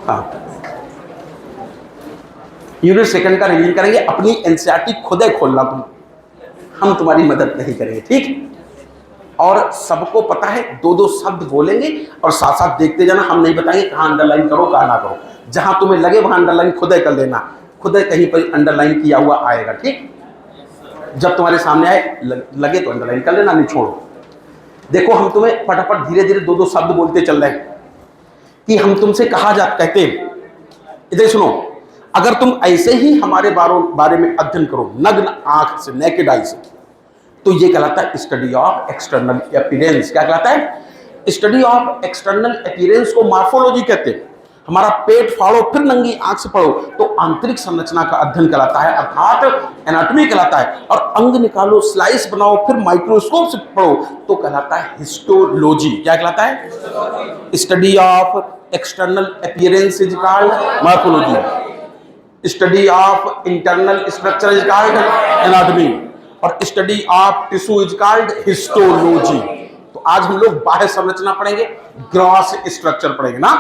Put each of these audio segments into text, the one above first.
हाँ, unit second का revision करेंगे। अपनी एनसीईआरटी खुद ही खोलना तुम, हम तुम्हारी मदद नहीं करेंगे, ठीक। और सबको पता है दो दो शब्द बोलेंगे और साथ साथ देखते जाना, हम नहीं बताएंगे कहाँ अंडरलाइन करो कहाँ ना करो, जहां तुम्हें लगे वहां अंडरलाइन खुद ही कर लेना, खुद ही कहीं पर अंडरलाइन किया हुआ आएगा, ठीक। जब तुम्हारे सामने आए लगे तो अंडरलाइन कर लेना, नहीं छोड़ो। देखो हम तुम्हें फटाफट धीरे धीरे दो दो शब्द बोलते चल रहे हैं कि हम तुमसे कहा जा कहते हैं, इधर सुनो, अगर तुम ऐसे ही हमारे बारे में अध्ययन करो नग्न आंख से, नेकेड आई से, तो ये कहलाता है स्टडी ऑफ एक्सटर्नल अपीयरेंस। क्या कहलाता है? स्टडी ऑफ एक्सटर्नल अपीयरेंस को मार्फोलॉजी कहते हैं। हमारा पेट फाड़ो फिर नंगी आंख से पढ़ो तो आंतरिक संरचना का अध्ययन कहलाता है, अर्थात एनाटॉमी कहलाता है। और अंग निकालो, स्लाइस बनाओ, फिर माइक्रोस्कोप से पढ़ो तो कहलाता है हिस्टोलॉजी। क्या कहलाता है? Study of external appearance is called morphology, study of internal structure is called anatomy, और study of tissue is called histology. तो आज हम लोग बाह्य संरचना पढ़ेंगे, ग्रॉस स्ट्रक्चर पढ़ेंगे ना।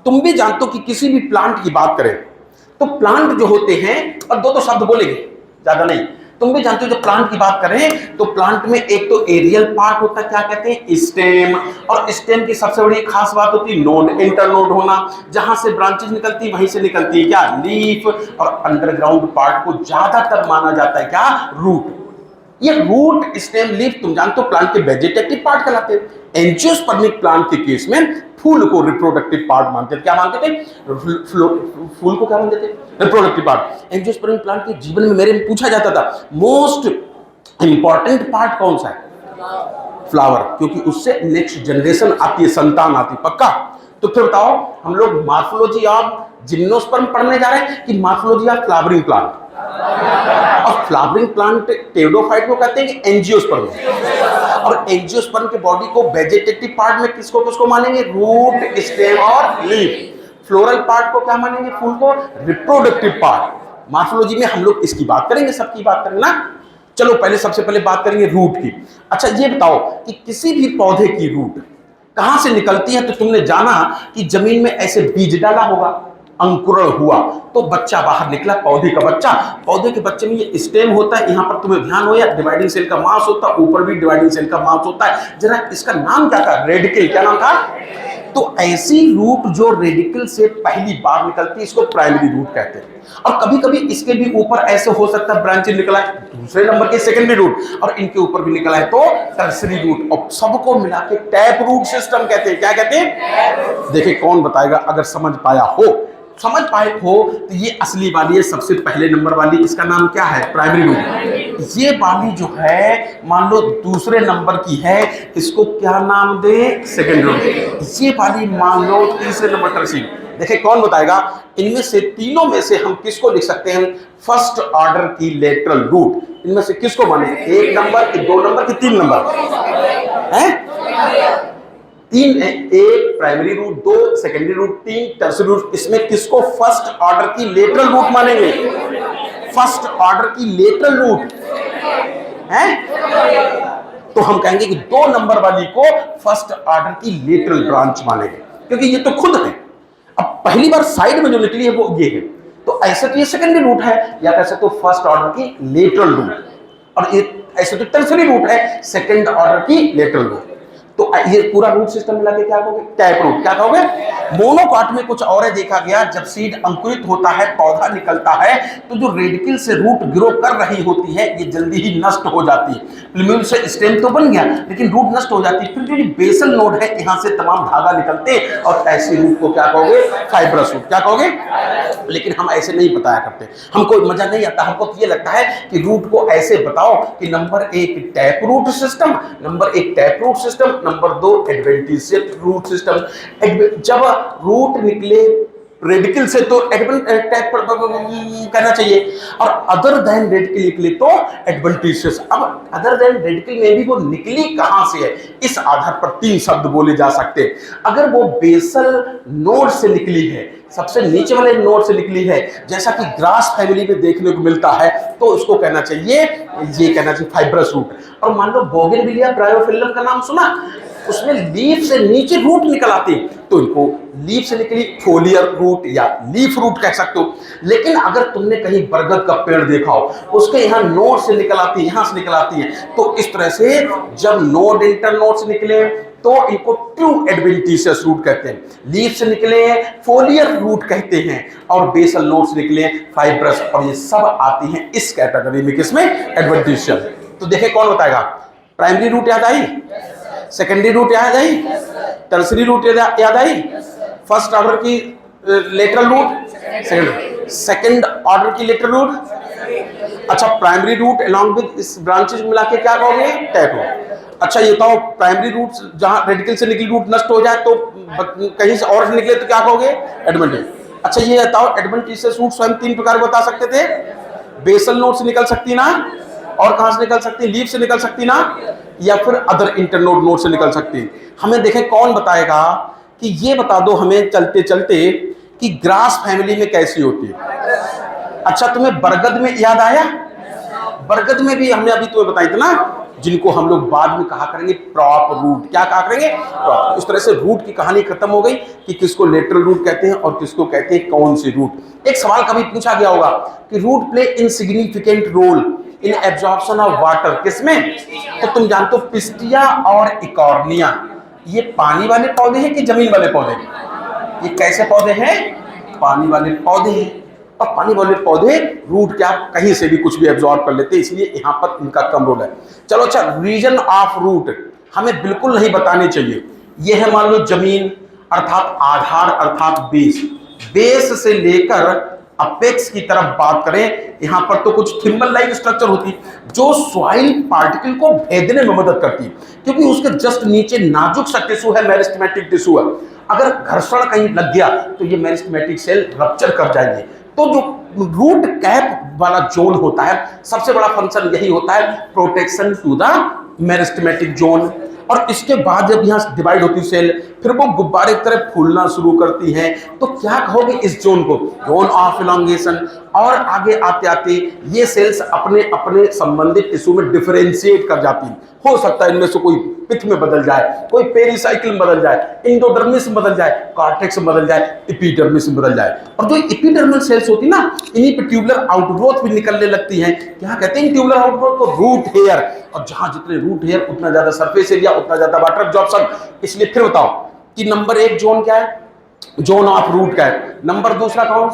तुम भी जानते हो कि किसी भी प्लांट की बात करें तो प्लांट जो होते हैं, और दो शब्द बोलेंगे ज्यादा नहीं, तुम भी जानते हो जब प्लांट की बात करें तो प्लांट में एक तो एरियल पार्ट होता है, क्या कहते हैं? स्टेम। और स्टेम की सबसे बड़ी खास बात होती है नोड, इंटरनोड होना, जहां से ब्रांचेज निकलती वहीं से निकलती है क्या? लीफ। और अंडरग्राउंड पार्ट को ज्यादातर माना जाता है क्या? रूट। ये रूट, स्टेम, लीफ तुम जानते हो प्लांट के वेजिटेटिव पार्ट कहलाते हैं। एंजियोस्पर्मिक प्लांट के केस में फूल को रिप्रोडक्टिव पार्ट मानते थे। क्या मानते थे? फूल को क्या मानते थे? Reproductive part. एंजियोस्पर्मिक प्लांट के जीवन में मेरे में पूछा जाता था मोस्ट इंपॉर्टेंट पार्ट कौन सा है? फ्लावर, क्योंकि उससे नेक्स्ट जनरेशन आती है, संतान आती है, पक्का। तो फिर बताओ हम लोग मार्फोलॉजी ऑफ जिम्नोस्पर्म पढ़ने जा रहे हैं कि मार्फोलॉजी ऑफ फ्लावरिंग प्लांट? और फ्लावरिंग प्लांट टेरिडोफाइट को कहते हैं कि एंजियोस्पर्म। और एंजियोस्पर्म के बॉडी को वेजिटेटिव पार्ट में किसको किसको मानेंगे? रूट, स्टेम और लीफ। फ्लोरल पार्ट को क्या मानेंगे? फूल को रिप्रोडक्टिव पार्ट। मार्फोलॉजी में हम लोग इसकी बात करेंगे, सबकी बात करेंगे ना। चलो पहले सबसे पहले बात करेंगे रूट की। अच्छा ये बताओ कि किसी भी पौधे की रूट कहां से निकलती है? तो तुमने जाना कि जमीन में ऐसे बीज डाला होगा, अंकुरण हुआ तो बच्चा बाहर निकला, पौधे का बच्चा। पौधे के बच्चे में ये स्टेम होता है, यहां पर तुम्हें ध्यान हो या डिवाइडिंग सेल का मास होता है, ऊपर भी डिवाइडिंग सेल का मास होता है। जरा इसका नाम क्या था? रेडिकल। क्या नाम था? तो ऐसी रूट जो रेडिकल से पहली बार निकलती है इसको प्राइमरी रूट कहते हैं। और कभी कभी इसके भी ऊपर ऐसे हो सकता है ब्रांचेज निकला है दूसरे नंबर के सेकेंडरी रूट, और इनके ऊपर भी निकला है तो टर्सरी रूट, और सबको मिला के टैप रूट सिस्टम कहते हैं। क्या कहते हैं? देखिए कौन बताएगा अगर समझ पाया हो, समझ पाए हो तो ये असली वाली है, सबसे पहले नंबर वाली, इसका नाम क्या है? Primary root. ये वाली जो है मान लो दूसरे नंबर की है, इसको क्या नाम दे? Secondary root. ये वाली मान लो तीसरे नंबर टर्सरी। देखिए कौन बताएगा? इनमें से तीनों में से हम किसको लिख सकते हैं? फर्स्ट ऑर्डर की लेटरल रूट। इनमें से किसको मानेंगे? एक नंबर की, दो नंबर की, तीन नंबर है? तीन है, एक प्राइमरी रूट, दो सेकेंडरी रूट, तीन टर्सरी रूट। इसमें किसको फर्स्ट ऑर्डर की लेटरल रूट मानेंगे? फर्स्ट ऑर्डर की लेटरल रूट है, तो हम कहेंगे कि दो नंबर वाली को फर्स्ट ऑर्डर की लेटरल ब्रांच मानेंगे, क्योंकि ये तो खुद है। अब पहली बार साइड में जो निकली है वो ये है, तो ऐसे तो ये सेकेंडरी रूट है, या कैसे तो फर्स्ट ऑर्डर की लेटरल रूट, और ये ऐसे तो टर्सरी रूट है, सेकेंड ऑर्डर की लेटरल रूट। तो ये पूरा रूट सिस्टम मिला के क्या कहोगे? Tap root. क्या कहोगे? मोनोकॉट में कुछ और देखा गया, जब सीड अंकुरित होता है, पौधा निकलता है, तो जो रेडिकल से रूट ग्रो कर रही होती है ये जल्दी ही नष्ट हो जाती है। प्लूमेल से स्टेम तो बन गया लेकिन रूट नष्ट हो जाती है। फिर जो बेसल नोड है यहाँ से तमाम धागा निकलते, और ऐसे रूट को क्या कहोगे? Fibrous root. क्या कहोगे? लेकिन हम ऐसे नहीं बताया करते, हमको मजा नहीं आता। हमको तो ये लगता है कि रूट को ऐसे बताओ कि नंबर एक टैप रूट सिस्टम, नंबर एक टैप रूट सिस्टम, नंबर दो एडवेंटिशियस रूट सिस्टम। जब रूट निकले रेडिकल से तो टैप करना चाहिए, और अदर देन रेडिकल निकले तो एडवेंटिशियस। अब अदर देन रेडिकल में भी वो निकली कहां से है, इस आधार पर तीन शब्द बोले जा सकते हैं। अगर वो बेसल नोड से निकली है, सबसे नीचे वाले नोड से निकली है, जैसा कि ग्रास फैमिली में देखने को मिलता है, तो उसको कहना चाहिए, ये कहना चाहिए फाइब्रस रूट। और मान लो बोगनविलिया ब्रायोफिल्लम का नाम सुना? उसमें लीफ से नीचे रूट निकल आती है, तो इनको लीफ से निकली फोलियर रूट या लीफ रूट कह सकते हो। लेकिन अगर तुमने कहीं बरगद का पेड़ देखा हो, उसके यहाँ नोड से निकल आती है, यहां से निकल आती है, तो इस तरह से जब नोड इंटर नोड से निकले तो इनको ट्रू एडवेंटिशियस रूट कहते हैं। लीफ से निकले फोलियर रूट कहते हैं, और बेसल नोड से निकले फाइब्रस, और ये सब आती हैं इस कैटेगरी में, किसमें? एडवेंटिशियस। तो देखे कौन बताएगा? प्राइमरी रूट याद आई, सेकेंडरी रूट याद आई, टर्सरी रूट याद आई, फर्स्ट ऑर्डर की लेटरल रूट, सेकंड ऑर्डर की लेटरल रूट। अच्छा, प्राइमरी रूट अलॉन्ग विद इस ब्रांचेस मिला के क्या कहोगे? Tap root. अच्छा ये बताओ, प्राइमरी रूट जहां रेडिकल से निकली रूट नष्ट हो जाए तो कहीं से और निकले तो क्या कहोगे? एडवेंटिशियस। अच्छा ये बताओ, एडवेंटिशियस रूट स्वयं 3 प्रकार बता सकते थे। बेसल नोड से निकल सकती ना, और कहां से निकल सकती? लीफ से निकल सकती ना, या फिर अदर इंटरनोड नोड से निकल सकती। हमें देखें कौन बताएगा कि ये बता दो हमें चलते चलते कि ग्रास फैमिली में कैसी होती है। अच्छा तुम्हें बरगद में याद आया? बरगद में भी हमने अभी तुम्हें बताई थी ना, जिनको हम लोग बाद में कहा करेंगे प्रॉप रूट। क्या कहा करेंगे? प्रॉप। इस तरह से रूट की कहानी खत्म हो गई कि किसको लेटरल रूट कहते हैं और किसको कहते हैं कौन सी रूट। एक सवाल कभी पूछा गया होगा कि root play insignificant role in absorption of water, किसमें? तो तुम जानते हो पिस्टिया और इकॉर्निया, ये पानी वाले पौधे हैं कि जमीन वाले पौधे? ये कैसे पौधे हैं? पानी वाले पौधे हैं। और पानी वाले पौधे रूट क्या कहीं से भी कुछ भी एब्जॉर्ब कर लेते हैं, इसलिए यहां पर इनका कम रोल है। चलो अच्छा, रीजन ऑफ रूट हमें बिल्कुल नहीं बताने चाहिए। यह है मान लो जमीन, अर्थात आधार, अर्थात बेस। बेस से लेकर अपेक्स की तरफ बात करें, यहां पर तो कुछ थिम्बल लाइक स्ट्रक्चर होती है जो सॉइल पार्टिकल को भेदने में मदद करती है, क्योंकि उसके जस्ट नीचे नाजुक सा टिश्यू है, मेरिस्टेमेटिक टिश्यू है। अगर घर्षण कहीं लग गया तो ये मेरिस्टेमेटिक सेल रप्चर कर जाएंगे। तो जो रूट कैप वाला जोन होता है, सबसे बड़ा फंक्शन यही होता है, protection to the meristematic zone. और इसके बाद जब यहाँ डिवाइड होती है सेल, फिर वो गुब्बारे की तरह फूलना शुरू करती है। तो क्या कहोगे इस जोन को? Zone of elongation. और आगे आते आते ये सेल्स अपने अपने संबंधित टिश्यू में डिफरेंशिएट कर जाती हैं। हो सकता है इनमें से कोई पिथ में बदल जाए, कोई पेरिसाइकिल में बदल जाए, इंडोडर्मिस में बदल जाए, कॉर्टेक्स में बदल जाए, एपिडर्मिस में बदल जाए। और जो एपिडर्मल सेल्स होती ना, इन्हीं पे ट्यूबुलर आउटग्रोथ भी निकलने लगती हैं। क्या कहते हैं ट्यूबुलर आउटग्रोथ को? Root hair. और जहां जितने रूट हेयर उतना ज्यादा सरफेस एरिया, उतना ज्यादा वाटर एब्जॉर्प्शन। इसलिए फिर बताओ कि नंबर 1 जोन क्या है? जोन ऑफ रूट का है। नंबर दूसरा कौन?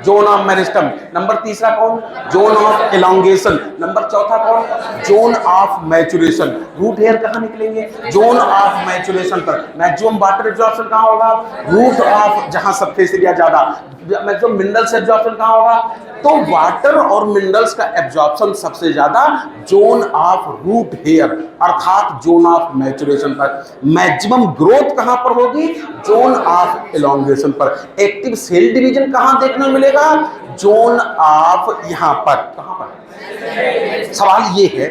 Zone of meristem. नंबर तीसरा कौन? Zone of elongation. नंबर चौथा कौन? Zone of maturation. Root hair कहां निकलेंगे? जोन ऑफ मैचुरेशन पर। मैक्सिमम वाटर एब्जॉर्प्शन कहां होगा? रूट ऑफ, जहां सरफेस एरिया ज्यादा। मैक्सिमम मिनरल्स एब्जॉर्प्शन कहां होगा? तो वाटर और मिनरल्स का एब्जॉर्प्शन सबसे ज्यादा जोन ऑफ रूट हेयर, अर्थात जोन ऑफ मैचुरेशन पर। मैक्सिमम ग्रोथ कहां पर होगी? जोन ऑफ एलोंगेशन पर। एक्टिव सेल डिवीजन कहां देखने मिलेगा? जोन ऑफ, यहां पर। कहां पर? सवाल ये है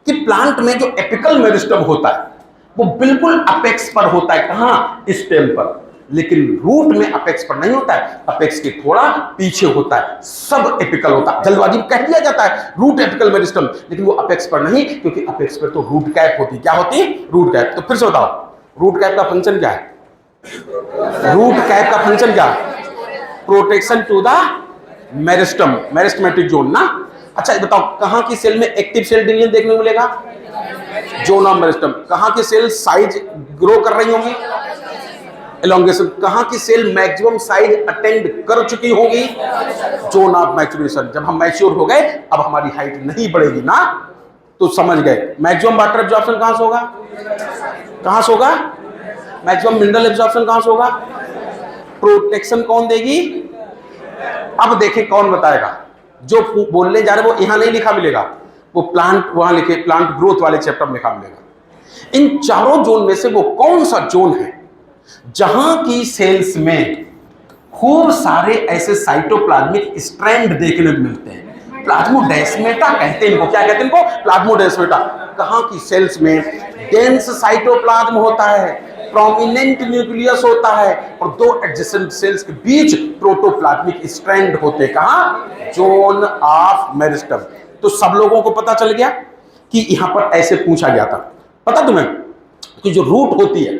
कि प्लांट में जो एपिकल मेरिस्टम होता है वो बिल्कुल अपेक्स पर होता है। कहां? स्टेम पर। लेकिन रूट में अपेक्स पर नहीं होता है, अपेक्स के थोड़ा पीछे होता है, सब एपिकल होता है। जल्दबाजी में कह दिया जाता है रूट एपिकल मेरिस्टम, लेकिन वो अपेक्स पर नहीं, क्योंकि अपेक्स पर तो रूट कैप होती है। क्या होती है? Root cap. तो फिर से बताओ, रूट कैप का फंक्शन क्या है? रूट कैप का फंक्शन क्या है? Protection to the meristem, meristematic zone ना। अच्छा बताओ, कहां की सेल में एक्टिव सेल डिवीजन देखने को मिलेगा? Zone of meristem. कहां की सेल साइज ग्रो कर रही होंगी? एलोंगेशन। कहां की सेल मैक्सिमम साइज अटेंड कर चुकी होगी? Zone of maturation. जब हम मैच्योर हो गए, अब हमारी हाइट नहीं बढ़ेगी ना, तो समझ गए। मैक्सिमम वाटर एब्जॉर्प्शन कहां से होगा? कहां से होगा? मैक्सिमम मिनरल एब्जॉर्प्शन कहां से होगा? प्रोटेक्शन कौन देगी? अब देखें कौन बताएगा। जो बोलने जा रहे वो यहां नहीं लिखा मिलेगा, वो प्लांट वहां लिखे, प्लांट ग्रोथ वाले चैप्टर में लिखा मिलेगा। इन चारों जोन में से वो कौन सा जोन है जहां की सेल्स में खूब सारे ऐसे साइटोप्लाज्मिक स्ट्रैंड देखने को मिलते हैं? प्लाज्मोडेस्मेटा कहते हैं इनको। क्या कहते हैं इनको? प्लाज्मोडेस्मेटा। कहां की सेल्स में डेंस साइटोप्लाज्म होता है, प्रोमिनेंट न्यूक्लियस होता है, और दो एडजेसेंट सेल्स के बीच प्रोटोप्लाज्मिक स्ट्रैंड होते हैं। कहां? Zone of meristem. तो सब लोगों को पता चल गया कि यहां पर ऐसे पूछा गया था। पता तुम्हें कि जो रूट होती है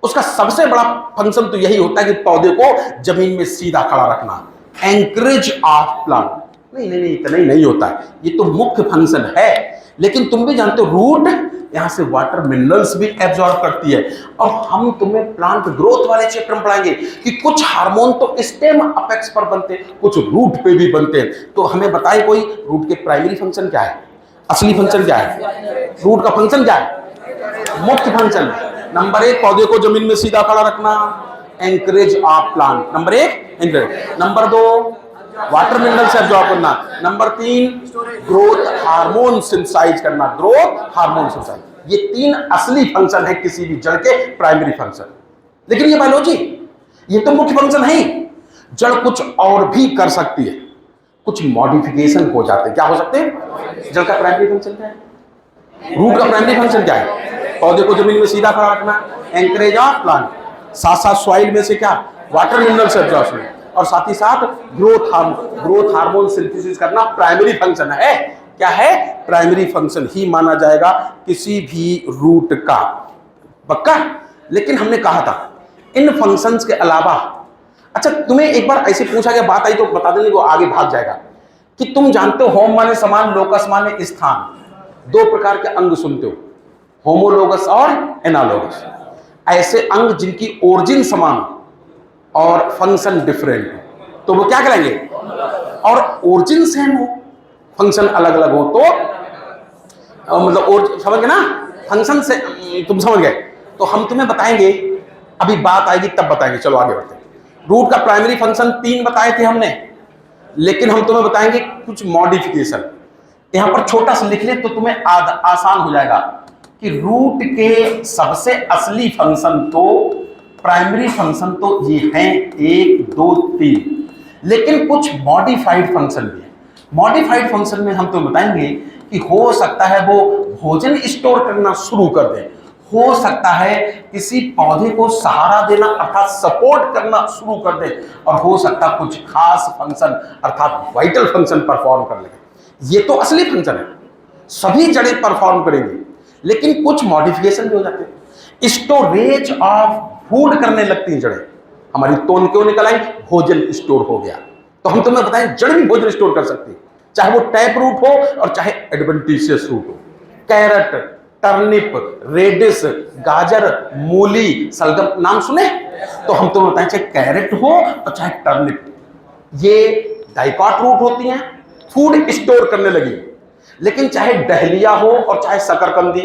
उसका सबसे बड़ा फंक्शन तो यही होता है कि पौधे को जमीन में सीधा खड़ा रखना, एंकरेज ऑफ प्लांट। नहीं नहीं नहीं, इतना ही नहीं होता है, ये तो मुख्य फंक्शन है। लेकिन तुम भी जानते हो रूट यहां से वाटर मिनरल्स भी एब्जॉर्ब करती है। और हम तुम्हें प्लांट ग्रोथ वाले चैप्टर में पढ़ाएंगे कि कुछ हार्मोन तो स्टेम अपेक्स पर बनते हैं, कुछ रूट पे भी बनते हैं। तो हमें बताए कोई रूट के प्राइमरी फंक्शन क्या है, असली फंक्शन क्या है, रूट का फंक्शन क्या है, मुख्य फंक्शन। नंबर 1 पौधे को जमीन में सीधा खड़ा रखना, anchorage of plant. Number 1 anchorage. Number 2 water mineral से एब्जॉर्ब करना। नंबर 3 ग्रोथ हार्मोन सिंथेसाइज करना, ग्रोथ हार्मोन सिंथेसाइज। ये 3 असली फंक्शन है किसी भी जड़ के, प्राइमरी फंक्शन। लेकिन ये बायोलॉजी, ये तो मुख्य फंक्शन है। जड़ कुछ और भी कर सकती है, कुछ मॉडिफिकेशन हो जाते हैं। क्या हो सकते हैं? जड़ का प्राइमरी फंक्शन क्या है, रूट का प्राइमरी फंक्शन क्या है? पौधे को जमीन में सीधा खड़ा रखना, एंकरेज ऑफ प्लांट। साथ साथ सॉइल में से क्या, वाटर मिनरल से एब्जॉर्प्शन, और साथ ही साथ ग्रोथ हार्मोन सिंथेसिस करना प्राइमरी फंक्शन है। क्या है? प्राइमरी फंक्शन ही माना जाएगा किसी भी रूट का, पक्का। लेकिन हमने कहा था इन फंक्शंस के अलावा, अच्छा तुम्हें एक बार ऐसे पूछा गया, बात आई तो बता देंगे, वो आगे भाग जाएगा, कि तुम जानते हो होम माने समान, लोकस माने स्थान, 2 प्रकार के अंग सुनते हो, होमोलोगस और एनालोगस। ऐसे अंग जिनकी ओरिजिन समान और फंक्शन डिफरेंट हो तो वो क्या करेंगे, और ओरिजिन सेम हो फंक्शन अलग अलग हो तो मतलब समझ गए ना, फंक्शन से तुम समझ गए। तो हम तुम्हें बताएंगे, अभी बात आएगी तब बताएंगे। चलो आगे बढ़ते हैं। रूट का प्राइमरी फंक्शन 3 बताए थे हमने, लेकिन हम तुम्हें बताएंगे कुछ मॉडिफिकेशन। यहां पर छोटा सा लिख ले तो तुम्हें आसान हो जाएगा कि रूट के सबसे असली फंक्शन तो, प्राइमरी फंक्शन तो ये हैं 1 2 3, लेकिन कुछ मॉडिफाइड फंक्शन भी है। मॉडिफाइड फंक्शन में हम तो बताएंगे कि हो सकता है वो भोजन स्टोर करना शुरू कर दे, हो सकता है किसी पौधे को सहारा देना अर्थात सपोर्ट करना शुरू कर दे, और हो सकता है कुछ खास फंक्शन अर्थात वाइटल फंक्शन परफॉर्म कर ले। ये तो असली फंक्शन है, सभी जड़ें परफॉर्म करेंगी, लेकिन कुछ मॉडिफिकेशन भी हो जाते हैं। स्टोरेज ऑफ फूड करने लगती हैं जड़ें। हमारी तोन क्यों निकल आई, भोजन स्टोर हो गया। तो हम तुम्हें बताएं जड़ भी भोजन स्टोर कर सकती है, चाहे वो टैप रूट हो और चाहे एडवेंटिशियस रूट हो। कैरेट, टर्निप, रेडिस, गाजर, मूली, सलगम, नाम सुने? तो हम तुम्हें बताएं चाहे कैरेट हो और चाहे टर्निप, ये डाइकॉट रूट होती हैं, फूड स्टोर करने लगी। लेकिन चाहे डहलिया हो और चाहे शकरकंदी,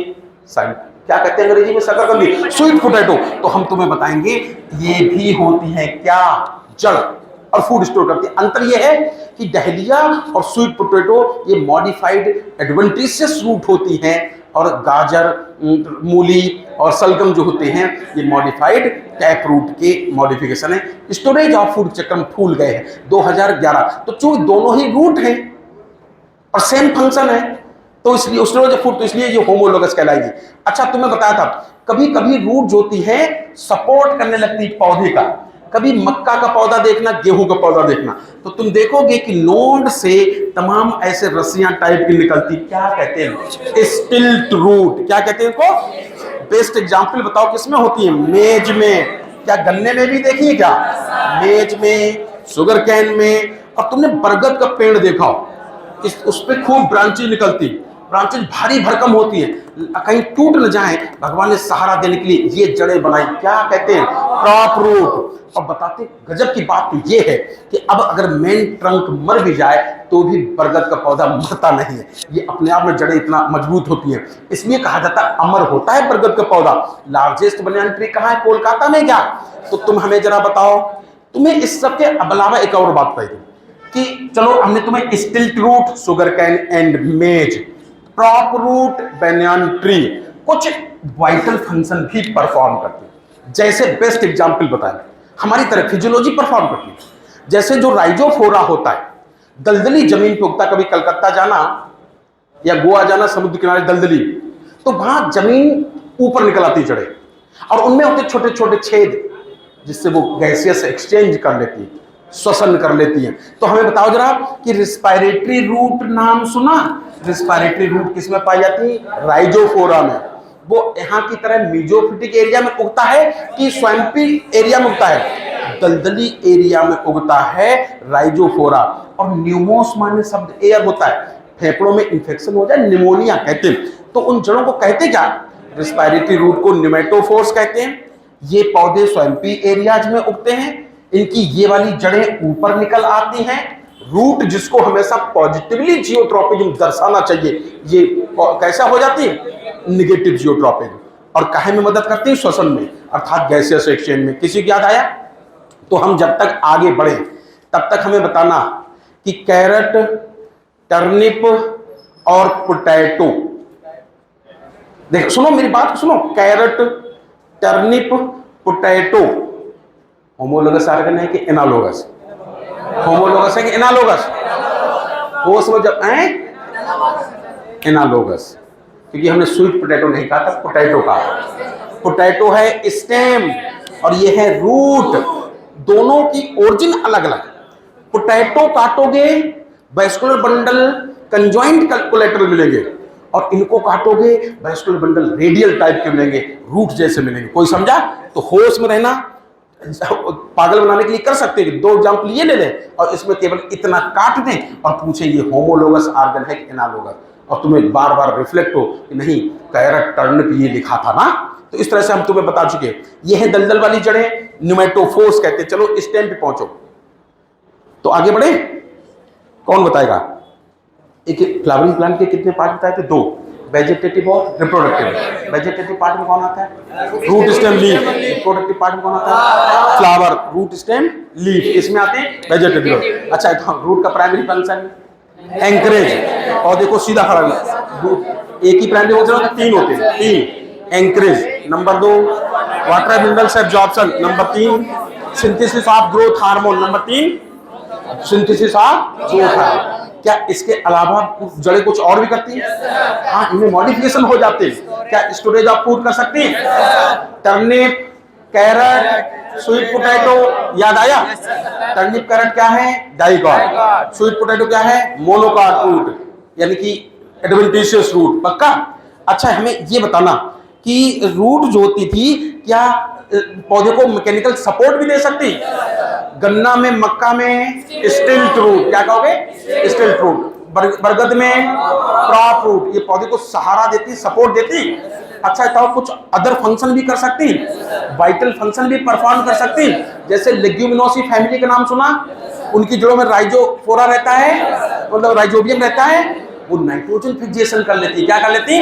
क्या कहते हैं अंग्रेजी में, शकरकंदी, स्वीट पोटैटो, तो हम तुम्हें बताएंगे ये भी होती है क्या, जड़, और फूड स्टोर करती है। अंतर ये है कि डहलिया और स्वीट पोटैटो ये मॉडिफाइड एडवेंटिशियस रूट होती हैं, और गाजर, मूली और सलगम जो होते हैं ये मॉडिफाइड टैप रूट के मॉडिफिकेशन है। स्टोरेज ऑफ फूड चक्कर में फूल गए हैं 2011। तो चूंकि दोनों ही रूट हैं और सेम फंक्शन है, तो इसलिए स्टोरेज ऑफ फूड, तो इसलिए ये होमोलोगस कहलाएगी। अच्छा तुम्हें बताया था कभी कभी रूट जो होती है सपोर्ट करने लगती है पौधे का। कभी मक्का का पौधा देखना, गेहूं का पौधा देखना, तो तुम देखोगे कि नोड से तमाम ऐसे रस्सियां टाइप की निकलती, क्या कहते हैं, स्टिल्ट रूट। क्या कहते हैं इनको? बेस्ट एग्जांपल बताओ किसमें होती है? मेज में। क्या गन्ने में भी देखी है क्या? मेज में, शुगर कैन में। और तुमने बरगद का पेड़ देखा हो, उस पर खूब ब्रांचेज निकलती, ब्रांचेज भारी भरकम होती हैं, कहीं टूट न जाए, भगवान ने सहारा देने के लिए ये जड़ें बनाई। क्या कहते हैं? Tap root. और बताते गजब की बात तो ये है कि अब अगर मेन ट्रंक मर भी जाए तो भी बरगद का पौधा मरता नहीं है, ये अपने आप में जड़ें इतना मजबूत होती हैं, इसलिए कहा जाता है अमर होता है बरगद का पौधा। लार्जेस्ट बनियान ट्री कहाँ है? कोलकाता में। क्या? तो तुम हमें जरा बताओ, तुम्हें इस सब के अलावा एक और बात बताई कि चलो हमने तुम्हें stilt root, sugar cane and maize, tap root, banyan tree कुछ वाइटल फंक्शन भी परफॉर्म करती है। जैसे बेस्ट एग्जांपल बताएं, हमारी तरह फिजियोलॉजी परफॉर्म करती है। जैसे जो राइजोफोरा होता है, दलदली जमीन पे उगता, कभी कलकत्ता जाना या गोवा जाना, समुद्र किनारे दलदली, तो वहां जमीन ऊपर निकल आती जड़ें, और उनमें होते छोटे छोटे छेद जिससे वो गैसियस एक्सचेंज कर लेती है, श्वसन कर लेती हैं। तो हमें बताओ जरा कि रिस्पायरेटरी रूट नाम सुना? रिस्पायरेटरी रूट किसमें पाई जाती है? राइजोफोरा में। वो यहाँ की तरह मीजोफिटिक एरिया में उगता है कि स्वैम्पी एरिया में उगता है? दलदली एरिया में उगता है राइजोफोरा। और न्यूमोस माने शब्द एयर होता है, फेफड़ों में इंफेक्शन हो जाए निमोनिया कहते हैं, तो उन जड़ों को कहते क्या? रेस्पिरेटरी रूट को निमेटोफोर्स कहते हैं। ये पौधे स्वैम्पी एरियाज में उगते हैं, इनकी ये वाली जड़ें ऊपर निकल आती हैं। रूट जिसको हमेशा पॉजिटिवली जियोट्रॉपिज्म दर्शाना चाहिए, ये कैसा हो जाती है? Negative geotropism. और काहे में मदद करती है? श्वसन में, अर्थात गैसियस एक्सचेंज में। किसी को याद आया? तो हम जब तक आगे बढ़े तब तक हमें बताना कि कैरेट, टर्निप और पोटैटो, देखो सुनो मेरी बात सुनो, carrot, turnip, potato homologous organ है कि एनालोगस? होमोलोगस है कि एनालोगस? वो समझ एनालोगस, क्योंकि हमने स्वीट पोटैटो नहीं कहा था, पोटैटो कहा। पोटैटो है स्टेम और ये है रूट, दोनों की ओरिजिन अलग अलग। पोटैटो काटोगे वैस्कुलर बंडल कंजॉइंट कोलेटरल मिलेंगे, और इनको काटोगे वैस्कुलर बंडल रेडियल टाइप के मिलेंगे, रूट जैसे मिलेंगे। कोई समझा? तो होश में रहना, पागल बनाने के लिए कर सकते हैं, 2 एग्जाम्पल ये ले लें और इसमें केवल इतना काट दें और पूछे ये होमोलोगस आर्गन है कि एनालोगस, और तुम्हें बार बार रिफ्लेक्ट हो कि नहीं कैरेट टर्निप ये लिखा था ना। तो इस तरह से हम तुम्हें बता चुके। ये है दलदल वाली जड़ें, न्यूमेटोफोर्स कहते हैं। चलो स्टेम पे पहुंचो, तो आगे बढ़े। कौन बताएगा? एक फ्लावरिंग प्लांट के कितने पार्ट बताए थे? 2, वेजिटेटिव और रिप्रोडक्टिव। वेजिटेटिव पार्ट में कौन आता है? Root, stem, leaf. Reproductive part में कौन आता है? फ्लावर, रूट, स्टेम, लीफ, इसमें आते हैं वेजिटेटिव। अच्छा, रूट का प्राइमरी फंक्शन एंकरेज, और देखो सीधा खड़ा है, एक ही प्राइमरी होते हैं, 3 होते हैं, 3 anchorage. Number 2 water minerals absorption. Number 3 synthesis of growth hormone. Number 3 synthesis of growth hormone. क्या इसके अलावा जड़ें कुछ और भी करती हैं? हाँ, इनमें मॉडिफिकेशन हो जाते हैं। क्या स्टोरेज ऑफ फूड कर सकती हैं? टर्निप, कैरेट, स्वीट पोटैटो, याद आया? टर्निप, कैरेट क्या है? डाइकॉट। स्वीट पोटैटो क्या है? मोनोकॉट रूट, यानी कि एडवेंटिशियस रूट। पक्का? अच्छा, हमें ये बताना कि रूट जो होती थी क्या पौधे को मैकेनिकल सपोर्ट भी दे सकती? गन्ना में, मक्का में स्टिल्ट रूट, क्या कहोगे? स्टिल्ट रूट। बरगद में क्रॉप रूट, ये पौधे को सहारा देती, सपोर्ट देती। अच्छा, तो कुछ अदर फंक्शन भी कर सकती, वाइटल फंक्शन भी परफॉर्म कर सकती। जैसे लेग्यूमिनोसी फैमिली का नाम सुना? उनकी जड़ों में राइजोफोरा रहता है, मतलब राइजोबियम रहता है, वो नाइट्रोजन फिक्सेशन कर लेती। क्या कर लेती?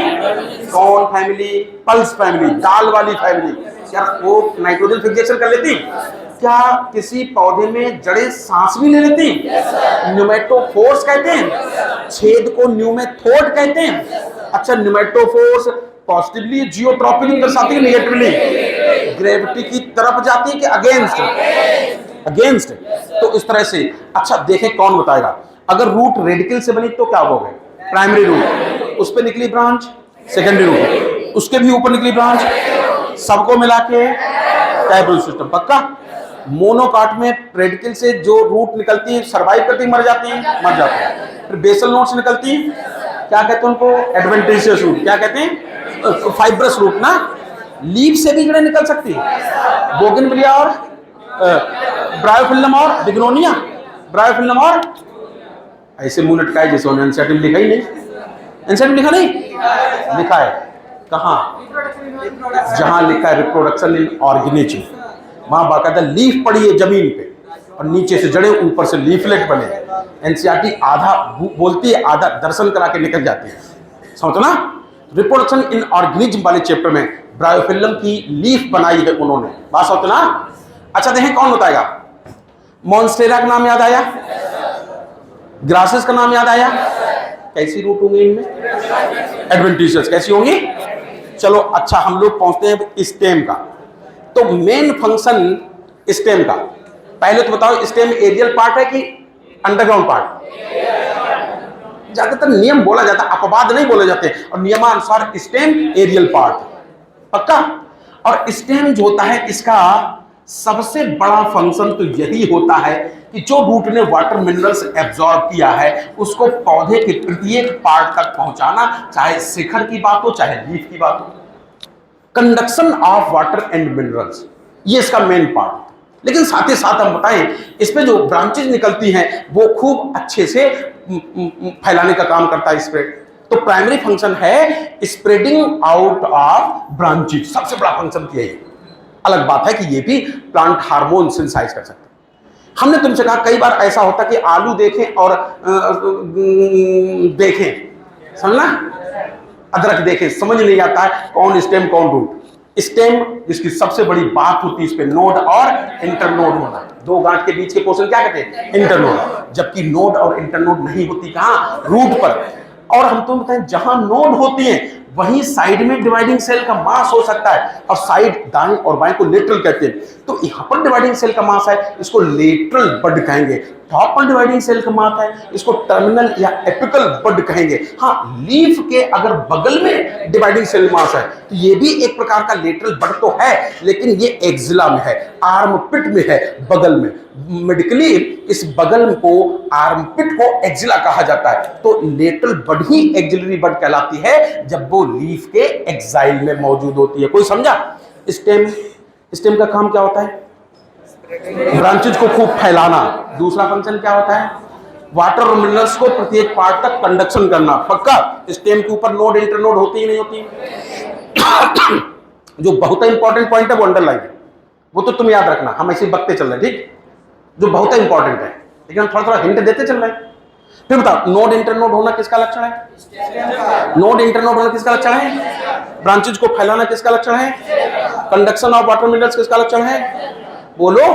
कौन फैमिली? पल्स फैमिली, दाल वाली फैमिली। क्या वो नाइट्रोजन फिक्सेशन कर लेती? क्या किसी पौधे में जड़ें सांस भी ले लेती? न्यूमेटोफोर्स कहते हैं, छेद को न्यूमेथोड कहते हैं। अच्छा, न्यूमेटोफोर्स पॉजिटिवली जियोट्रॉपिज्म दर्शाती है, निगेटिवली ग्रेविटी की तरफ जाती है कि अगेंस्ट? अगेंस्ट। तो इस तरह से। अच्छा, देखें कौन बताएगा। अगर रूट रेडिकल से बनी तो क्या होगा? प्राइमरी रूट, उस पर निकली ब्रांच सेकेंडरी रूट, उसके भी ऊपर निकली ब्रांच, सबको मिला के टैबल सिस्टम। पक्का? मोनोकाट में रेडिकल से जो रूट निकलती है सर्वाइव करती, मर जाती है, मर जाती है। फिर बेसल नोड से निकलती है, क्या कहते हैं उनको? Adventitious root. क्या कहते हैं? फाइब्रस रूट ना। लीफ से भी जड़ें निकल सकती है, बोगनविलिया और ब्रायोफिल्लम और बिग्नोनिया, ब्रायोफिल्लम और ऐसे मुंह लटकाए जैसे उन्होंने एनसीईआरटी में लिखा ही नहीं। एनसीईआरटी में लिखा नहीं? लिखा है। कहाँ? जहां लिखा है रिप्रोडक्शन इन ऑर्गेनिज्म, वहां बाकायदा लीफ पड़ी है जमीन पे और नीचे से जड़ें, ऊपर से लीफलेट बने। एनसीईआरटी आधा बोलती है, आधा दर्शन करा के निकल जाती है। समझो ना? रिप्रोडक्शन इन ऑर्गेनिज्म वाले चैप्टर में ब्रायोफिल्लम की लीफ बनाई है उन्होंने। बात समझो ना? अच्छा, देखें कौन बताएगा। मॉन्स्टेरा का नाम याद आया? ग्रासेस का नाम याद आया? कैसी रूट होंगी इनमें? एडवेंटिशियस। कैसी होंगी? चलो अच्छा, हम लोग पहुंचते हैं स्टेम का। तो मेन फंक्शन स्टेम का पहले तो बताओ, स्टेम एरियल पार्ट है कि अंडरग्राउंड पार्ट? ज्यादातर नियम बोला जाता, अपवाद नहीं बोले जाते, और नियमानुसार स्टेम एरियल पार्ट। पक्का? और स्टेम जो होता है, इसका सबसे बड़ा फंक्शन तो यही होता है कि जो रूट ने वाटर मिनरल्स एब्जॉर्ब किया है उसको पौधे के प्रत्येक पार्ट तक पहुंचाना, चाहे शिखर की बात हो चाहे लीफ की बात हो। Conduction of water and minerals, ये इसका मेन पार्ट है। लेकिन साथ ही साथ हम बताएं, इसमें जो ब्रांचेज निकलती हैं वो खूब अच्छे से फैलाने का काम करता है स्प्रेड। तो प्राइमरी फंक्शन है स्प्रेडिंग आउट ऑफ ब्रांचेज, सबसे बड़ा फंक्शन किया है। अलग बात है कि ये भी प्लांट हार्मोन सिंथेसाइज कर सकते हैं। हमने तुमसे कहा कई बार ऐसा होता कि आलू देखें और देखें, समझना, अदरक देखें, समझ नहीं आता है कौन स्टेम कौन रूट। स्टेम जिसकी सबसे बड़ी बात होती है इस पे नोड और इंटरनोड होना, दो गांठ के बीच के पोर्शन क्या कहते हैं, इंटरनोड। जबकि नोड और इंटरनोड नहीं होती कहां, रूट पर। और हम तो बताएं जहां नोड होती है वहीं साइड में डिवाइडिंग सेल का मास हो सकता है, और साइड दाएं और बाएं को लेटरल कहते हैं। तो यहां पर डिवाइडिंग सेल का मास है, इसको लेटरल बड कहेंगे। टॉप पर डिवाइडिंग सेल का मास है, इसको टर्मिनल या एपिकल बड कहेंगे। हाँ, लीफ के अगर बगल में डिवाइडिंग सेल मास है तो ये भी एक प्रकार का लेटरल बड तो है, लेकिन ये एक्सिला में है, आर्मपिट में है, बगल में। मेडिकली इस बगल को आर्मपिट को एक्सिला कहा जाता है। तो लेटरल बड ही एक्सिलरी बड कहलाती है जब वो लीफ के एक्साइल में मौजूद होती है। कोई समझा? स्टेम का काम क्या होता है? ब्रांचेज को खूब फैलाना। दूसरा फंक्शन क्या होता है? वाटर और मिनरल्स को प्रत्येक पार्ट तक कंडक्शन करना। पक्का? स्टेम के ऊपर नोड इंटरनोड होती ही नहीं होती। जो बहुत इंपॉर्टेंट पॉइंट है वो अंडरलाइन है, वो तो तुम याद रखना, हम ऐसे बकते चल रहे हैं, ठीक? जो बहुत इंपॉर्टेंट है, लेकिन हम थोड़ा थोड़ा हिंट देते चल रहे हैं। फिर बताओ, नोड इंटरनोड होना किसका लक्षण है? नोड इंटरनोड होना किसका लक्षण है? ब्रांचेज को फैलाना किसका लक्षण है? कंडक्शन ऑफ वाटर मिनरल्स किसका लक्षण है? बोलो।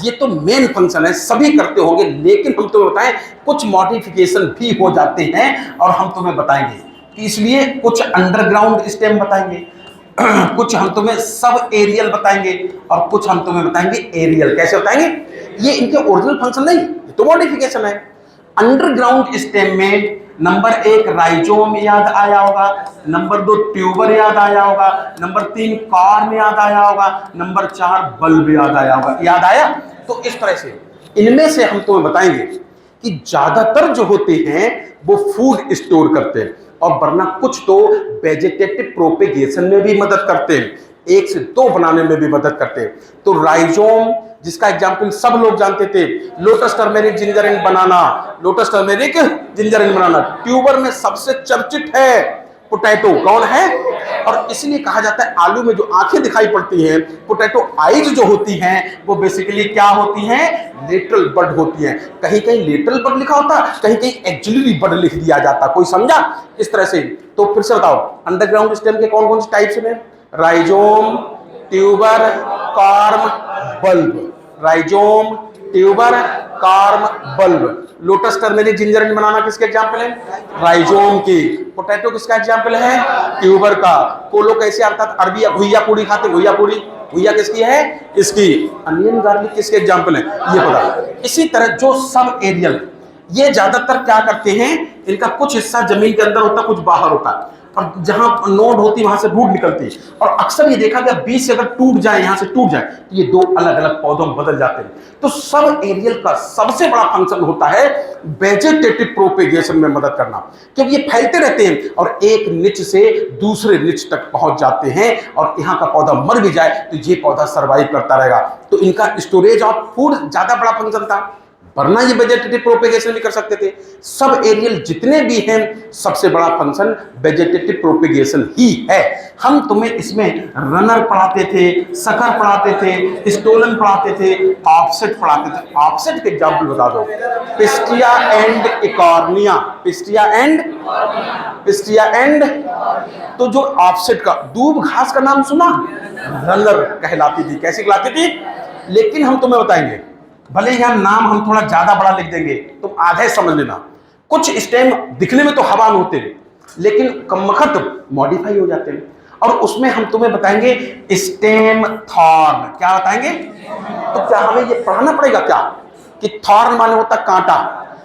ये तो मेन फंक्शन है, सभी करते होंगे, लेकिन हम तुम्हें बताएं कुछ मॉडिफिकेशन भी हो जाते हैं और हम तुम्हें बताएंगे कि इसलिए कुछ अंडरग्राउंड स्टेम बताएंगे, कुछ हम तुम्हें सब एरियल बताएंगे और कुछ हम तुम्हें बताएंगे एरियल। कैसे बताएंगे? ये इनके ओरिजिनल फंक्शन नहीं, ये तो मॉडिफिकेशन है। अंडरग्राउंड स्टेम में नंबर 1 राइजोम याद आया होगा, नंबर 2 ट्यूबर याद आया होगा, नंबर 3 कॉर्म याद आया होगा, नंबर 4 बल्ब याद आया होगा। याद आया? तो इस तरह से इनमें से हम तुम्हें बताएंगे कि ज्यादातर जो होते हैं वो फूड स्टोर करते हैं, और वरना कुछ तो वेजिटेटिव प्रोपेगेशन में भी मदद करते हैं, 1 से 2 बनाने में भी मदद करते हैं। तो राइजोम, जिसका एग्जाम्पल सब लोग जानते थे, lotus turmeric ginger and banana, lotus turmeric ginger and banana. Tuber में सबसे चर्चित है पोटैटो, कौन है? और इसलिए कहा जाता है आलू में जो आंखें दिखाई पड़ती हैं, पोटैटो आईज जो होती हैं, वो बेसिकली क्या होती हैं? लेटरल बड होती हैं। कहीं कहीं लेटरल बड लिखा होता, कहीं कहीं एक्सिलरी बड लिख दिया जाता। कोई समझा? इस तरह से। तो फिर से बताओ, अंडरग्राउंड स्टेम के कौन कौन से टाइप्स हैं? Rhizome, tuber, corm, bulb. Rhizome, tuber, corm, bulb. Lotus turmeric ginger and banana किसके एग्जाम्पल है? राइजोम की। पोटैटो किसका एग्जाम्पल है? ट्यूबर का। कोलो कैसे आता था? अरबी भुइया पूड़ी खाते, भुइया पूड़ी, भुइया किसकी है? इसकी। अनियन गार्लिक किसके एग्जाम्पल है? ये पता। इसी तरह जो सब एरियल, ये ज्यादातर क्या करते हैं, इनका कुछ हिस्सा जमीन के अंदर होता, कुछ बाहर होता है, और जहां नोड होती वहां से रूट निकलती है। और अक्सर ये देखा गया बीच से अगर टूट जाए, यहां से टूट जाए, तो ये 2 अलग अलग पौधों में बदल जाते हैं। तो सब एरियल का सबसे बड़ा फंक्शन होता है वेजिटेटिव प्रोपेगेशन में मदद करना, क्योंकि ये फैलते रहते हैं और एक निच से दूसरे निच तक पहुंच जाते हैं, और यहाँ का पौधा मर भी जाए तो ये पौधा सर्वाइव करता रहेगा। तो इनका स्टोरेज ऑफ फूड ज्यादा बड़ा फंक्शन था, वरना ये वेजिटेटिव प्रोपेगेशन भी कर सकते थे। सब एरियल जितने भी हैं, सबसे बड़ा फंक्शन वेजिटेटिव प्रोपेगेशन ही है। हम तुम्हें इसमें रनर पढ़ाते थे, सकर पढ़ाते थे, स्टोलन पढ़ाते थे, ऑफसेट पढ़ाते थे। ऑफसेट के एग्जाम्पल बता दो। Pistia and Eichhornia, pistia and. तो जो ऑफसेट का, दूब घास का नाम सुना? रनर कहलाती थी। कैसी कहलाती थी? लेकिन हम तुम्हें बताएंगे, भले यहां नाम हम थोड़ा ज्यादा बड़ा लिख देंगे, तुम आधे समझ लेना। कुछ स्टेम दिखने में तो हवा में होते हैं, लेकिन कमबख्त मॉडिफाई हो जाते हैं, और उसमें हम तुम्हें बताएंगे स्टेम थॉर्न। क्या बताएंगे? तो क्या हमें ये पढ़ाना पड़ेगा क्या कि थॉर्न माने होता कांटा,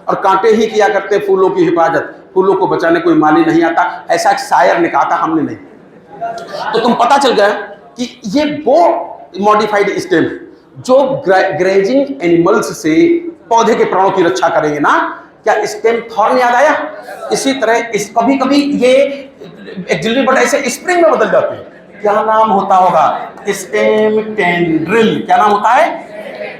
और कांटे ही किया करते फूलों की हिफाजत, फूलों को बचाने कोई माली नहीं आता, ऐसा एक शायर ने कहा था, हमने नहीं। तो तुम पता चल गया कि ये वो मॉडिफाइड स्टेम है जो ग्रेजिंग एनिमल्स से पौधे के प्राणों की रक्षा करेंगे ना। क्या स्टेम थॉर्न याद आया? इसी तरह इस कभी कभी ये एक्सिलरी बड ऐसे स्प्रिंग में बदल जाते हैं, क्या नाम होता होगा? Stem tendril. क्या नाम होता है?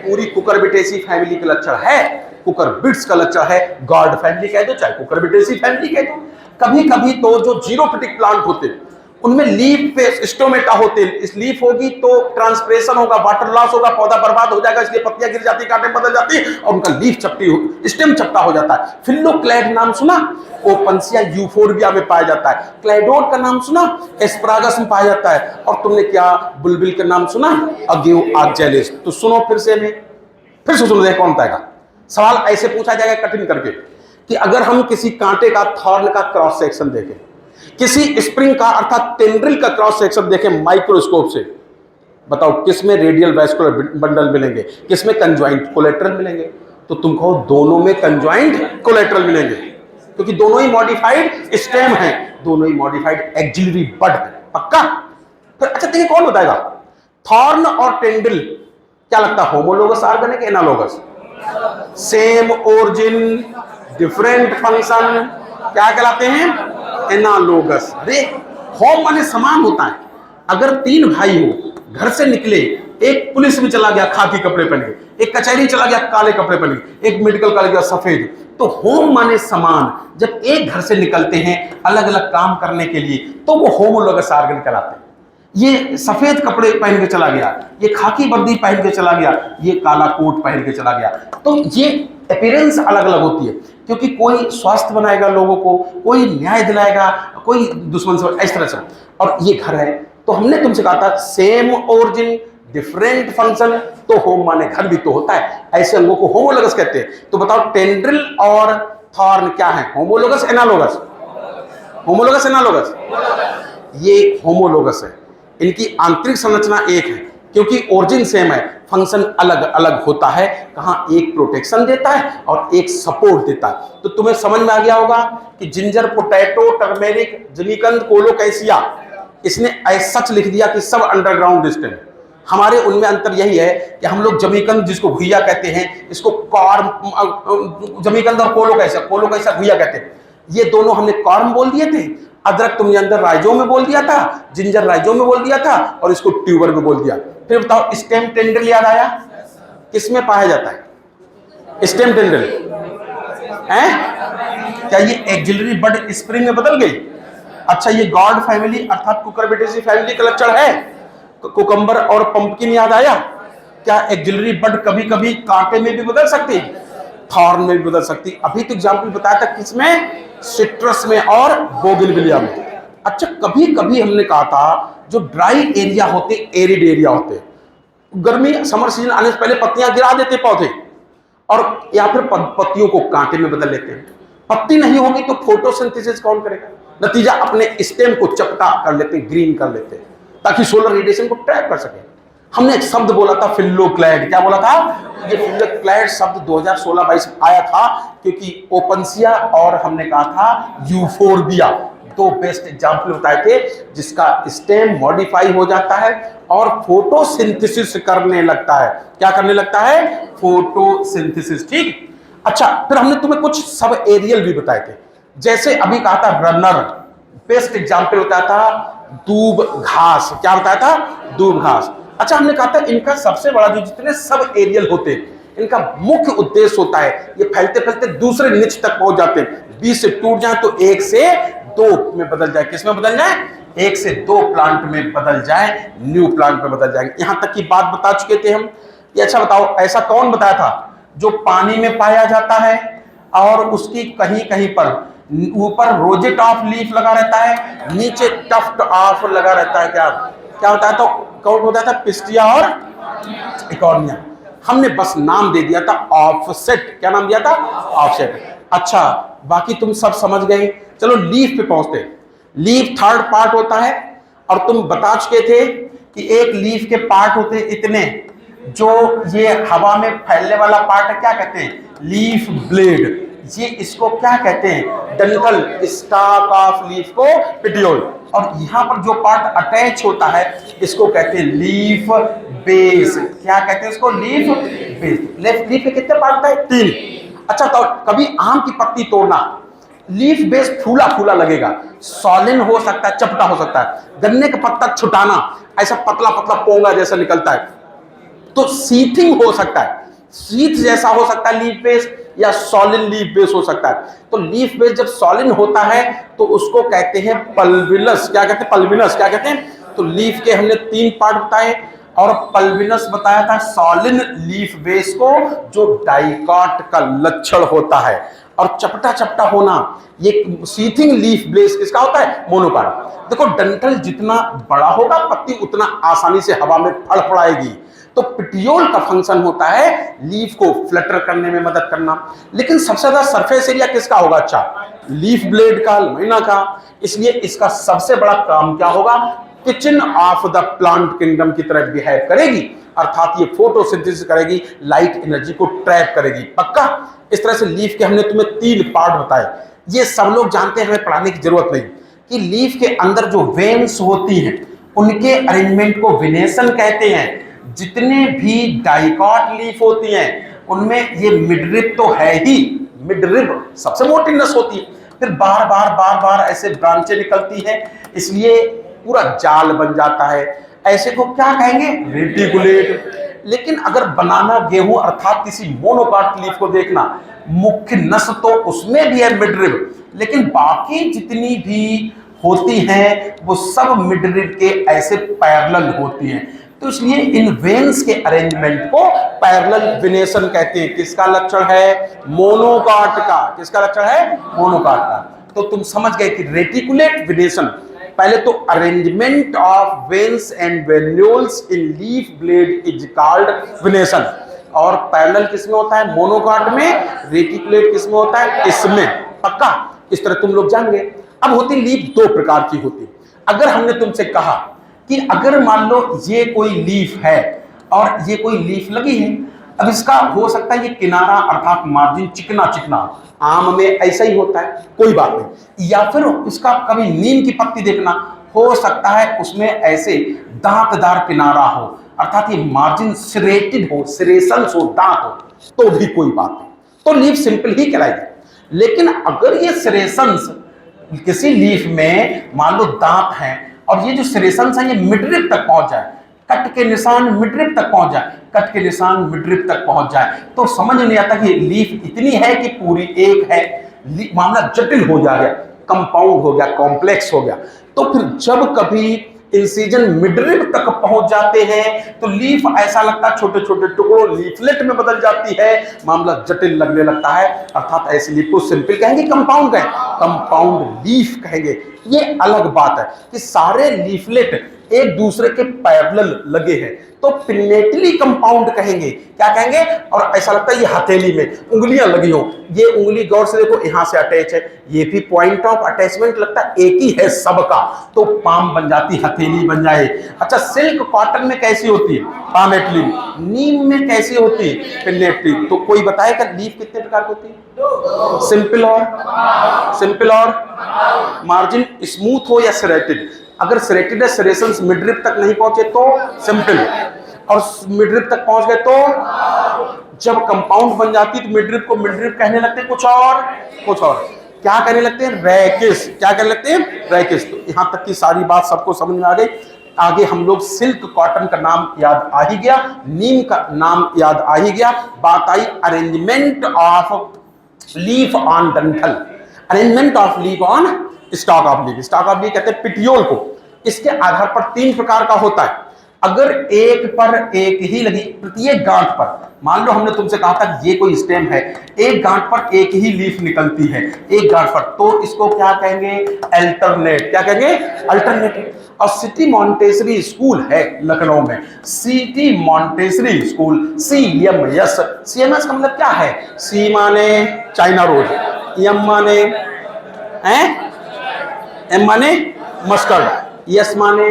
पूरी कुकुरबिटेसी फैमिली का लक्षण है, कुकुरबिट्स का लक्षण है। गॉड फैमिली कह दो चाहे कुकुरबिटेसी फैमिली कह दो। कभी कभी तो जो जीरोफिटिक प्लांट होते हैं उनमें लीफ पे स्टोमेटा होते हैं। इस लीफ होगी तो ट्रांसप्रेशन होगा, वाटर लॉस होगा, पौधा बर्बाद हो जाएगा, इसलिए पत्तियां गिर जाती, कांटे बदल जाती और उनका लीफ चपटी हो, स्टेम चपटा हो जाता है। फिल्लोक्लैड नाम सुना? ओपनसिया यूफोर्बिया में पाया जाता है। क्लाइडोड का नाम सुना? एस्परागस में पाया जाता है। और तुमने क्या बुलबिल का नाम सुना? अग्यू आर्जेलिस। तो सुनो फिर से, फिर से सुनो, देखो कौन बताएगा। सवाल ऐसे पूछा जाएगा कठिन करके कि अगर हम किसी कांटे का, थॉर्न का क्रॉस सेक्शन देखें, किसी स्प्रिंग का अर्थात टेंड्रिल का क्रॉस सेक्शन देखें माइक्रोस्कोप से, बताओ किसमें रेडियल वैस्कुलर बंडल मिलेंगे, किसमें कंजॉइंट कोलेट्रल मिलेंगे? तो तुम कहो दोनों में कंजॉइंट कोलेट्रल मिलेंगे, क्योंकि दोनों ही मॉडिफाइड स्टेम हैं, दोनों ही मॉडिफाइड एक्सिलरी बड है। पक्का? फिर अच्छा देखिए कौन बताएगा? थॉर्न और टेंड्रिल क्या लगता है, होमोलोगस ऑर्गन है कि analogous? Same origin different function, क्या कहलाते हैं? एनालोगस। अरे होम माने समान होता है। अगर तीन भाई हो, घर से निकले, एक पुलिस में चला गया खाकी कपड़े पहन के, एक कचहरी चला गया काले कपड़े पहन के, एक मेडिकल कॉलेज गया सफेद, तो होम माने समान। जब एक घर से निकलते हैं अलग अलग काम करने के लिए तो वो होमोलोगस ऑर्गन कहलाते हैं। ये सफेद कपड़े पहन के चला गया, ये खाकी वर्दी पहन के चला गया, ये काला कोट पहन के चला गया, तो ये अपीयरेंस अलग अलग होती है, क्योंकि कोई स्वास्थ्य बनाएगा लोगों को, कोई न्याय दिलाएगा, कोई दुश्मन से, इस तरह से। और ये घर है, तो हमने तुमसे कहा था सेम ओरिजिन डिफरेंट फंक्शन, तो होम माने घर भी तो होता है, ऐसे अंगों को होमोलोगस कहते हैं। तो बताओ टेंड्रिल और थॉर्न क्या है, होमोलोगस एनालोगस? Homologous analogous? ये होमोलोगस है। इनकी आंतरिक संरचना एक है, क्योंकि ओरिजिन सेम है, फंक्शन अलग अलग होता है। कहां एक प्रोटेक्शन देता है और एक सपोर्ट देता है। तो तुम्हें समझ में आ गया होगा कि जिंजर, पोटैटो, टर्मेरिक, जिमीकंद, कोलोकैसिया, इसने ऐसा सच लिख दिया कि सब अंडरग्राउंड स्टेम। हमारे उनमें अंतर यही है कि हम लोग जमीकंद जिसको घुइया कहते हैं, इसको कॉर्म, जमीकंद और कोलोकैसिया घुइया कहते हैं, ये दोनों हमने कॉर्म बोल दिए थे। अदरक तुमने अंदर राइजोम में बोल दिया था, जिंजर राइजोम में बोल दिया था, और इसको ट्यूबर में बोल दिया। फिर बताओ स्टेम टेंड्रिल याद आया? किसमें पाया जाता है स्टेम टेंड्रिल? क्या ये एक्सिलरी बड स्प्रिंग में बदल गई? अच्छा, ये गॉड फैमिली अर्थात कुकुरबिटेसी फैमिली का लक्षण है। कुकम्बर और पंपकिन याद आया? क्या एक्सिलरी बड कभी कभी कांटे में भी बदल सकती, थॉर्न में भी बदल सकती? अभी तो एग्जाम्पल बताया था किसमें? सिट्रस में और बोगनविलिया में। अच्छा, कभी कभी हमने कहा था जो ड्राई एरिया होते, एरिड एरिया होते, गर्मी समर सीजन आने से पहले पत्तियां गिरा देते पौधे, और या फिर पत्तियों को कांटे में बदल लेते हैं। पत्ती नहीं होगी तो फोटोसिंथेसिस कौन करेगा? नतीजा अपने स्टेम को चपटा कर लेते, ग्रीन कर लेते, ताकि सोलर रेडिएशन को ट्रैप कर सके। हमने एक शब्द बोला था फिल्लोक्लैड। क्या बोला था? ये फिल्लोक्लैड शब्द 2016-22 आया था, क्योंकि ओपनसिया और हमने कहा था यूफोर्बिया, दो बेस्ट एग्जाम्पल बताए थे जिसका स्टेम मॉडिफाई हो जाता है और फोटोसिंथेसिस करने लगता है। क्या करने लगता है? फोटोसिंथेसिस। ठीक। अच्छा, फिर हमने तुम्हें कुछ सब एरियल भी बताए थे, जैसे अभी कहा था रनर, बेस्ट एग्जाम्पल बताया था दूब घास। क्या बताया था? दूब घास। अच्छा, हमने कहा था इनका सबसे बड़ा जो जितने सब एरियल होते हैं, इनका मुख्य उद्देश्य होता है ये फैलते फैलते दूसरे निच तक पहुंच जाते हैं। 20 से टूट जाए तो 1 से 2 में बदल जाए। किस में बदल जाए? 1 से 2 प्लांट में बदल जाए, न्यू प्लांट में बदल जाएंगे। यहां तक की बात बता चुके थे हम। ये अच्छा बताओ, ऐसा कौन बताया था जो पानी में पाया जाता है और उसकी कहीं कहीं पर ऊपर रोजेट ऑफ लीफ लगा रहता है, नीचे टफ्ट ऑफ लगा रहता है? क्या क्या बताया? तो कौन बताया था? पिस्टिया और इकॉर्निया। हमने बस नाम दे दिया था ऑफसेट। क्या नाम दिया था? ऑफसेट। अच्छा, बाकी तुम सब समझ गए। चलो लीफ पे पहुंचते। लीफ थर्ड पार्ट होता है, और तुम बता चुके थे कि एक लीफ के पार्ट होते हैं इतने, जो ये हवा में फैलने वाला पार्ट है, क्या कहते हैं? Leaf blade. ये इसको क्या कहते हैं? डंठल, स्टाक ऑफ लीफ को पेटियोल। और यहां पर जो पार्ट अटैच होता है इसको कहते हैं लीफ बेस। क्या कहते हैं इसको? Leaf base. लीफ के कितने पार्ट है? 3। अच्छा, तो कभी आम की पत्ती तोड़ना, लीफ बेस फूला फूला लगेगा, सॉलिन हो सकता है, चपटा हो सकता है। गन्ने का पत्ता छुटाना ऐसा पतला पतला पोंगा जैसा निकलता है, तो सीथिंग हो सकता है, सीथ जैसा हो सकता है लीफ बेस, या सॉलिन लीफ बेस हो सकता है। तो लीफ बेस जब सॉलिन होता है तो उसको कहते हैं पल्विनस। क्या कहते हैं? पल्विनस। क्या कहते हैं? तो लीफ के हमने 3 पार्ट बताए, और पल्विनस बताया था सॉलिन लीफ बेस को, जो डाइकॉट का लक्षण होता है। और चपटा चपटा होना, ये सीथिंग लीफ बेस किसका होता है? मोनोकाट। देखो डंठल जितना बड़ा होगा पत्ती उतना आसानी से हवा में फड़फड़ाएगी। तो पिटियोल का फंक्शन होता है लीफ को फ्लटर करने में मदद करना। लेकिन सबसे ज्यादा सरफेस एरिया किसका होगा? अच्छा, लीफ ब्लेड का, लमीना का। इसलिए इसका सबसे बड़ा काम क्या होगा? Kitchen of the plant kingdom की तरह बिहेव करेगी, अर्थात ये फोटोसिंथेसिस करेगी, लाइट एनर्जी को ट्रैप करेगी। पक्का? इस तरह से लीफ के हमने तुम्हें 3 पार्ट बताए, ये सब लोग जानते हैं, हमें पढ़ाने की जरूरत नहीं कि लीफ के अंदर जो वेन्स होती हैं उनके अरेंजमेंट को विनेशन कहते हैं। जितने भी डाइकॉट लीफ होती हैं उनमें ये मिडरिब तो है ही, मिडरिब सबसे मोटी नस होती है, फिर बार बार ऐसे ब्रांचें निकलती हैं, इसलिए पूरा जाल बन जाता है। ऐसे को क्या कहेंगे? रेटिकुलेट। लेकिन अगर बनाना गेहूं अर्थात किसी मोनोकाट लीफ को देखना, मुख्य नस तो उसमें भी है मिडरिब, लेकिन बाकी जितनी भी होती हैं वो सब मिडरिब के ऐसे पैरेलल होती हैं। तो इसलिए इन वेन्स के अरेंजमेंट को पैरेलल विनेशन कहते हैं। किसका लक्षण है? मोनोकाट का। किसका लक्षण है? मोनोकाट का। तो तुम समझ गए कि रेटिकुलेट विनेशन, पहले तो arrangement of veins and venules in leaf blade is called विनेशन। और पैरेलल किसमें होता है? मोनोकाट में। रेटिकुलेट किसमें होता है? इसमें। पक्का? इस तरह तुम लोग जान गए। अब होती लीफ 2 प्रकार की होती। अगर हमने तुमसे कहा कि अगर मान लो ये कोई लीफ है और ये कोई लीफ लगी है, अब इसका हो सकता है ये किनारा अर्थात मार्जिन चिकना चिकना, आम में ऐसा ही होता है, कोई बात नहीं। या फिर इसका कभी नीम की पत्ती देखना, हो सकता है उसमें ऐसे दांतदार किनारा हो, अर्थात ये मार्जिन सिरेटेड हो, सिरेशंस हो, दांत हो, तो भी कोई बात नहीं, तो लीफ सिंपल ही कहलाएगी। लेकिन अगर ये सिरेशंस किसी लीफ में मान लो दांत हैं और ये जो सिरेशंस है ये मिडरिब तक पहुंच जाए, कट के निशान मिडरिब तक पहुंच जाए, कट के निशान मिडरिब तक पहुंच जाए, तो समझ नहीं आता कि लीफ इतनी है कि पूरी एक है। मामला जटिल हो जाएगा, कंपाउंड हो गया, कॉम्प्लेक्स हो गया। तो फिर जब कभी इंसिजन मिडरिब तक पहुंच जाते हैं तो लीफ ऐसा लगता है छोटे छोटे टुकड़ों लीफलेट में बदल जाती है, मामला जटिल लगने लगता है। अर्थात ऐसी लीफ को सिंपल कहेंगे, कंपाउंड कहेंगे, कंपाउंड लीफ कहेंगे। ये अलग बात है कि सारे लीफलेट एक दूसरे के पैरेलल लगे हैं तो पिनेटली कंपाउंड कहेंगे। क्या कहेंगे? और ऐसा लगता है ये हथेली में उंगलियां लगी हो, ये उंगली गौर से देखो यहां से अटैच है, ये भी पॉइंट ऑफ अटैचमेंट लगता है एक ही है सबका, तो पाम बन जाती, हथेली बन जाए। अच्छा, सिल्क कॉटन में कैसी होती है? पामेटली। नीम में कैसी होती है? पिनेटली। तो कोई बताएगा लीफ कितने प्रकार की होती है? सिंपल और मार्जिन स्मूथ हो या सेरेटेड। अगर सेरेटेड है, सेरेशंस मिडरिब तक नहीं पहुंचे तो सिंपल, और मिडरिब तक पहुंच गए तो जब कंपाउंड बन जाती है तो मिडरिब को मिडरिब कहने लगते हैं, कुछ और क्या कहने लगते हैं? रैकिस। क्या कहने लगते हैं? रैकिस। तो यहां तक की सारी बात सबको समझ में आ गई। आगे हम लोग सिल्क कॉटन का नाम याद आ ही गया, नीम का नाम याद आ ही गया, बात आई अरेंजमेंट ऑफ लीफ ऑन डंठल, arrangement of leaf on stock of leaf. Stock of leaf कहते हैं पिटियोल को। इसके आधार पर 3 प्रकार का होता है। अगर एक पर एक ही लगी, प्रत्येक गांठ पर, मान लो हमने तुमसे कहा था ये कोई स्टेम है, एक गांठ पर एक ही लीफ निकलती है, एक गांठ पर, तो इसको क्या कहेंगे? अल्टरनेट। क्या कहेंगे? अल्टरनेट। और सिटी मॉन्टेसरी स्कूल है लखनऊ में, city Montessori school, CMS। CMS का मतलब क्या है? सी माने चाइना रोज, एम माने एम माने मस्टर्ड, यस माने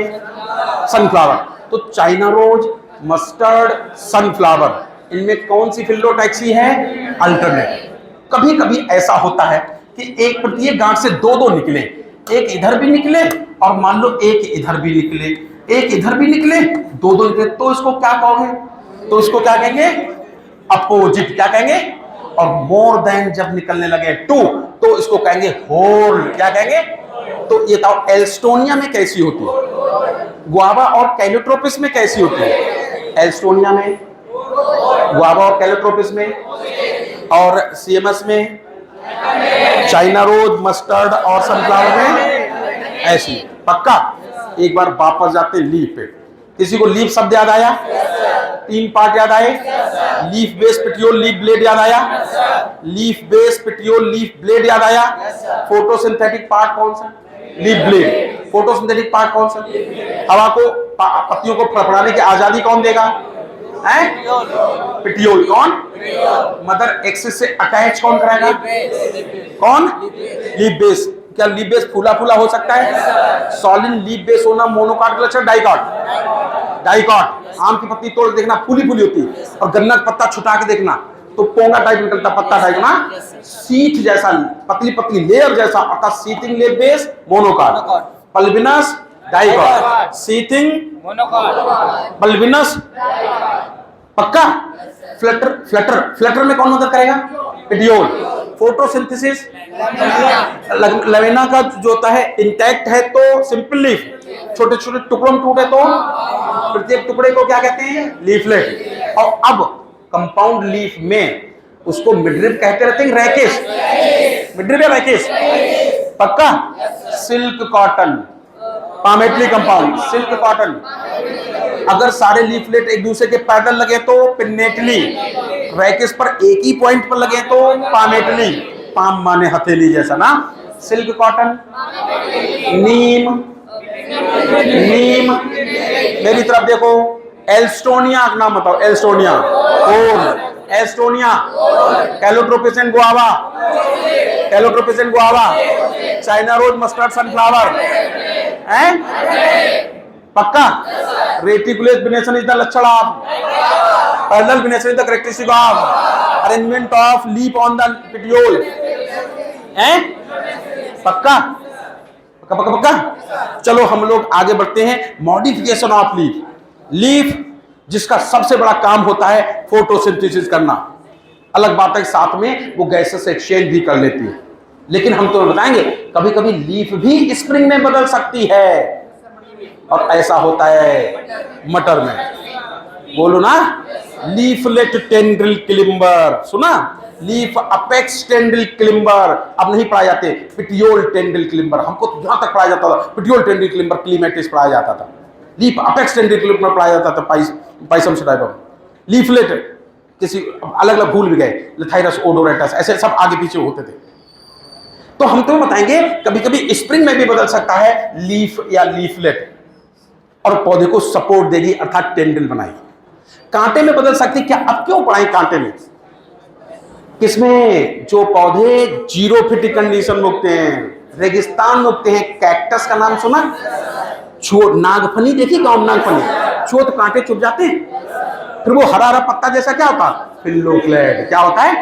सनफ्लावर। तो चाइना रोज, मस्टर्ड, सनफ्लावर, इनमें कौन सी फिल्डोटैक्सी है? अल्टरनेट। कभी कभी ऐसा होता है कि एक प्रत्येक गांठ से 2-2 निकले, एक इधर भी निकले और मान लो एक इधर भी निकले, एक इधर भी निकले, 2-2 निकले, तो इसको क्या कहोगे? तो इसको क्या कहेंगे? अपोजिट। क्या कहेंगे? और मोर देन जब निकलने लगे टू तो इसको कहेंगे होल। क्या कहेंगे? तो ये बताओ एल्स्टोनिया में कैसी होती है, गुआवा और कैलोट्रोपिस में कैसी होती है? एल्स्टोनिया में, गुआवा और कैलोट्रोपिस में, और सीएमएस में, चाइना रोज, मस्टर्ड और सनफ्लावर में ऐसी। पक्का? एक बार वापस जाते लीफ पे। किसी को लीफ शब्द याद आया? 3 पार्ट याद आए? Leaf base, petiole, leaf blade याद आया? Leaf base, petiole, leaf blade याद आया? फोटोसिंथेटिक पार्ट कौन सा? Leaf blade. फोटोसिंथेटिक पार्ट कौन सा? हवा को, पत्तियों को फड़फड़ाने की आजादी कौन देगा? पेटियोल। कौन? मदर एक्सिस से अटैच कौन कराएगा? कौन? Leaf base. क्या लीफ बेस फूला फूला हो सकता है? सॉलिड लीफ बेस होना मोनोकॉट का लक्षण, डाइकॉट। डाइकॉट। आम की पत्ती तोड़ देखना फूली फूली होती है, और गन्ना का पत्ता छुटा के देखना तो पोंगा टाइप निकलता, पत्ता टाइप ना, सीट जैसा, पतली पतली लेयर जैसा, अर्थात sheathing leaf base monocot. Pulvinus dicot, sheathing monocot, pulvinus. पक्का? फ्लटर, फ्लटर, फ्लटर में कौन मदद करेगा? पेटियोल। फोटोसिंथेसिस, लवेना का जो होता है इंटैक्ट है तो सिंपल लीफ, छोटे छोटे टुकड़ों में टूटे तो प्रत्येक टुकड़े को क्या कहते हैं? लीफलेट। और अब कंपाउंड लीफ में उसको मिडरिप कहते रहते हैं, रैकेस। मिडरिप या रैकेस? पक्का? Silk cotton, palmately compound, silk cotton. अगर सारे लीफलेट एक दूसरे के पैरेलल लगे तो पिन्नेटली, रैकेस पर एक ही पॉइंट पर लगे तो पामेटली, पाम माने हथेली जैसा ना। Silk cotton, neem, neem. मेरी तरफ देखो, एल्स्टोनिया का नाम बताओ। Alstonia, whorl. Alstonia, calotropis and guava, calotropis and guava, China rose, mustard, sunflower हैं? पक्का? रेटिकुलस वेनेशन इज द लक्षण of, parallel venation is the characteristic of, arrangement of leaf on the petiole हैं? पक्का? पक्का पक्का पक्का? चलो हम लोग आगे बढ़ते हैं। Modification of leaf. लीफ जिसका सबसे बड़ा काम होता है फोटोसिंथेसिस करना। अलग बात है साथ में वो गैसेस एक्सचेंज भी कर लेती है, लेकिन हम तुम्हें बताएंगे कभी कभी लीफ भी स्प्रिंग में बदल सकती है, और ऐसा होता है मटर में। बोलो ना, लीफलेट टेंड्रिल क्लिम्बर। सुना? लीफ अपेक्स टेंड्रिल क्लिम्बर अब नहीं पढ़ाए जाते, पिटियोल टेंड्रिल क्लिम्बर। हमको तो जहां तक पढ़ाया जाता था पिटियोल टेंड्रिल क्लिम्बर, क्लीमेटिस पढ़ाया जाता था। लीफ अपेक्स टेंड्रिल क्लिम्बर पढ़ाया जाता था, पाइसम स्टाइपम। लीफलेट किसी अलग अलग भूल भी गए, लिथाइरस ओडोरेटस, ऐसे सब आगे पीछे होते थे। तो हम तुम्हें बताएंगे कभी कभी स्प्रिंग में भी बदल सकता है लीफ या लीफलेट, और पौधे को सपोर्ट देगी अर्थात टेंड्रिल बनाएगी। कांटे में बदल सकती, क्या अब क्यों पढ़ाई कांटे में? किसमें? जो पौधे जीरो फिट कंडीशन में उगते हैं, रेगिस्तान में उगते हैं। कैक्टस का नाम सुना? नागफनी देखी? गांव नागफनी छुओ तो कांटे चुभ जाते हैं, फिर वो हरा हरा पत्ता जैसा क्या होता है? फिल्लोक्लेड। क्या होता है?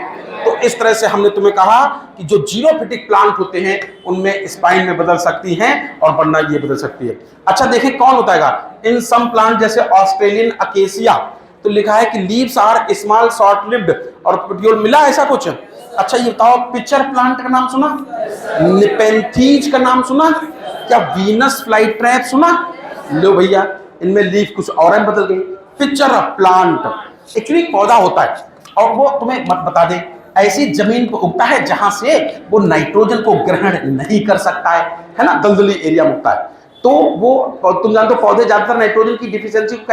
तो इस तरह से हमने तुम्हें कहा कि जो जीरोफिटिक प्लांट होते हैं उनमें स्पाइन में बदल सकती हैं, और वरना ये बदल सकती है। अच्छा देखें कौन होता है इन सम प्लांट, जैसे ऑस्ट्रेलियन अकेसिया, तो लिखा है कि leaves are small short lived, और पेटियोल मिला ऐसा कुछ। अच्छा ये बताओ, पिक्चर प्लांट का नाम सुना? निपेंथीज का नाम सुना? क्या वीनस फ्लाई ट्रैप सुना? लो भैया, इनमें लीफ कुछ और बदल गई। पिक्चर प्लांट एक्चुअली पौधा होता है, और वो तुम्हें मत बता दे, ऐसी जमीन पर उगता है जहां से वो नाइट्रोजन को ग्रहण नहीं कर सकता है ना, दलदली एरिया में उगता है। तो वो तुम जानते हो पौधे ज्यादातर नाइट्रोजन की डिफिशियंसी को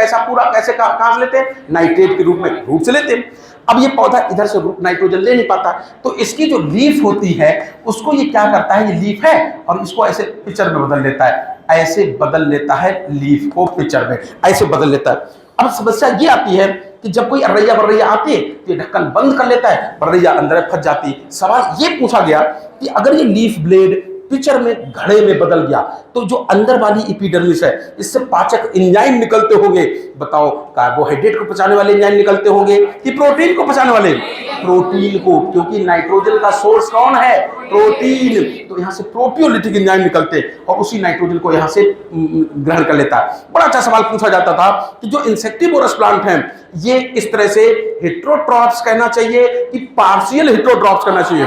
कैसे कहां से लेते हैं? नाइट्रेट के रूप में, रूट से लेते हैं। अब ये पौधा इधर से नाइट्रोजन ले नहीं पाता, तो इसकी जो लीफ होती है उसको ये क्या करता है, ये लीफ है और इसको ऐसे पिक्चर में बदल लेता है, ऐसे बदल लेता है लीफ को पिक्चर में, ऐसे बदल लेता है। अब समस्या ये आती है कि जब कोई अर्रैया बर्रैया आती है तो ये ढक्कन बंद कर लेता है, बर्रैया अंदर फंस जाती है। सवाल ये पूछा गया कि अगर ये लीफ ब्लेड पिक्चर में घड़े में बदल गया, तो जो अंदर वाली एपिडर्मिस है इससे पाचक एंजाइम निकलते होंगे। बताओ, कार्बोहाइड्रेट को पचाने वाले एंजाइम निकलते होंगे कि प्रोटीन को पचाने वाले? प्रोटीन को, क्योंकि नाइट्रोजन का सोर्स कौन है? प्रोटीन। तो यहां से प्रोटियोलिटिक एंजाइम निकलते और उसी नाइट्रोजन को यहां से ग्रहण कर लेता है। बड़ा अच्छा सवाल पूछा जाता था कि जो इंसेक्टिवोरस प्लांट हैं ये इस तरह से हेटेरोट्रॉप्स कहना चाहिए कि पार्शियल हेटेरोट्रॉप्स कहना चाहिए?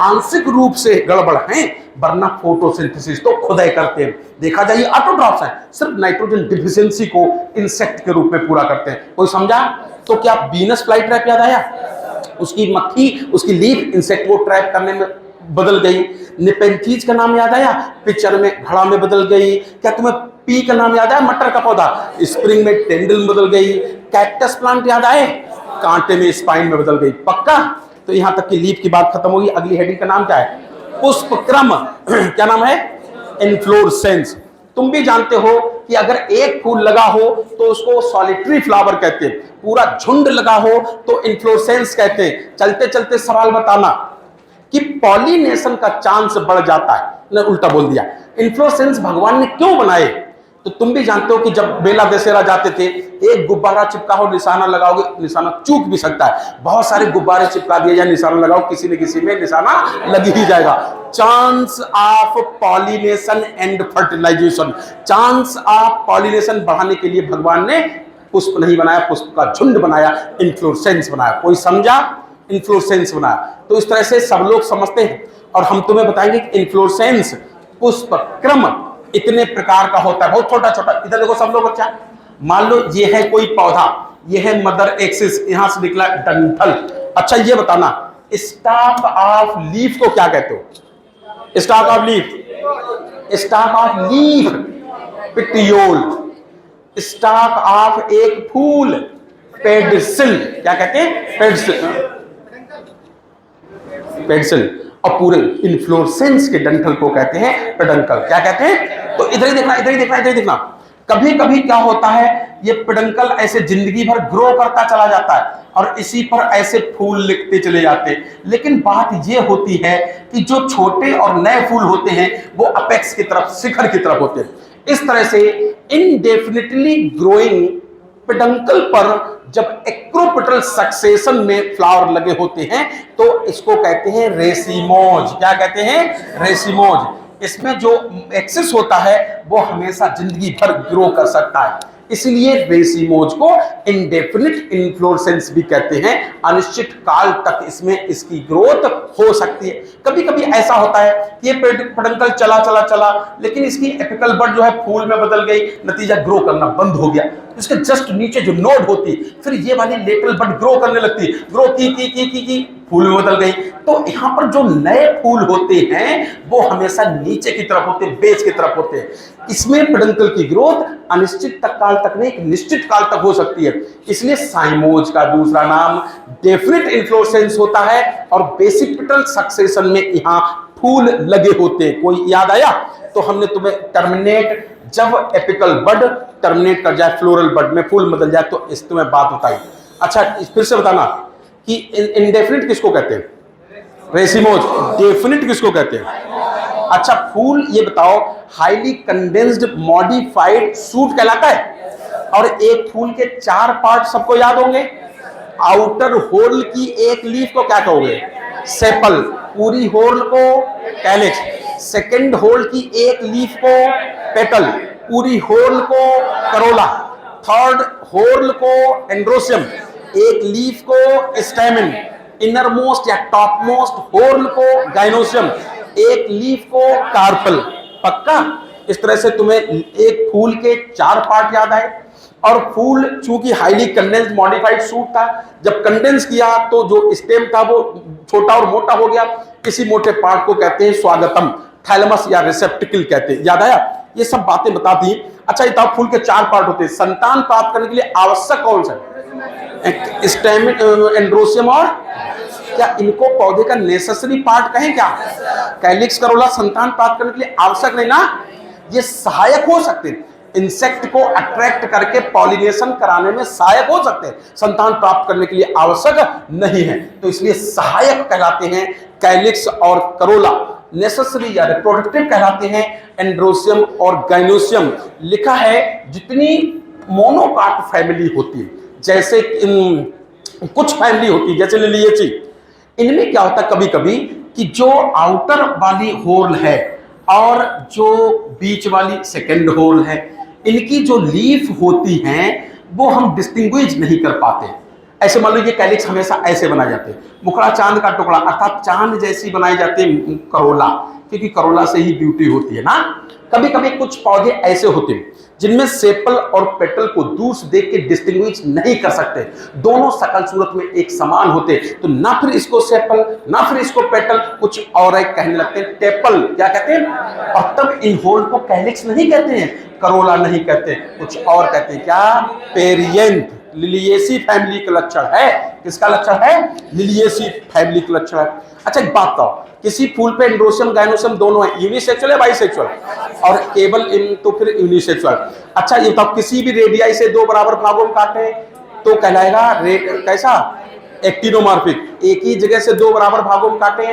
आंशिक रूप से गड़बड़ हैं, वरना फोटोसिंथेसिस तो खुद ही करते हैं। देखा जाए ऑटोट्रॉप्स हैं, सिर्फ नाइट्रोजन डिफिशिएंसी को इंसेक्ट के रूप में पूरा करते हैं। कोई समझा? तो क्या वीनस फ्लाई ट्रैप याद आया? उसकी मक्खी, उसकी लीफ इंसेक्ट को ट्रैप करने में बदल गई। नेपेंथीज का नाम याद आया? पिक्चर में घड़ा में बदल गई। क्या तुम्हें पी का नाम याद आया? मटर का पौधा स्प्रिंग में टेंडल में बदल गई। कैक्टस प्लांट याद आए? कांटे में स्पाइन में बदल गई। पक्का? तो यहां तक कि लीफ की बात खत्म होगी। अगली हेडिंग का नाम क्या है? पुष्पक्रम। क्या नाम है? इन्फ्लोरेसेंस। तुम भी जानते हो कि अगर एक फूल लगा हो तो उसको सॉलिटरी फ्लावर कहते हैं, पूरा झुंड लगा हो तो इन्फ्लोरेसेंस कहते हैं। चलते चलते सवाल बताना कि पॉलिनेशन का चांस बढ़ जाता है। मैंने उल्टा बोल दिया। इन्फ्लोरेसेंस भगवान ने क्यों बनाए? तो तुम भी जानते हो कि जब बेला दशहरा जाते थे, एक गुब्बारा चिपका हो, निशाना लगाओगे, निशाना चूक भी सकता है। बहुत सारे गुब्बारे चिपका दिए जाए, निशाना लगाओ, किसी न किसी में निशाना लग ही जाएगा। Chance of pollination and fertilisation, chance of pollination बढ़ाने के लिए भगवान ने पुष्प नहीं बनाया, पुष्प का झुंड बनाया, इन्फ्लोरेसेंस बनाया। कोई समझा? इन्फ्लोरेसेंस बनाया। तो इस तरह से सब लोग समझते हैं और हम तुम्हें बताएंगे कि इन्फ्लोरेसेंस पुष्पक्रम इतने प्रकार का होता है, बहुत छोटा छोटा। इधर देखो सब लोग बच्चा, मान लो ये है कोई पौधा, ये है मदर एक्सिस, यहां से निकला डंठल। अच्छा ये बताना, स्टॉक ऑफ लीफ को क्या कहते हो? Stock of leaf, stock of leaf petiole. Stock of एक फूल पेडिसिल, क्या कहते हैं? Pedicel, pedicel. और पूरे इन्फ्लोरेसेंस के डंठल को कहते हैं पेडंकल। क्या कहते हैं? तो इधर ही देखना, इधर ही देखना, इधर ही देखना। कभी कभी क्या होता है, ये पेडंकल ऐसे जिंदगी भर ग्रो करता चला जाता है और इसी पर ऐसे फूल लिखते चले जाते हैं। लेकिन बात ये होती है कि जो छोटे और नए फूल होते हैं वो अपेक्स की तरफ, शिखर की तरफ होते हैं। इस तरह से इनडेफिनिटली ग्रोइंग पेडंकल पर जब एक्रोपेटल सक्सेशन में फ्लावर लगे होते हैं तो इसको कहते हैं रेसिमोज। क्या कहते हैं? रेसिमोज। इसमें जो एक्सेस होता है वो हमेशा जिंदगी भर ग्रो कर सकता है, इसलिए रेसिमोज को इंडेफिनिट इन्फ्लोरेसेंस भी कहते हैं। अनिश्चित काल तक इसमें इसकी ग्रोथ हो सकती है। कभी कभी ऐसा होता है कि ये पेडंकल चला चला चला, लेकिन इसकी एपिकल बड जो है फूल में बदल गई, नतीजा ग्रो करना बंद हो गया। इसके जस्ट नीचे जो नोड होती, फिर ये वाली लेटरल बड ग्रो करने लगती, ग्रो की फूल में बदल गई। तो यहाँ पर जो नए फूल होते हैं वो हमेशा नीचे की तरफ होते हैं, बेस की तरफ होते हैं। इसमें पेडंकल की ग्रोथ अनिश्चित काल तक नहीं, एक निश्चित काल तक हो सकती है। इसलिए साइमोज का दूसरा नाम डेफिनिट इन्फ्लोरेसेंस होता है और बेसिपिटल सक्सेशन में यहाँ फूल लगे होते हैं। कोई याद आया? तो हमने तुम्हें टर्मिनेट, जब एपिकल बड टर्मिनेट कर जाए, फ्लोरल बड में फूल बदल जाए, तो इस तुम्हें बात बताई। अच्छा फिर से बताना कि इंडेफिनिट किसको कहते हैं? रेसिमोज। डेफिनिट किसको कहते हैं? अच्छा फूल ये बताओ, हाईली कंडेंस्ड मॉडिफाइड सूट कहलाता है। और एक फूल के 4 पार्ट सबको याद होंगे। आउटर होल की एक लीफ को क्या कहोगे? सेपल। पूरी होल को कैलिक्स। सेकेंड होल की एक लीफ को पेटल। पूरी होल को करोला। थर्ड होल को एंड्रोसियम। एक लीफ को स्टैमेन। इनर मोस्ट या टॉप मोस्ट होल को गाइनोसियम। एक लीफ को कार्पल। पक्का? इस तरह से तुम्हें एक फूल के 4 पार्ट याद आए। और फूल चूंकि हाईली कंडेंस्ड मॉडिफाइड सूट था, जब कंडेंस किया तो जो स्टेम था वो छोटा और मोटा हो गया। इसी मोटे पार्ट को कहते हैं स्वागतम, थैलेमस या रिसेप्टिकल कहते हैं। याद आया? ये सब बातें बताती। अच्छा ये फूल के 4 पार्ट होते हैं। संतान प्राप्त करने के लिए आवश्यक कौन सा? Stamen, androecium. और क्या इनको पौधे का नेसेसरी पार्ट कहें क्या? कैलिक्स, करोला संतान प्राप्त करने के लिए आवश्यक नहीं ना, ये सहायक हो सकते हैं। इंसेक्ट को अट्रैक्ट करके पॉलिनेशन कराने में सहायक हो सकते हैं, संतान प्राप्त करने के लिए आवश्यक नहीं है। तो इसलिए सहायक कहलाते हैं कैलिक्स और करोला। नेसेसरी या रिप्रोडक्टिव कहलाते हैं एंड्रोसियम और गाइनोसियम। लिखा है जितनी मोनोकाट फैमिली होती है, जैसे कुछ फैमिली होती है जैसे लिलिएसी, इनमें क्या होता है कभी कभी कि जो आउटर वाली होल है और जो बीच वाली सेकेंड होल है, इनकी जो लीफ होती हैं वो हम डिस्टिंग्विश नहीं कर पाते। ऐसे मान लीजिए कैलिक्स हमेशा ऐसे बनाए जाते हैं, मुखड़ा चांद का टुकड़ा अर्थात चांद जैसी बनाई जाती है करोला, क्योंकि करोला से ही ब्यूटी होती है ना। कभी कभी कुछ पौधे ऐसे होते हैं जिनमें सेपल और पेटल को दूर से देख के डिस्टिंग्विश नहीं कर सकते, दोनों शकल सूरत में एक समान होते, तो ना फिर इसको सेपल ना फिर इसको पेटल, कुछ और एक कहने लगते हैं टेपल, क्या कहते हैं, और तब इन होल को कैलिक्स नहीं कहते हैं, करोला नहीं कहते, कुछ और कहते हैं, क्या, पेरियंथ। लिलिएसी फैमिली का लक्षण है, किसका लक्षण है, लिलिएसी फैमिली का लक्षण है। अच्छा एक बात बताओ, किसी फूल पे एंड्रोसियम गाइनोसियम दोनों है, यूनिसेक्सुअल है बाइसेक्सुअल, और केवल इन तो फिर यूनिसेक्सुअल। अच्छा ये बताओ किसी भी रेडियाई से दो बराबर भागों में काटे तो कहलाएगा कैसा, एक्टिनोमॉर्फिक। एक ही जगह से दो बराबर भागों में काटे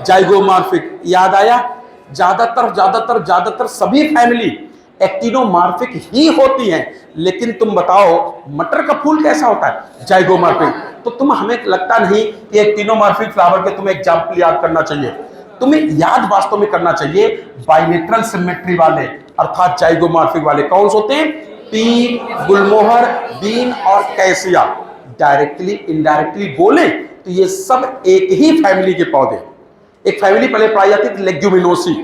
जाइगोमॉर्फिक। याद आया, ज्यादातर सभी फैमिली एक्टिनोमॉर्फिक ही होती हैं, लेकिन तुम बताओ मटर का फूल कैसा होता है, जाइगोमॉर्फिक। तो तुम हमें लगता नहीं कि एक्टिनोमॉर्फिक फ्लावर के तुम्हें एग्जाम्पल याद करना चाहिए, तुम्हें याद वास्तव में करना चाहिए बाइलेटरल सिमेट्री वाले अर्थात जाइगोमॉर्फिक वाले। कौन से होते हैं, पी, गुलमोहर, बीन और कैसिया। डायरेक्टली इनडायरेक्टली बोले तो ये सब एक ही फैमिली के पौधे। एक फैमिली पहले पाई जाती थी लेग्यूमिनोसी,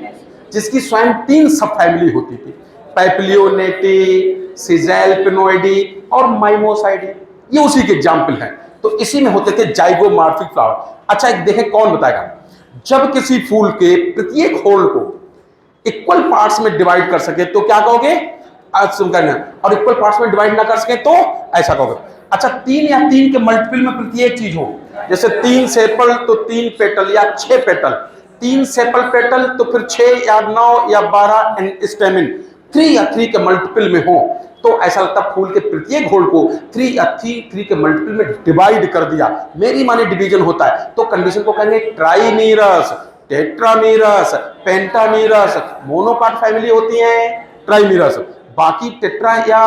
जिसकी स्वयं 3 सब फैमिली होती थी, पैप्लियोनेटी, सिजेलपिनोइडी और माइमोसाइडी, ये उसी के एग्जाम्पल हैं। तो इसी में होते थे जाइगोमॉर्फिक फ्लावर। अच्छा एक देखें कौन बताएगा, जब किसी फूल के प्रत्येक होल को इक्वल पार्ट्स में डिवाइड कर सके तो क्या कहोगे, और इक्वल पार्ट्स में डिवाइड ना कर सके तो ऐसा कहोगे। अच्छा 3 या 3 के मल्टीपल में प्रत्येक चीज हो, जैसे 3 सेपल तो 3 पेटल या 6 पेटल, 3 सेपल पेटल तो फिर 6 या 9 या 12 स्टेमिन, 3 या 3 के मल्टीपल में हो, तो ऐसा लगता है फूल के प्रत्येक होल को 3 या 3 के मल्टीपल में डिवाइड कर दिया। मेरी माने डिवीजन होता है, तो कंडीशन को कहेंगे ट्राइमीरस, टेट्रामीरस, पेंटामीरस। मोनोकाट फैमिली होती है ट्राइमीरस, बाकी टेट्रा या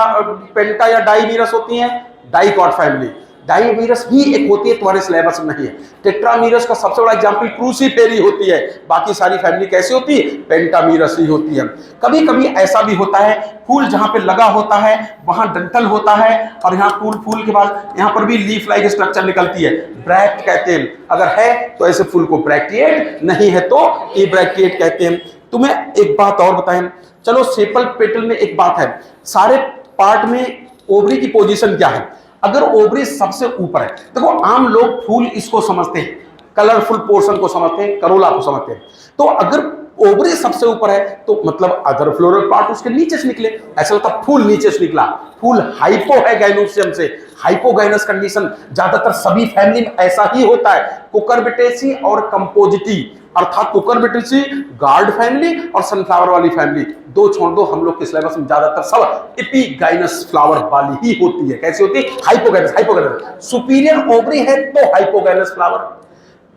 पेंटा या डाइमीरस होती है डाइकॉट फैमिली। डाइमीरस भी एक होती है, तुम्हारे सिलेबस में नहीं है। टेट्रामीरस का सबसे बड़ा एग्जांपल क्रूसीफेरी होती है, बाकी सारी फैमिली कैसी होती है, पेंटामीरस ही होती है। कभी कभी ऐसा भी होता है फूल जहां पे लगा होता है वहां डंठल होता है, और यहाँ फूल के बाद यहाँ पर भी लीफ लाइक स्ट्रक्चर निकलती है, ब्रैक्ट कहते हैं। अगर है तो ऐसे फूल को ब्रैक्टिएट, नहीं है तो एब्रैक्टिएट कहते हैं। तुम्हें एक बात और बताएं, चलो सेपल पेटल में एक बात है, सारे पार्ट में ओवरी की पोजीशन क्या है। अगर ओवरी सबसे ऊपर है, देखो आम लोग फूल इसको समझते हैं, कलरफुल पोर्शन को समझते हैं, करोला को समझते हैं, तो अगर ओवरी सबसे ऊपर है तो मतलब अदर फ्लोरल पार्ट उसके नीचे से निकले, ऐसा लगता फूल नीचे से निकला, फूल हाइपो है गाइनोसियम से, हाइपोगाइनस कंडीशन ज्यादातर सभी फैमिली में ऐसा ही होता है। कुकुरबिटेसी और कंपोजिटी, अर्थात कुकुरबिटेसी गार्ड फैमिली और सनफ्लावर वाली फैमिली, दो छोड़ दो, हम लोग के सिलेबस में ज्यादातर सब एपिगाइनस फ्लावर वाली ही होती है। कैसी होती है, हाइपोगाइनस। सुपीरियर ओवरी है तो हाइपोगाइनस फ्लावर।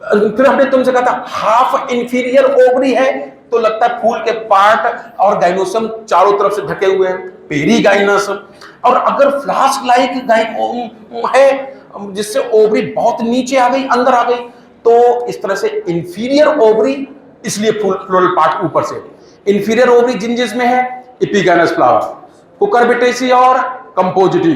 फिर हमने तुमसे कहा था हाफ इंफीरियर ओवरी है तो लगता है फूल के पार्ट और गाइनोसियम चारों तरफ से ढके हुए हैं, पेरीगाइनस। और अगर फ्लास्क लाइक है जिससे ओवरी बहुत नीचे आ गई, अंदर आ गई, तो इस तरह से इंफीरियर ओवरी, इसलिए फ्लोरल पार्ट ऊपर से। इंफीरियर ओवरी जिन जिसमें है एपिगाइनस फ्लावर, कुकुरबिटेसी और कंपोजिटी,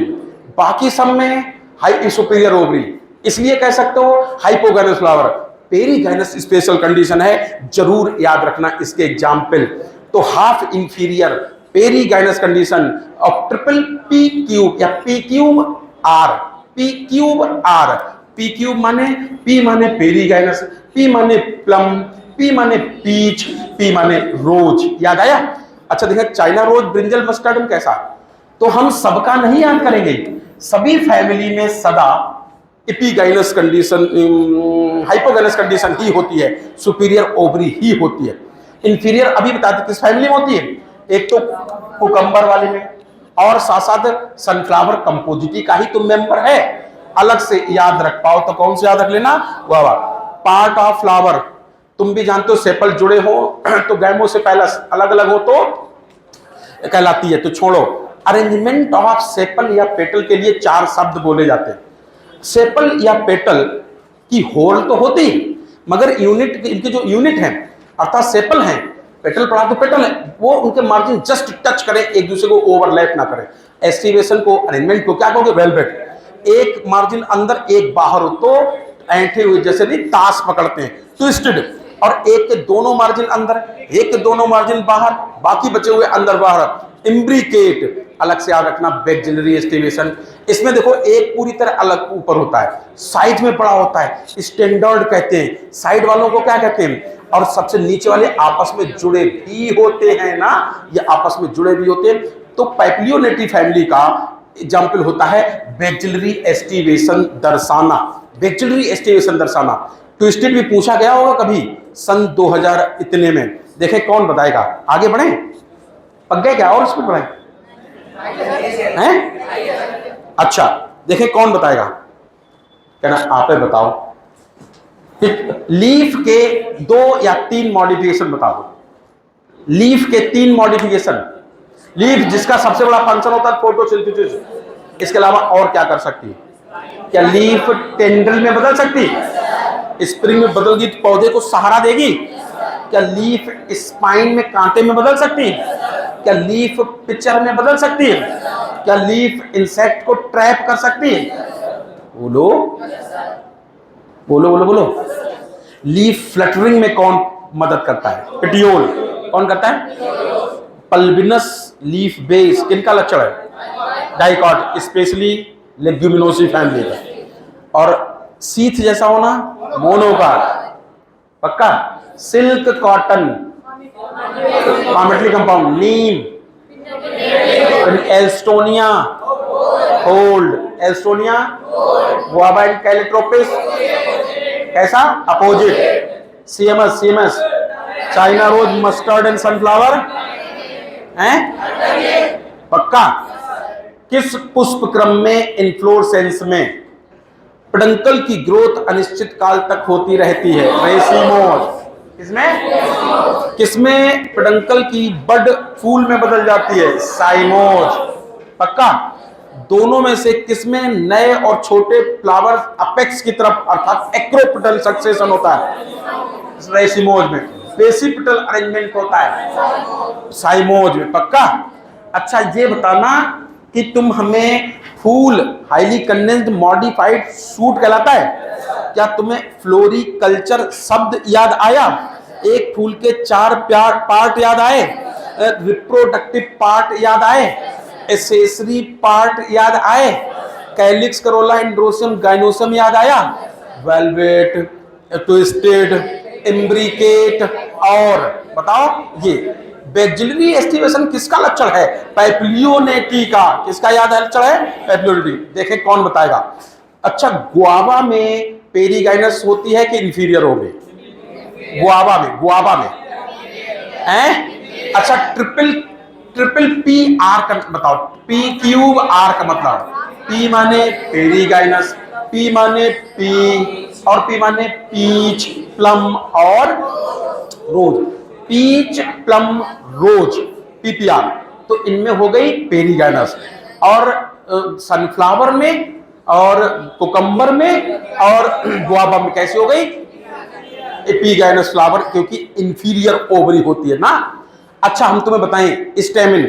बाकी सब में हाई सुपीरियर ओवरी, इसलिए कह सकते हो hypogynous flower. Perigynous special condition है, जरूर याद रखना इसके एग्जाम्पल। तो half inferior perigynous condition of triple P cube या P cube R, P cube R. P cube माने, पी माने पेरीगाइनस, पी माने प्लम, पी माने पीच, पी माने रोज। याद आया। अच्छा देखिए चाइना रोज, ब्रिंजल, मस्टर्ड कैसा, तो हम सबका नहीं याद करेंगे, सभी फैमिली में सदा एपिगाइनस कंडीशन, हाइपोगाइनस कंडीशन ही होती है, सुपीरियर ओवरी ही होती है। इंफीरियर अभी बताते किस फैमिली में होती है, एक तो कुकम्बर वाले में, और साथ साथ सनफ्लावर कंपोजिटी का ही तो मेंबर है। अलग से याद रख पाओ तो कौन से याद रख लेना, वाह, पार्ट ऑफ फ्लावर तुम भी जानते हो सेपल जुड़े हो तो गैमो से पहला अलग अलग हो तो कहलाती है। तो छोड़ो, अरेंजमेंट ऑफ सेपल या पेटल के लिए 4 शब्द बोले जाते हैं। सेपल या पेटल की होल तो होती, मगर यूनिट, इनके जो यूनिट हैं अर्थात सेपल हैं, पेटल पढ़ा तो पेटल है, वो उनके मार्जिन जस्ट टच करें, एक दूसरे को ओवरलैप ना करें। एस्टिवेशन को, अरेंजमेंट को क्या कहोगे? वेलवेट। एक मार्जिन अंदर एक बाहर हो तो ऐंठे हुए जैसे नहीं ताश पकड़ते हैं, ट्विस्टेड। और एक के दोनों मार्जिन अंदर, एक के दोनों मार्जिन बाहर, बाकी बचे हुए अंदर बाहर। इम्ब्रिकेट अलग से याद रखना। बैक्सिलरी एस्टिवेशन, इसमें देखो एक पूरी तरह अलग ऊपर होता है, साइड में बड़ा होता है, स्टैंडर्ड कहते हैं। साइड वालों को क्या कहते हैं? और सबसे नीचे वाले आपस में जुड़े भी होते हैं ना, ये आपस में जुड़े भी होते हैं। तो पैप्लियोनेटी फैमिली का एग्जाम्पल होता है बैक्सिलरी एस्टिवेशन दर्शाना। बैक्सिलरी एस्टिवेशन दर्शाना ट्विस्टेड भी पूछा गया होगा कभी सन 2000 इतने में। देखे कौन बताएगा? आगे बढ़े, पक गए क्या और इसमें बढ़ाए हैं? अच्छा, देखे कौन बताएगा? कहना आप बताओ। लीफ के 2 या 3 मॉडिफिकेशन बता दो। लीफ के 3 मॉडिफिकेशन। लीफ जिसका सबसे बड़ा फंक्शन होता है फोटोसिंथेसिस, इसके अलावा और क्या कर सकती है? क्या लीफ टेंड्रिल में बदल सकती है? स्प्रिंग में बदल गई तो पौधे को सहारा देगी? क्या लीफ स्पाइन में कांटे में बदल सकती है? क्या लीफ पिक्चर में बदल सकती है? क्या लीफ इंसेक्ट को ट्रैप कर सकती है? बोलो बोलो बोलो बोलो। लीफ फ्लटरिंग में कौन मदद करता है? पेटियोल। कौन करता है? पल्बिनस लीफ बेस किनका लक्षण है? डाइकॉट, स्पेशली लेग्यूमिनोसी फैमिली का। और सीथ जैसा होना मोनोकाट। पक्का? Silk cotton, palmately compound, neem, Alstonia whorled, Alstonia guava and Calotropis कैसा? Opposite. CMS, CMS China rose, mustard and sunflower हैं? पक्का? किस पुष्प क्रम में इन्फ्लोरेसेंस में पेडंकल की ग्रोथ अनिश्चित काल तक होती रहती है? रेसिमोज। किसमें? किसमें पेडंकल की बड फूल में बदल जाती है? साइमोज। पक्का? दोनों में से किसमें नए और छोटे फ्लावर अपेक्स की तरफ अर्थात एक्रोपेटल सक्सेशन होता है? रेसिमोज में। बेसिपेटल अरेंजमेंट होता है साइमोज में। पक्का? अच्छा ये बताना कि तुम हमें फूल हाईली कंडेंस्ड मॉडिफाइड शूट कहलाता है, क्या तुम्हें फ्लोरिकल्चर शब्द याद आया? एक फूल के 4 पार्ट याद आए? रिप्रोडक्टिव पार्ट याद आए? एसेसरी पार्ट याद आए? कैलिक्स, करोला, एंड्रोसियम, गाइनोसियम याद आया? वेलवेट, ट्विस्टेड, इम्ब्रिकेट और बताओ ये बैक्सिलरी एस्टिवेशन किसका लक्षण है? पैप्लियोनेटी का। किसका याद लक्षण है? पैप्लियोनेटी। देखें कौन बताएगा? अच्छा, गुआवा में पेरीगाइनस होती है कि इंफीरियर हो गई? गुआवा में, गुआवा में हैं? अच्छा, ट्रिपल पी आर का बताओ। पी क्यूब आर का मतलब? पी माने पेरीगाइनस, पी माने पी, और पी माने पीच, प्लम और रोज। पीच, प्लम, रोज, पीपीआर। तो इनमें हो गई पेरीगाइनस। और सनफ्लावर में और कुकम्बर में और गुआवा में कैसी हो गई? एपीगाइनस फ्लावर, क्योंकि इंफीरियर ओवरी होती है ना। अच्छा हम तुम्हें बताएं स्टेमिन?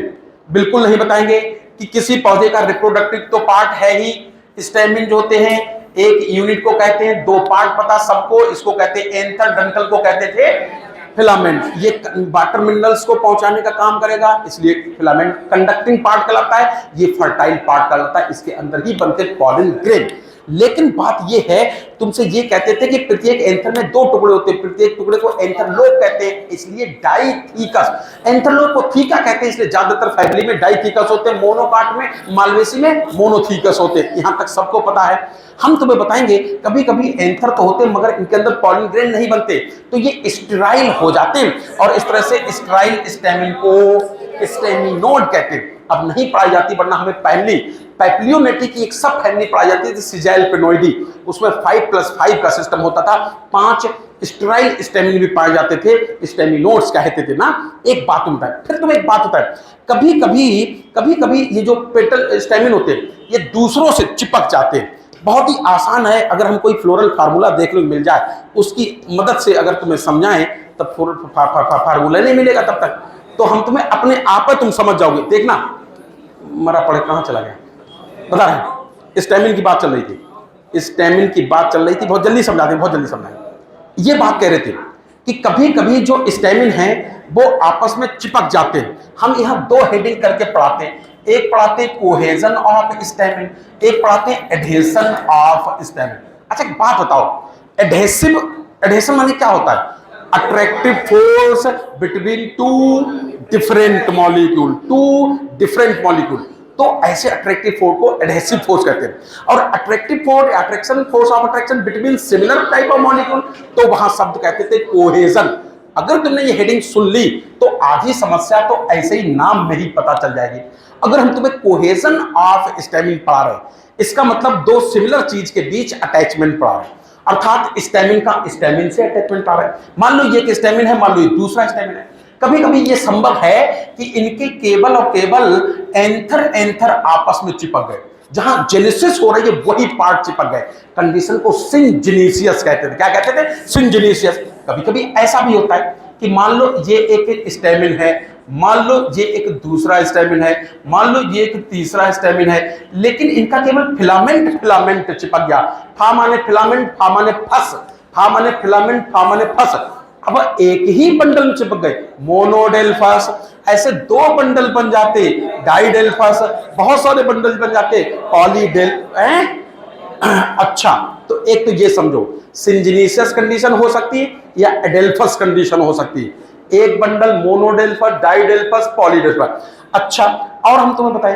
बिल्कुल नहीं बताएंगे कि किसी पौधे का रिप्रोडक्टिव तो पार्ट है ही। स्टेमिन जो होते हैं एक यूनिट को कहते हैं, 2 पार्ट पता सबको, इसको कहते हैं एंथर, डंठल को कहते थे फिलामेंट। ये वाटर मिनरल्स को पहुंचाने का काम करेगा, इसलिए फिलामेंट। कंडक्टिंग पार्ट कहलाता है, ये फर्टाइल पार्ट कहलाता है, इसके अंदर ही बनते पॉलन ग्रेन। लेकिन बात ये है, तुमसे ये कहते थे कि प्रत्येक एंथर में 2 टुकड़े होते हैं, प्रत्येक टुकड़े को एंथरलोप कहते हैं, इसलिए डाइथीकस। एंथरलोप को थीका कहते हैं, इसलिए ज्यादातर फैमिली में डाइथीकस होते हैं, मोनोकाट में, मालवेसी में मोनोथीकस होते हैं। यहां तक सबको पता है। हम तुम्हें बताएंगे कभी कभी एंथर तो होते हैं मगर इनके अंदर पॉलन ग्रेन नहीं बनते, तो ये स्टेराइल हो जाते हैं, और इस तरह से स्टेराइल स्टेमिन को स्टेमिनोड कहते हैं। अब नहीं पढ़ाई जाती, वरना हमें पहली पैप्लियोनेटी की एक सब फैमिली पढ़ाई जाती थी, सिजाइल पेनोइडी। उसमें 5+5 का सिस्टम होता था, 5 स्टेराइल स्टेमिन भी पाए जाते थे, स्टेमिनोड्स कहते थे ना। एक बात होता है, फिर तुम एक बात होता है, कभी कभी ये जो पेटल स्टेमिन होते हैं ये दूसरों से चिपक जाते हैं। बहुत ही आसान है, अगर हम कोई फ्लोरल फार्मूला देख लो मिल जाए, उसकी मदद से अगर तुम्हें समझाएं, तब फार्मूला नहीं मिलेगा तब तक, तो हम तुम्हें अपने आप तुम समझ जाओगे। देखना मरा पड़े कहां चला गया, बता रहे स्टेमिन की बात चल रही थी, स्टेमिन की बात चल रही थी, बहुत जल्दी समझाते, बहुत जल्दी समझाएं। ये बात कह रहे थे कि कभी कभी जो स्टेमिन है वो आपस में चिपक जाते हैं। हम यहाँ 2 हेडिंग करके पढ़ाते हैं, एक पढ़ाते हैं कोहेजन ऑफ स्टेमिन, एक पढ़ाते हैं एडहेशन ऑफ स्टेमिन। अच्छा एक बात बताओ, एडहेशन माने क्या होता है? Attractive force between two different molecule, तो ऐसे अट्रैक्टिव फोर्स को एडहेसिव फोर्स कहते हैं। और attractive force, attraction, force of attraction between similar type of molecule, तो वहां शब्द कहते थे कोहेजन। अगर तुमने ये हेडिंग सुन ली तो आधी समस्या तो ऐसे ही नाम में ही पता चल जाएगी। अगर हम तुम्हें कोहेजन ऑफ स्टेमिन पढ़ा रहे, इसका मतलब 2 सिमिलर चीज के बीच अटैचमेंट पढ़ा रहे, अर्थात स्टेमिन का स्टेमिन से अटैचमेंट पढ़ा रहे। मान लो ये एक स्टेमिन है, मान लो ये दूसरा स्टेमिन है। कभी कभी ये संभव है कि इनके केवल और केवल एंथर आपस में चिपक गए, जहां जेनेसिस हो रही है वही पार्ट चिपक गए। कंडीशन को सिंजीनियस कहते थे। क्या कहते थे? सिंजीनियस। कभी कभी ऐसा भी होता है कि मान लो ये एक स्टेमिन है, मान लो ये एक दूसरा स्टेमिन है, मान लो ये एक तीसरा स्टेमिन है, लेकिन इनका केवल फिलामेंट चिपक गया। फा माने फिलामेंट, फा माने फस, फा माने फिलामेंट, फा माने फस। अब एक ही बंडल में चिपक गए, मोनोडेल्फस। ऐसे 2 बंडल बन जाते, डाइडेल्फस। बहुत सारे बंडल बन जाते, पॉलीडेल। अच्छा, तो एक तो ये समझो, सिंजीनियस कंडीशन हो सकती है या एडेल्फस कंडीशन हो सकती है। एक बंडल मोनोडेल्फस, डाइडेल्फस, पॉलीडेल्फस। अच्छा, और हम तुम्हें बताएं,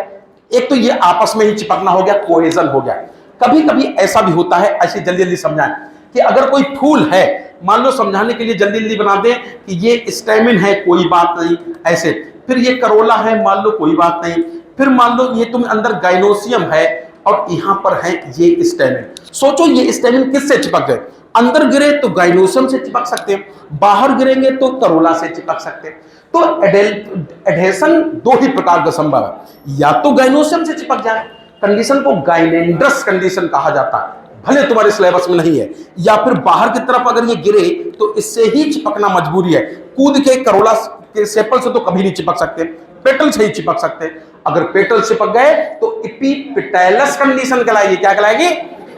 एक तो ये आपस में ही चिपकना हो गया, कोहेजन हो गया। कभी कभी ऐसा भी होता है, ऐसे जल्दी जल्दी समझाएं, कि अगर कोई फूल है, मान लो समझाने के लिए जल्दी जल्दी बना दें कि ये स्टेमिन है, कोई बात नहीं, ऐसे, फिर ये करोला है, मान लो कोई बात नहीं, फिर मान लो ये तुम अंदर गाइनोसियम है और यहां पर है ये स्टेमिन। सोचो ये स्टेमिन किससे चिपक गए? अंदर गिरे तो गाइनोसियम से चिपक सकते हैं, बाहर गिरेंगे तो करोला से चिपक सकते हैं। तो एडहेशन 2 ही प्रकार का संभव है, या तो गाइनोसियम से चिपक जाए, कंडीशन को गाइनेंड्रस कंडीशन कहा जाता है, भले तुम्हारे सिलेबस में नहीं है, या फिर बाहर की तरफ अगर ये गिरे तो इससे ही चिपकना मजबूरी है। कूद के करोला के सेपल से तो कभी नहीं चिपक सकते, पेटल से ही चिपक सकते। अगर पेटल चिपक गए तो एपिपेटैलस कंडीशन कहलाएगी। क्या कहलाएगी?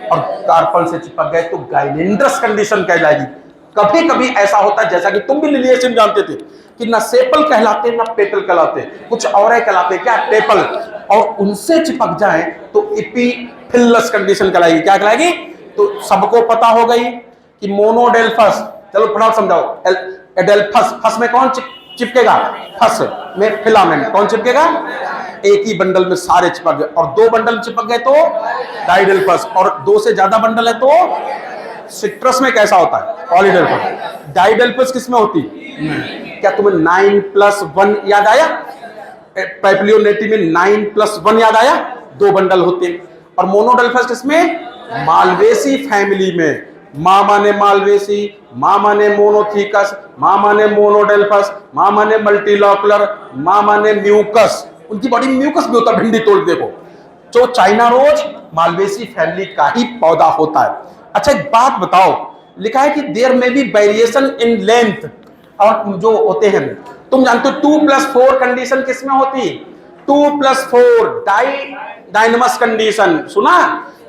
और कार्पल से चिपक गए तो गाइनेंड्रस कंडीशन कहलाएगी। कभी कभी ऐसा होता है, जैसा कि तुम भी लिलिएशन जानते थे कि ना सेपल कहलाते ना पेटल कहलाते, कुछ और है कहलाते, क्या? टेपल। और उनसे चिपक जाए तो एपिफिलस कंडीशन कहलाएगी। क्या कहलाएगी? तो सबको पता हो गई कि मोनोडेल्फस, चलो फटाफट समझाओ। एडेल्फस, फस में कौन चिपकेगा? फस में फिलामेंट। कौन चिपकेगा? एक ही बंडल में सारे चिपक गए, और 2 बंडल चिपक गए तो डाइडेल्फस, और 2 से ज्यादा बंडल है तो सिट्रस में कैसा होता है? पॉलीडेल्फस। डाइडेल्फस किस में होती? क्या तुम्हें 9+1 याद आया? पैप्लियोनेटी में 9+1 याद आया? 2 बंडल होते हैं। और मोनोडेल्फस किसमें? मालवेसी फैमिली में। मां माने मालवेसी, मां माने मोनोथीकस, मां माने मोनोडेल्फस, मां माने मल्टीलॉकुलर, मां माने म्यूकस। उनकी बॉडी में म्यूकस भी होता है, भिंडी तोड़ देखो। जो चाइना रोज मालवेसी फैमिली का ही पौधा होता है। अच्छा एक बात बताओ, लिखा है कि देयर में बी वेरिएशन इन लेंथ, और जो होते हैं, तुम जानते हो 2+4 कंडीशन किसमें होती? 2+4 डाइनमस कंडीशन सुना?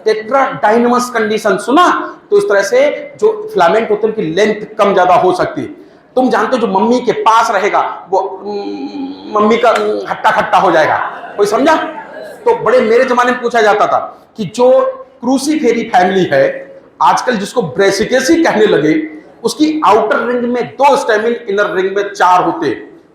टेट्रा डाइनमस कंडीशन सुना? तो इस तरह से जो फिलामेंट होते हैं उनकी लेंथ कम ज्यादा हो सकती है। तुम जानते हो जो मम्मी के पास रहेगा वो मम्मी का हट्टा खट्टा हो जाएगा। कोई समझा? तो बड़े मेरे जमाने में पूछा जाता था कि जो क्रूसीफेरी फैमिली है, आजकल जिसको ब्रेसिकेसी कहने लगे, उसकी आउटर रिंग में 2 स्टेमिन, इनर रिंग में 4 होते।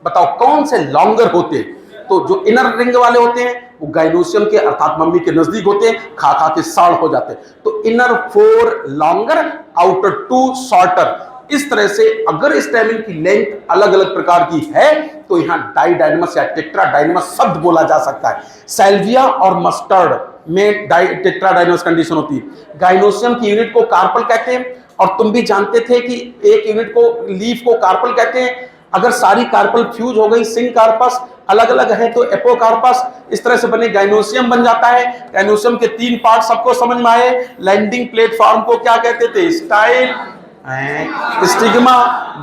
बताओ कौन से लॉन्गर होते? तो जो इनर रिंग वाले होते हैं वो गाइनोसियम के अर्थात मम्मी के नजदीक होते हैं, खा के साड़ हो जाते हैं। तो इनर 4 लॉन्गर, आउटर 2 शॉर्टर। इस तरह से अगर स्टैमिन की लेंथ अलग अलग प्रकार की है तो यहां डाइडाइनमस या टेट्राडाइनमस शब्द बोला जा सकता है। सैल्विया और मस्टर्ड में टेट्राडाइनमस कंडीशन होती है। गाइनोसियम की यूनिट को कार्पल कहते हैं, और तुम भी जानते थे कि एक यूनिट को लीफ को कार्पल कहते हैं। अगर सारी कार्पल फ्यूज हो गई सिंक कार्पस, अलग अलग है तो एपोकार्पस, इस तरह से बने गाइनोसियम बन जाता है। गाइनोसियम के 3 पार्ट सबको समझ में आए। लैंडिंग प्लेटफॉर्म को क्या कहते थे? स्टाइल, स्टिग्मा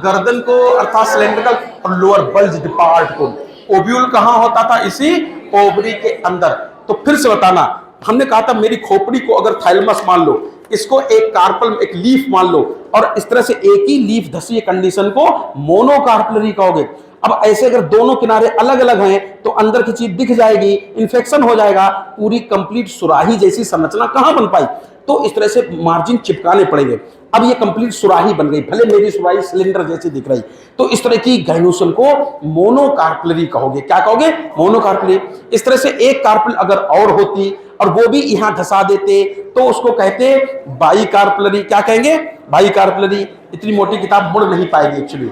गर्दन को अर्थात सिलेंड्रिकल, और लोअर बल्ज्ड पार्ट को। ओव्यूल कहां होता था? इसी ओवरी के अंदर। तो फिर से बताना, हमने कहा था मेरी खोपड़ी को अगर थाइलमस मान लो, इसको एक कार्पल एक लीफ मान लो, और इस तरह से एक ही लीफ धसी कंडीशन को मोनोकार्पलरी कहोगे। अब ऐसे अगर दोनों किनारे अलग अलग हैं तो अंदर की चीज दिख जाएगी, इन्फेक्शन हो जाएगा, पूरी कंप्लीट सुराही जैसी संरचना कहां बन पाई? तो इस तरह से मार्जिन चिपकाने पड़ेंगे। अब ये कंप्लीट सुराही बन गई, भले मेरी सुराही सिलेंडर जैसी दिख रही। तो इस तरह की गाइनोसियम को मोनोकार्पलरी कहोगे। क्या कहोगे? मोनोकार्पलरी। इस तरह से एक कार्पल अगर और होती और वो भी यहां धसा देते तो उसको कहते बाइकार्पलरी। क्या कहेंगे? बाइकार्पलरी। इतनी मोटी किताब मुड़ नहीं पाएगी एक्चुअली,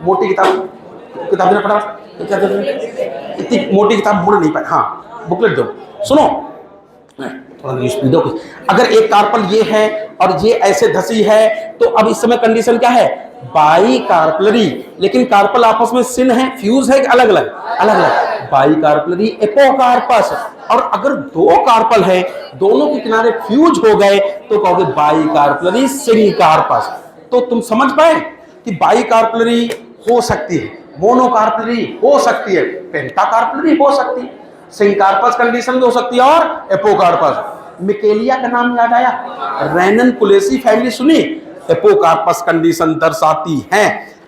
मोटी किताब ने पढ़ा, इतनी मोटी किताब मुड़ नहीं पाए। हाँ बुकलेट दो, सुनो अगर एक कार्पल ये है और ये ऐसे धसी है तो अब इस समय कंडीशन क्या है? बाइकार्पलरी। लेकिन कार्पल आपस में सिन है, फ्यूज है कि अलग अलग? अलग अलग। Bicarpellary apocarpous. और अगर दो कार्पल है, दोनों के किनारे फ्यूज हो गए तो कहोगे बाइकार्पलरी सिंकार्पस। तो तुम समझ पाए कि बाइकार्पलरी हो सकती है, मोनोकार्पलरी हो सकती है, पेंटाकार्पलरी हो सकती है, सिंकार्पस कंडीशन भी हो सकती है, और एपोकार्पस। मिकेलिया का नाम याद आया? रेननकुलेसी फैमिली सुनी? एपोकार्पस कंडीशन दर्शाती है।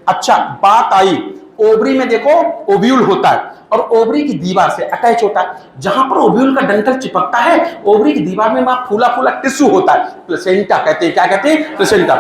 अच्छा बात आई, ओवरी में देखो ओव्यूल होता है और ओवरी की दीवार से अटैच होता है। जहां पर ओव्यूल का डंठल चिपकता है ओवरी की दीवार में वहां फूला फूला टिश्यू होता है, प्लेसेंटा कहते हैं। क्या कहते हैं? प्लेसेंटा।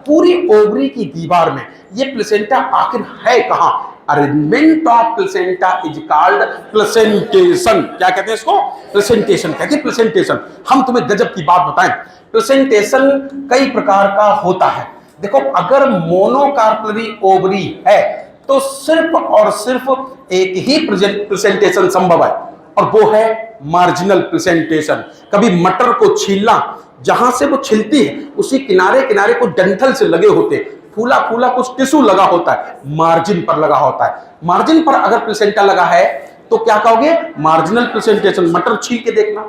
पूरी ओवरी की दीवार में ये प्लेसेंटा आखिर है कहां? Arrangement of placenta is called placentation. क्या कहते हैं इसको? प्लेसेंटेशन कहते हैं। प्लेसेंटेशन। हम तुम्हें गजब की बात बताएं, प्लेसेंटेशन कई प्रकार का होता है। देखो अगर मोनोकार्पलरी ओवरी है तो सिर्फ और सिर्फ एक ही प्रेजेंटेशन संभव है, और वो है मार्जिनल प्रेजेंटेशन। कभी मटर को छीलना, जहां से वो छिलती है उसी किनारे किनारे कुछ डंठल से लगे होते, फूला फूला कुछ टिश्यू लगा होता है, मार्जिन पर लगा होता है। मार्जिन पर अगर प्लेसेंटा लगा है तो क्या कहोगे? Marginal presentation. मटर छील के देखना।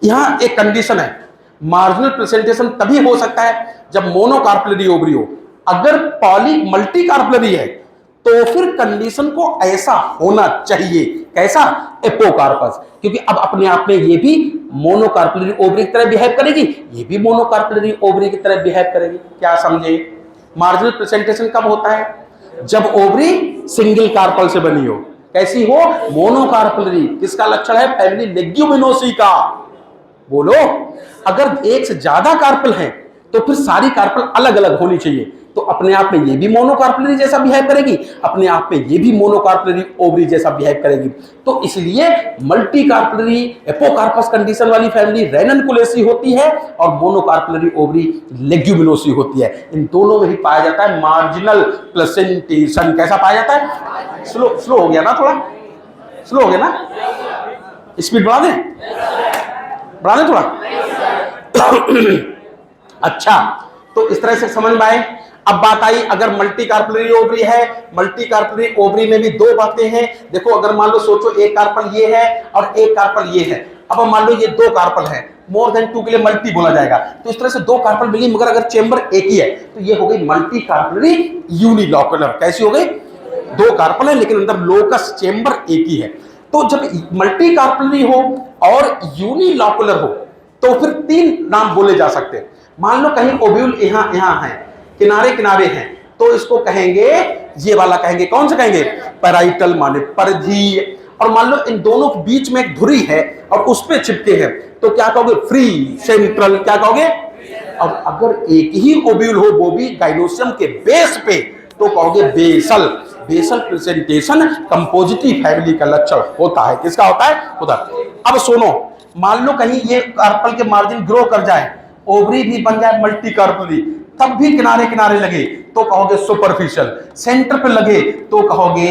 यहां एक कंडीशन है, मार्जिनल प्रेजेंटेशन तभी हो सकता है जब मोनोकार्पलरी ओवरी हो। अगर पॉली मल्टी कार्पलरी है तो फिर कंडीशन को ऐसा होना चाहिए। कैसा? एपोकार्पस। क्योंकि अब अपने आप में ये भी मोनोकार्पलरी ओवरी की तरह बिहेव करेगी, ये भी मोनोकार्पलरी ओवरी की तरह बिहेव करेगी। क्या समझे? मार्जिनल प्रेजेंटेशन कब होता है? जब ओवरी सिंगल कार्पल से बनी हो। कैसी हो? मोनोकार्पलरी। किसका लक्षण है? फैमिली लेग्यूमिनोसी का। बोलो। अगर एक से ज्यादा कार्पल है तो फिर सारी कार्पल अलग अलग होनी चाहिए, तो अपने आप में ये भी मोनोकार्पलरी जैसा बिहेव करेगी, अपने आप में ये भी मोनोकार्पलरी ओवरी जैसा बिहेव करेगी। तो इसलिए मल्टी कार्पलरी एपोकार्पस कंडीशन वाली फैमिली रेननकुलेसी होती है और मोनोकार्पलरी ओवरी लेग्यूमिनोसी होती है। इन दोनों में ही पाया जाता है मार्जिनल प्लेसेंटेशन। कैसा पाया जाता है? स्लो हो गया ना, थोड़ा स्लो हो गया ना, स्पीड बढ़ा दें, बढ़ा दें थोड़ा। अच्छा तो इस तरह से समझ में आए। अब बात आई अगर मल्टी कार्पलरी ओवरी है, मल्टी कार्पलरी ओवरी में भी दो बातें हैं। देखो अगर मान लो सोचो एक कार्पल ये है और एक कार्पल ये है। अब मान लो ये दो कार्पल है, मोर देन 2 के लिए मल्टी बोला जाएगा। तो इस तरह से दो कार्पल मिली मगर अगर चेंबर एक ही है तो ये हो गई मल्टी कार्पलरी यूनिलॉकुलर। कैसी हो गई? दो कार्पल है लेकिन अंदर लोकस चेंबर एक ही है। तो जब मल्टी कार्पलरी हो और यूनिलॉकुलर हो तो फिर 3 नाम बोले जा सकते हैं। मान लो कहीं ओव्यूल यहां है, किनारे किनारे हैं, तो इसको कहेंगे, ये वाला कहेंगे, कौन सा कहेंगे? पैराइटल माने परिधीय। और मान लो इन दोनों के बीच में एक धुरी है और उस पे चिपके हैं तो क्या कहोगे? Free central. क्या कहोगे? अब अगर एक ही ओव्यूल हो वो भी गाइनोसियम के बेस पे तो कहोगे बेसल। बेसल प्रेजेंटेशन कंपोजिटिव फैमिली का लक्षण होता है। किसका होता है? होता है। अब सुनो, मान लो कहीं ये कार्पल के मार्जिन ग्रो कर जाए ओवरी भी बन जाए मल्टी कार्पोली, तब भी किनारे किनारे लगे तो कहोगे सुपरफिशियल, सेंटर पे लगे तो कहोगे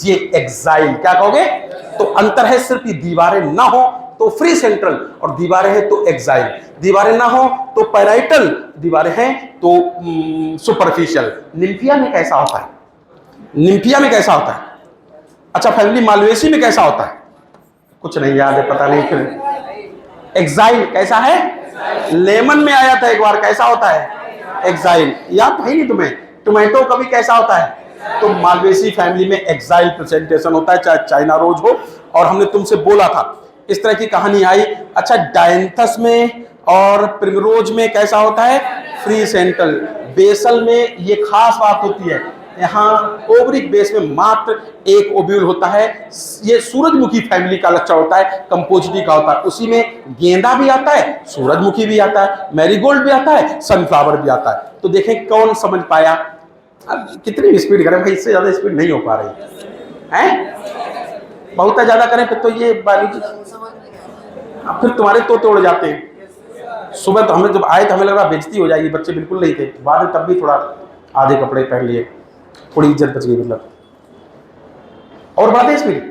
ये एक्साइल। क्या कहोगे? तो अंतर है सिर्फ, दीवारें ना हो तो फ्री सेंट्रल और दीवारें हैं तो एक्साइल, दीवारें ना हो तो पैराइटल, दीवारें हैं तो सुपरफिशियल। निम्फिया में कैसा होता है? निम्फिया में कैसा होता है? अच्छा फैमिली मालवेसी में कैसा होता है? कुछ नहीं याद है, पता नहीं फिर। एक्साइल कैसा है? लेमन में आया था एक बार, कैसा होता है? एक्साइल। याद है नहीं तुम्हें? टोमेटो कभी कैसा होता है? तो मालवेसी फैमिली में एक्साइल प्रेजेंटेशन होता है, चाहे चाइना रोज हो। और हमने तुमसे बोला था इस तरह की कहानी आई। अच्छा डायंथस में और प्रिमरोज में कैसा होता है? Free central. बेसल में ये खास बात होती है, यहाँ ओवरिक बेस में मात्र एक ओब्यूल होता है। ये सूरजमुखी फैमिली का लक्षण होता है, कंपोजिटी का होता है। उसी में गेंदा भी आता है, सूरजमुखी भी आता है, मैरीगोल्ड भी आता है, सनफ्लावर भी आता है। तो देखें कौन समझ पाया। अब कितनी स्पीड करें भाई, इससे ज्यादा स्पीड नहीं हो पा रही है। बहुत ज्यादा करें फिर तो ये बायोलॉजी, अब फिर तुम्हारे तोते उड़ जाते हैं। सुबह तो हमें जब आए तो हमें लग रहा बेइज्जती हो जाएगी, बच्चे बिल्कुल नहीं थे, बाद में तब भी थोड़ा आधे कपड़े पहन लिए, थोड़ी इज्जत बच गई मतलब। और बढ़ाते स्पीड,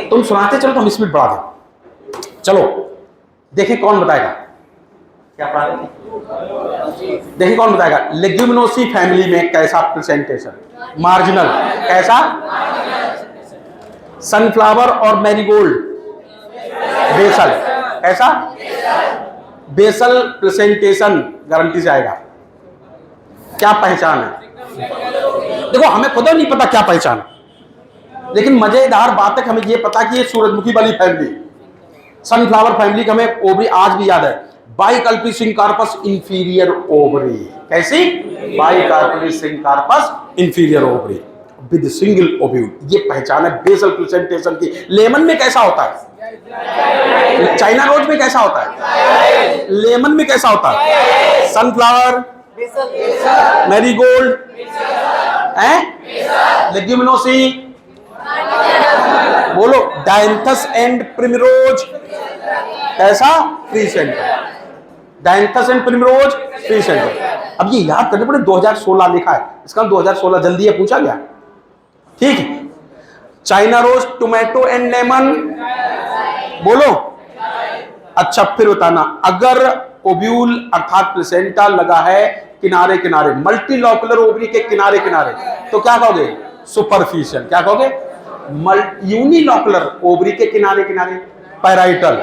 तुम सुनाते चलो तो हम स्पीड बढ़ा दें। चलो देखें कौन बताएगा। क्या पढ़ा रहे थे? देखिए कौन बताएगा। लेग्यूमिनोसी फैमिली में कैसा प्रेजेंटेशन? मार्जिनल। कैसा? सनफ्लावर और मैरीगोल्ड बेसल। कैसा? बेसल प्रेजेंटेशन गारंटी से आएगा। क्या पहचान है? देखो हमें खुद नहीं पता क्या पहचान, लेकिन मजेदार बात है कि हमें ये पता कि ये सूरजमुखी वाली फैमिली, सनफ्लावर फैमिली का हमें ओवरी आज भी याद है। Bicarpellary syncarpous inferior ovary. कैसी? Bicarpellary syncarpous inferior ovary with single ovule. ये पहचान है बेसल प्रेजेंटेशन की। लेमन में कैसा होता है? चाइना रोज में कैसा होता है? लेमन में कैसा होता है? सनफ्लावर, मैरीगोल्ड, लेग्यूमिनोसी, बोलो डायंथस एंड प्रिमरोज कैसा? Free centre. Dianthus and primrose free centre. अब ये याद करने पड़े, 2016 लिखा है, इसका 2016 जल्दी है पूछा गया। ठीक है। China rose, tomato and lemon, बोलो। अच्छा फिर बताना, अगर ओव्यूल अर्थात प्लेसेंटा लगा है किनारे किनारे, मल्टीलॉकुलर ओवरी के किनारे किनारे, तो क्या कहोगे? सुपरफिशियल। क्या कहोगे? यूनिलॉकुलर ओवरी के किनारे किनारे, पैराइटल।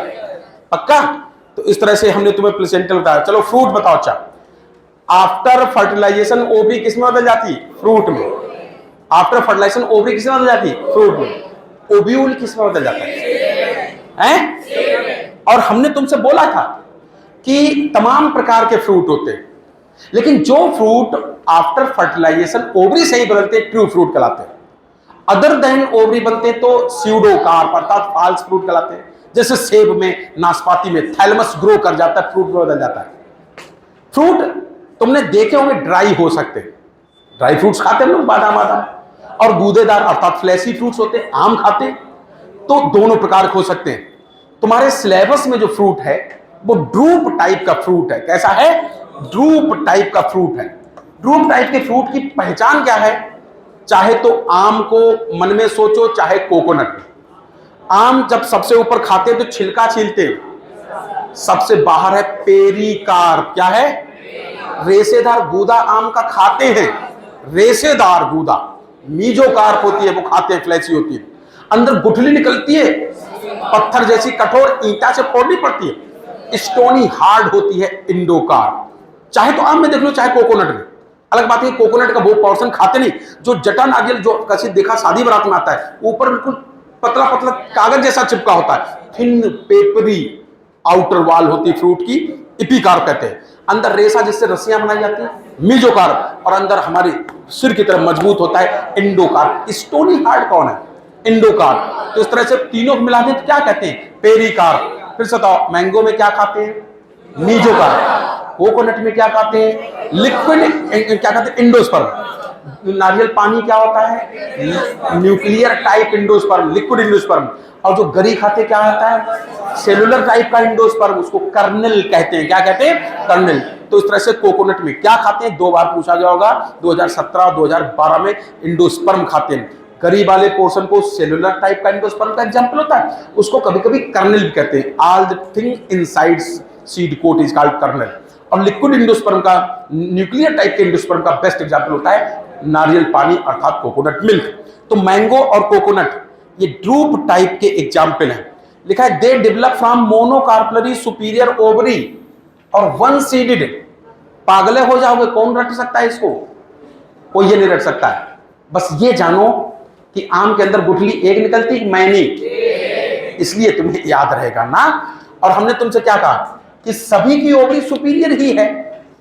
पक्का? तो इस तरह से हमने तुम्हें प्लेसेंटल बताया। चलो फ्रूट बताओ। अच्छा आफ्टर फर्टिलाइजेशन ओवरी किसमें बदल जाती? फ्रूट में। आफ्टर फर्टिलाइजेशन ओवरी किसमें बदल जाती? फ्रूट में। ओव्यूल किसमें बदल जाता है? और हमने तुमसे बोला था कि तमाम प्रकार के फ्रूट होते हैं, लेकिन जो फ्रूट आफ्टर फर्टिलाइजेशन ओवरी से ही बदलते ट्रू फ्रूट कहलाते हैं। अदर देन ओवरी बनते तो स्यूडो कार्प अर्थात फॉल्स फ्रूट कहलाते हैं। जैसे सेब में, नाशपाती में थैलमस ग्रो कर जाता है, फ्रूट में बदल जाता है। फ्रूट तुमने देखे होंगे ड्राई हो सकते हैं, ड्राई फ्रूट्स खाते हैं लोग, बादाम बादाम, और गूदेदार अर्थात फ्लैशी फ्रूट्स होते हैं, आम खाते हैं। तो दोनों प्रकार हो सकते हैं। तुम्हारे सिलेबस में जो फ्रूट है वो ड्रूप टाइप का फ्रूट है। कैसा है? ड्रूप टाइप का फ्रूट है। ड्रूप टाइप के फ्रूट की पहचान क्या है? चाहे तो आम को मन में सोचो, चाहे कोकोनट। आम जब सबसे ऊपर खाते तो छिलका छीलते, सबसे बाहर है पेरिकार्प। क्या है? रेशेदार गूदा आम का खाते हैं, रेशेदार गूदा। मीजोकार्प होती है, वो खाते हैं, फ्लैशी होती है, अंदर गुठली निकलती है, पत्थर जैसी कठोर ईंटा से फोड़नी पड़ती है, स्टोनी हार्ड होती है इंडोकार्प। चाहे तो आम में देख लो, चाहे कोकोनट में। अलग बात है कोकोनट का वो पोर्शन खाते नहीं, जो जटा नारियल जो कभी देखा शादी बारात में आता है, ऊपर बिल्कुल पतला पतला कागज जैसा चिपका होता है, थिन पेपरी आउटर वॉल होती है फ्रूट की, इपिकार्प कहते हैं। अंदर रेशा जिससे रस्सियां बनाई जाती है, मीजोकार्प। और अंदर हमारी सिर की तरफ मजबूत होता है इंडोकार्प। स्टोनी हार्ड कौन है? इंडोकार्प। तो इस तरह से तीनों को मिला दें तो क्या कहते हैं? पेरिकार्प। फिर से बताओ, मैंगो में क्या खाते हैं? मीजोकार्प। कोकोनट में क्या खाते हैं? लिक्विड क्या कहते हैं? इंडोस्पर्म। नारियल पानी क्या होता है? Nuclear type endosperm, liquid endosperm. और जो गरी खाते क्या होता है? सेलुलर टाइप का एंडोस्पर्म, उसको कर्नेल कहते हैं। क्या कहते हैं? कर्नेल। तो इस तरह से कोकोनट में क्या खाते हैं? 2 बार पूछा गया होगा, 2017 और 2012 में। एंडोस्पर्म खाते हैं। गरी वाले पोर्शन को सेलुलर टाइप का एंडोस्पर्म का एग्जांपल होता है, उसको कभी कभी कर्नेल भी कहते हैं। All the thing inside seed coat is called kernel. और लिक्विड एंडोस्पर्म का, न्यूक्लियर टाइप के एंडोस्पर्म का बेस्ट एग्जांपल होता है नारियल पानी अर्थात कोकोनट मिल्क। तो मैंगो और कोकोनट ये ड्रूप टाइप के एग्जाम्पल हैं। लिखा है they develop from monocarpellary superior ovary और वन सीडेड। पागले हो जाओगे, कौन रट सकता है इसको? कोई ये नहीं रट सकता है। बस ये जानो कि आम के अंदर गुठली एक निकलती मैनी, इसलिए तुम्हें याद रहेगा ना। और हमने तुमसे क्या कहा कि सभी की ओवरी सुपीरियर ही है,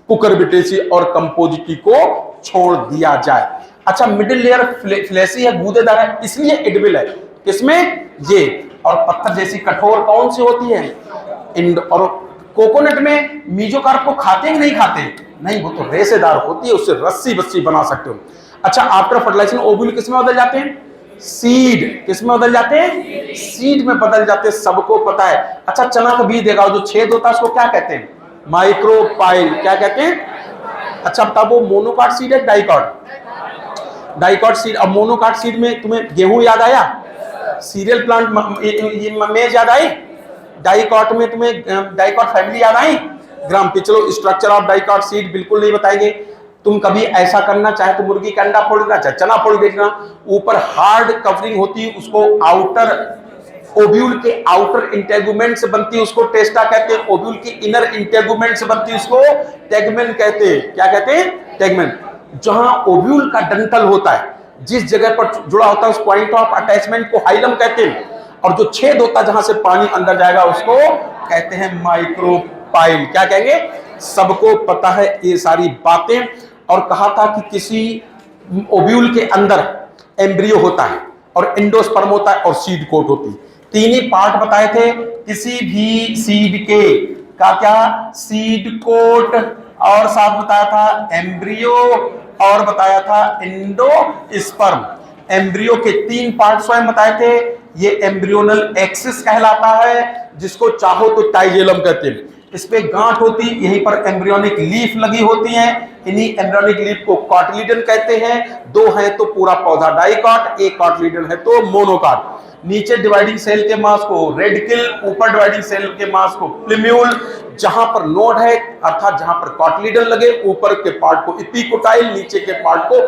कुकुरबिटेसी और कंपोजिटी को छोड़ दिया जाए। अच्छा, मिडिल लेयर फ्लेसी है, गूदेदार है, इसलिए एडिबल है। किसमें? ये। और पत्थर जैसी कठोर कौन सी होती है? और कोकोनट में मीजोकार्प को खाते हैं कि नहीं खाते? नहीं, वो तो रेशेदार होती है, उससे रस्सी बस्सी बना सकते हो। अच्छा, आफ्टर फर्टिलाइजेशन ओव्यूल किसमें बदल जाते हैं? सीड। किसमें बदल जाते हैं? सीड में बदल जाते हैं, सबको पता है। अच्छा, चना का बीज देखा, जो छेद होता है उसको क्या कहते हैं? माइक्रोपाइल। क्या कहते हैं? अच्छा, तब वो मोनोकाट सीड है डाइकॉट? Dicot seed. अब मोनोकाट सीड में तुम्हें गेहूं याद आया? सीरियल प्लांट मेज याद आई? डाइकॉट में तुम्हें डाइकॉट फैमिली याद आई? ग्राम पे। चलो, स्ट्रक्चर ऑफ डाइकॉट सीड बिल्कुल नहीं बताएंगे। तुम कभी ऐसा करना चाहे तो मुर्गी का अंडा फोड़ देना, चाहे चना फोड़ देना, ऊपर हार्ड कवरिंग होती है, उसको आउटर ओव्यूल के आउटर इंटेगुमेंट से बनती है, उसको टेस्टा कहते हैं। ओव्यूल की इनर इंटेगुमेंट से बनती है, उसको टेगमेन कहते हैं। क्या कहते हैं? टेगमेन। जहां ओव्यूल का डंठल होता है, जिस जगह पर जुड़ा होता है, उस पॉइंट ऑफ अटैचमेंट को हाइलम कहते हैं। और जो छेद होता है जहां से पानी अंदर जाएगा, उसको कहते हैं माइक्रोपाइल। क्या कहेंगे? सबको पता है ये सारी बातें। और कहा था कि किसी ओव्यूल के अंदर एम्ब्रियो होता है और एंडोस्पर्म होता है और सीड कोट होती है। तीन ही पार्ट बताए थे किसी भी सीड के का। क्या? सीड कोट, और साथ बताया था एम्ब्रियो, और बताया था एंडोस्पर्म। एम्ब्रियो के 3 पार्ट स्वयं बताए थे। ये एम्ब्रियोनल एक्सिस कहलाता है, जिसको चाहो तो टाइजेलम कहते हैं। इस पे गांठ होती, यहीं पर एम्ब्रियोनिक लीफ लगी होती है। इन्हीं एम्ब्रियोनिक लीफ को कॉटिलीडन कहते हैं। 2 है तो पूरा पौधा डाइकॉट, एक कॉटिलीडन है तो मोनोकॉट। नीचे डिवाइडिंग सेल के मास को रेडिकल, ऊपर डिवाइडिंग सेल के मास को प्लिम्यूल। जहां पर नोड है अर्थात जहां पर कॉटिलीडन लगे, ऊपर के पार्ट को एपिकोटाइल, नीचे के पार्ट को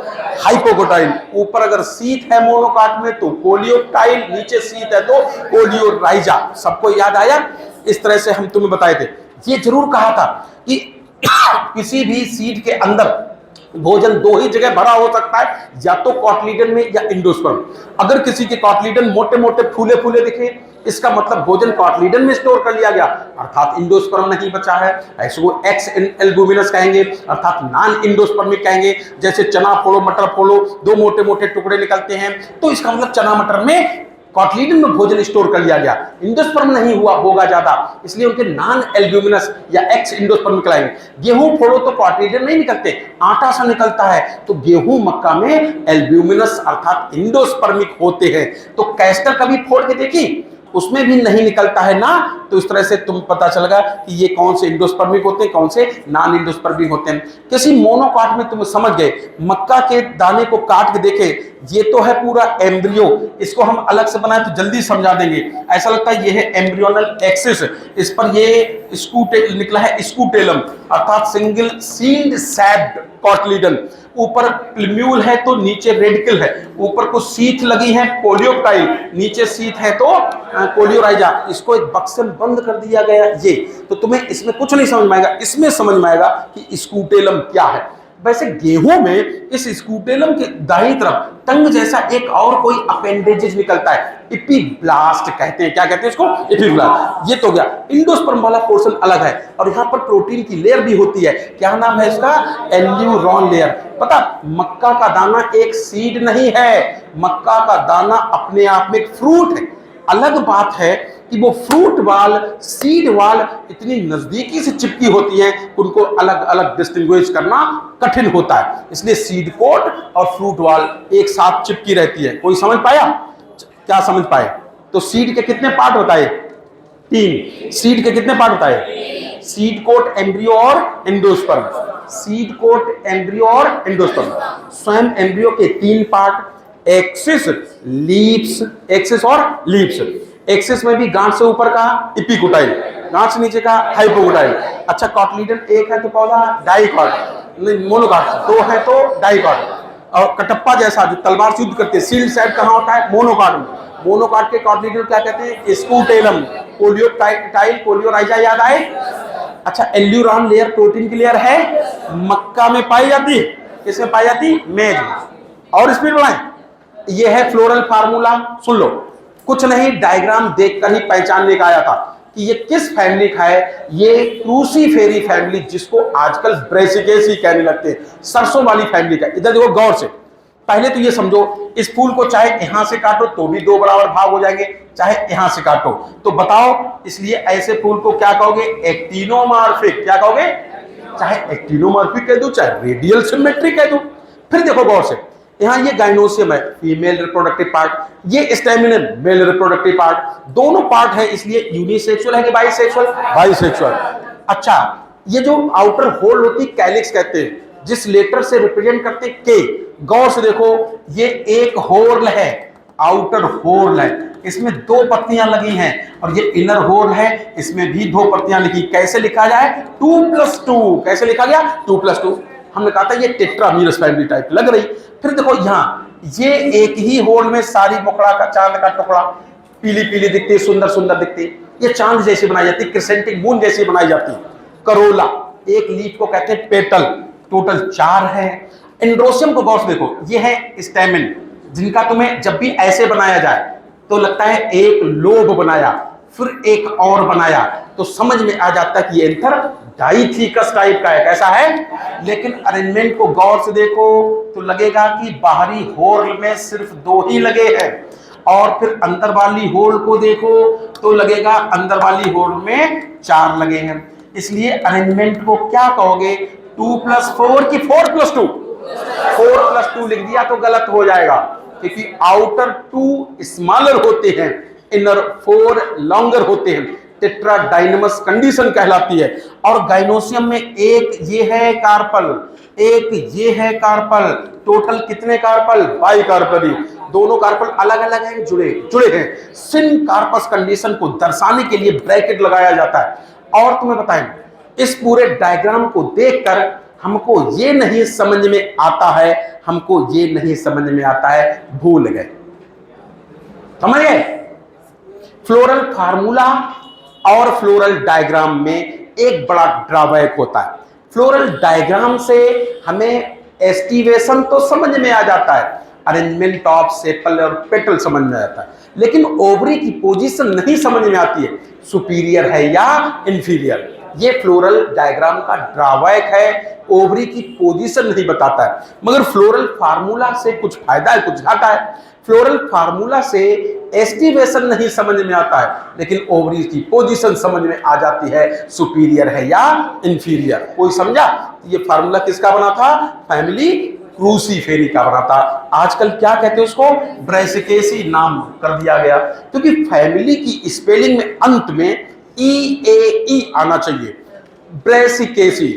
हाइपोकोटाइल। ऊपर अगर सीट है मोनोकॉट में तो कोलियोटाइल, नीचे सीट है तो कोलियोराइजा। सबको याद आया? इस तरह से हम तुम्हें बताए थे। ये जरूर कहा था कि किसी भी सीड के अंदर भोजन 2 ही जगह भरा हो सकता है, या तो कॉटिलीडन में या एंडोस्पर्म। अगर किसी के कॉटिलीडन मोटे मोटे फूले फूले दिखे, इसका मतलब भोजन कॉटिलीडन में स्टोर कर लिया गया, अर्थात एंडोस्पर्म नहीं बचा है। ऐसे को एक्स एल्बुमिनस कहेंगे, अर्थात नॉन एंडोस्पर्मिक कहेंगे। जैसे चना फोड़ो, मटर फोड़ो, 2 मोटे मोटे टुकड़े निकलते हैं, तो इसका मतलब चना मटर में कॉटिलीडन में भोजन स्टोर कर लिया गया, एंडोस्पर्म नहीं हुआ होगा ज्यादा, इसलिए उनके नॉन एल्ब्यूमिनस या एक्स एंडोस्पर्म कहलाएंगे। गेहूं फोड़ो तो कॉटिलीडन नहीं निकलते, आटा सा निकलता है, तो गेहूं मक्का में एल्ब्यूमिनस अर्थात एंडोस्पर्मिक होते हैं। तो कैस्टर कभी फोड़ के देखी? उसमें भी नहीं निकलता है ना। तो इस तरह से तुम पता चलेगा कि ये कौन से एंडोस्पर्मिक होते हैं, कौन से नॉन एंडोस्पर्मिक होते हैं। किसी मोनोकॉट में तुम समझ गए, मक्का के दाने को काट के देखे, ये तो है पूरा एम्ब्रियो, इसको हम अलग से बनाए तो जल्दी समझा देंगे। ऐसा लगता है ये है एम्ब्रियोनल एक्सिस, इस पर ये स्कूटे निकला है स्कूटेलम अर्थात सिंगल सील्ड सैप्ड कॉटिलीडन। ऊपर प्लिम्यूल है तो नीचे रेडिकल है, ऊपर कुछ सीथ लगी है कोलियोटाइल, नीचे सीथ है तो कोलियोराइजा। इसको एक बक्से में बंद कर दिया गया ये। तो तुम्हें इसमें कुछ नहीं समझ में आएगा, इसमें समझ में आएगा कि स्कूटेलम क्या है। वैसे गेहूं में इस स्कूटेलम के दाईं तरफ टंग जैसा एक और कोई अपेंडेजेज निकलता है, एपिब्लास्ट कहते हैं। क्या कहते हैं इसको? एपिब्लास्ट। ये तो गया। एंडोस्पर्म वाला पोर्शन अलग है, और यहाँ पर प्रोटीन की लेयर भी होती है। क्या नाम है इसका? Aleurone layer. पता, मक्का का दाना एक सीड नहीं है, मक्का का दाना अपने आप में एक फ्रूट है। अलग बात है कि वो फ्रूट वाल, सीड वाल इतनी नजदीकी से चिपकी होती है, उनको अलग अलग डिस्टिंग्विश करना कठिन होता है। इसलिए सीड कोट और फ्रूट वाल एक साथ चिपकी रहती है। कोई समझ पाया? क्या समझ पाए? तो सीड के कितने पार्ट होता है? 3। सीड के कितने पार्ट होता है? सीड कोट, एम्ब्रियो और एंडोस्पर्म। सीड कोट, एम्ब्रियो और एंडोस्पर्म। स्वयं एम्ब्रियो के 3 पार्ट, एक्सिस, लीप्स, एक्सिस और लीप्स। एक्सिस में भी गांठ से ऊपर का एपिकोटाइल, गांठ से नीचे का हाइपोकोटाइल। अच्छा, कॉटलीडन एक है तो पौधा डाइकॉट, नहीं मोनोकॉट, 2 है तो डाइकॉट। और कटप्पा जैसा जो तलवार से युद्ध करते हैं, सील्ड साइड कहाँ होता है? मोनोकॉट में। मोनोकॉट के कॉटलीडन क्या कहते हैं? स्कूटेलम। पोलियोटाइल, पोलियोराइजा याद आए? अच्छा, एल्यूरान लेयर प्रोटीन की लेयर है, मक्का में पाई जाती है। किसमें पाई जाती? मेज में। और स्पीड बढ़ाएं, ये है फ्लोरल फार्मूला, सुन लो। कुछ नहीं, डायग्राम देखकर ही पहचानने का आया था कि ये किस फैमिली का है। ये क्रूसीफेरी फैमिली, जिसको आजकल ब्रेसिकेसी कहने लगते हैं, सरसों वाली फैमिली का। इधर देखो गौर से, पहले तो ये समझो, इस फूल को चाहे यहां से काटो तो भी 2 बराबर भाग हो जाएंगे, चाहे यहां से काटो तो बताओ, इसलिए ऐसे फूल को क्या कहोगे? एक्टिनोमॉर्फिक। क्या कहोगे? चाहे एक्टिनोमॉर्फिक कह दो, चाहे रेडियल सिमेट्री कह दो। फिर देखो गौर से, यहां ये गाइनोसियम है, फीमेल रिप्रोडक्टिव पार्ट, ये स्टेमिनम, मेल रिप्रोडक्टिव पार्ट। दोनों पार्ट है, इसलिए यूनिसेक्सुअल है कि बाइसेक्सुअल? बाइसेक्सुअल। अच्छा, ये जो आउटर होल होती कैलिक्स कहते हैं, जिस लेटर से रिप्रेजेंट करते के। गौर से देखो, ये एक होर्ल है, आउटर होर्ल है, इसमें 2 पत्तियां लगी हैं, और ये इनर होर्ल है, इसमें भी 2 पत्तियां लिखी। कैसे लिखा जाए? 2+2। कैसे लिखा गया? 2+2। हमने कहा था ये टेट्रामीरस फैमिली टाइप लग रही। फिर देखो यहाँ, ये एक ही होल में सारी बोकड़ा का चांद का टुकड़ा पीली पीली दिखती है, सुंदर सुंदर दिखती है। ये चांद जैसी बनाई जाती है, क्रिसेंटिक मून जैसी बनाई जाती है। करोला, एक लीफ को कहते हैं पेटल, टोटल 4 है। एंड्रोसियम को गौर से देखो, ये है स्टैमेन, जिनका तुम्हें जब भी ऐसे बनाया जाए तो लगता है एक लोब बनाया, फिर एक और बनाया, तो समझ में आ जाता है कि ये एंथर डाइथिकस टाइप का है। कैसा है? लेकिन अरेंजमेंट को गौर से देखो तो लगेगा कि बाहरी होल में सिर्फ 2 ही लगे हैं, और फिर अंदर वाली होल को देखो तो लगेगा अंदर वाली होल में 4 लगे हैं। इसलिए अरेंजमेंट को क्या कहोगे? 2+4 की 4+2? 4+2 लिख दिया तो गलत हो जाएगा, क्योंकि आउटर 2 स्मॉलर होते हैं, इनर 4 लॉन्गर होते हैं। टेट्राडाइनमस कंडीशन कहलाती है। और गाइनोसियम में एक ये है कार्पल, एक ये है कार्पल। टोटल कितने कार्पल? बाइकार्पली। दोनों कार्पल अलग अलग हैं, जुड़े हैं। सिन कार्पस कंडीशन को दर्शाने के लिए ब्रैकेट लगाया जाता है। और तुम्हें बताएं, इस पूरे डायग्राम को देखकर हमको ये नहीं समझ में आता है, हमको ये नहीं समझ में आता है, भूल गए। समझ गए? फ्लोरल फार्मूला और फ्लोरल डायग्राम में एक बड़ा ड्रॉबैक होता है। फ्लोरल डायग्राम से हमें एस्टिवेशन तो समझ में आ जाता है, अरेंजमेंट ऑफ सेपल और पेटल समझ में आता है, लेकिन ओवरी की पोजीशन नहीं समझ में आती है, सुपीरियर है या इंफीरियर। ये फ्लोरल डायग्राम का ड्रॉबैक है, ओवरी की पोजीशन नहीं बताता है। मगर फ्लोरल फार्मूला से कुछ फायदा है, कुछ घाटा है। फ्लोरल फार्मूला से एस्टिवेशन नहीं समझ में आता है, लेकिन ओवरी की पोजीशन समझ में आ जाती है, सुपीरियर है या इंफीरियर। कोई समझा? ये फार्मूला किसका बना था? फैमिली क्रूसीफेरी का बना था। आजकल क्या कहते हैं उसको? ब्रेसिकेसी नाम कर दिया गया, क्योंकि फैमिली की स्पेलिंग में अंत में EAE आना चाहिए। ब्रेसिकेसी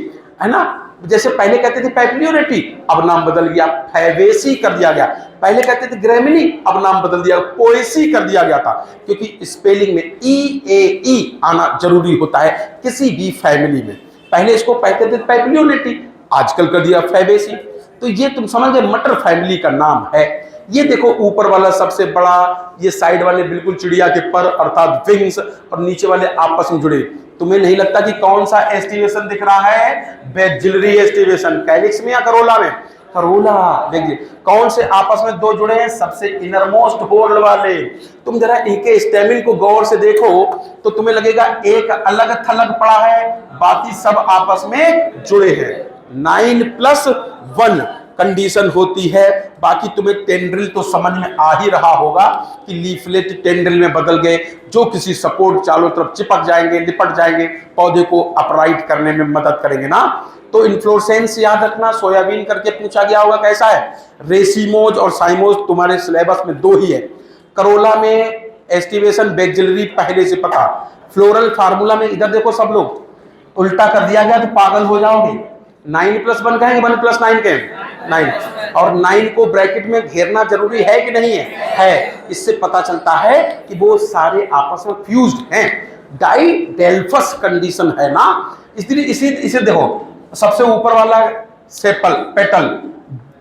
है ना, जैसे पहले कहते थे पैप्लियोरेटी, अब नाम बदल गया, फैवेसी कर दिया गया। पहले कहते थे ग्रेमिनी, अब नाम बदल दिया, पोएसी कर दिया गया था, क्योंकि स्पेलिंग में EAE आना जरूरी होता है किसी भी फैमिली में। पहले इसको कहते थे पैप्लियोरेटी, आजकल कर दिया फैवेसी। तो ये तुम समझ गए, मटर फैमिली का नाम है। ये देखो ऊपर वाला सबसे बड़ा, ये साइड वाले बिल्कुल चिड़िया के पर अर्थात विंग्स, और नीचे वाले आपस में जुड़े। तुम्हें नहीं लगता कि कौन सा एस्टिवेशन दिख रहा है? बैजिलरी एस्टिवेशन। कैलिक्स में या करोला में? करोला। देखिए कौन से आपस में 2 जुड़े हैं? सबसे इनरमोस्ट होल वाले। तुम जरा इनके स्टेमिन को गौर से देखो तो तुम्हें लगेगा एक अलग थलग पड़ा है, बाकी सब आपस में जुड़े हैं। 9+1 कंडीशन होती है। बाकी तुम्हें टेंड्रिल तो समझ में आ ही रहा होगा कि लीफलेट टेंड्रिल में बदल गए, जो किसी सपोर्ट चारों तरफ चिपक जाएंगे, लिपट जाएंगे, पौधे को अपराइट करने में मदद करेंगे ना। तो इन्फ्लोरेसेंस याद रखना, सोयाबीन करके पूछा गया होगा कैसा है। रेसिमोज और साइमोज तुम्हारे सिलेबस में 2 ही है। करोला में एस्टिवेशन बैक्सिलरी पहले से पता। फ्लोरल फार्मूला में इधर देखो सब लोग, उल्टा कर दिया गया तो पागल हो जाओगे। 9+1 कहेंगे, 1+9 कहेंगे 9, और 9 को ब्रैकेट में घेरना जरूरी है कि नहीं है। इससे पता चलता है कि वो सारे आपस में फ्यूज्ड हैं। डाइडेल्फस कंडीशन है ना, इसलिए इसे देखो, सबसे ऊपर वाला सेपल पेटल,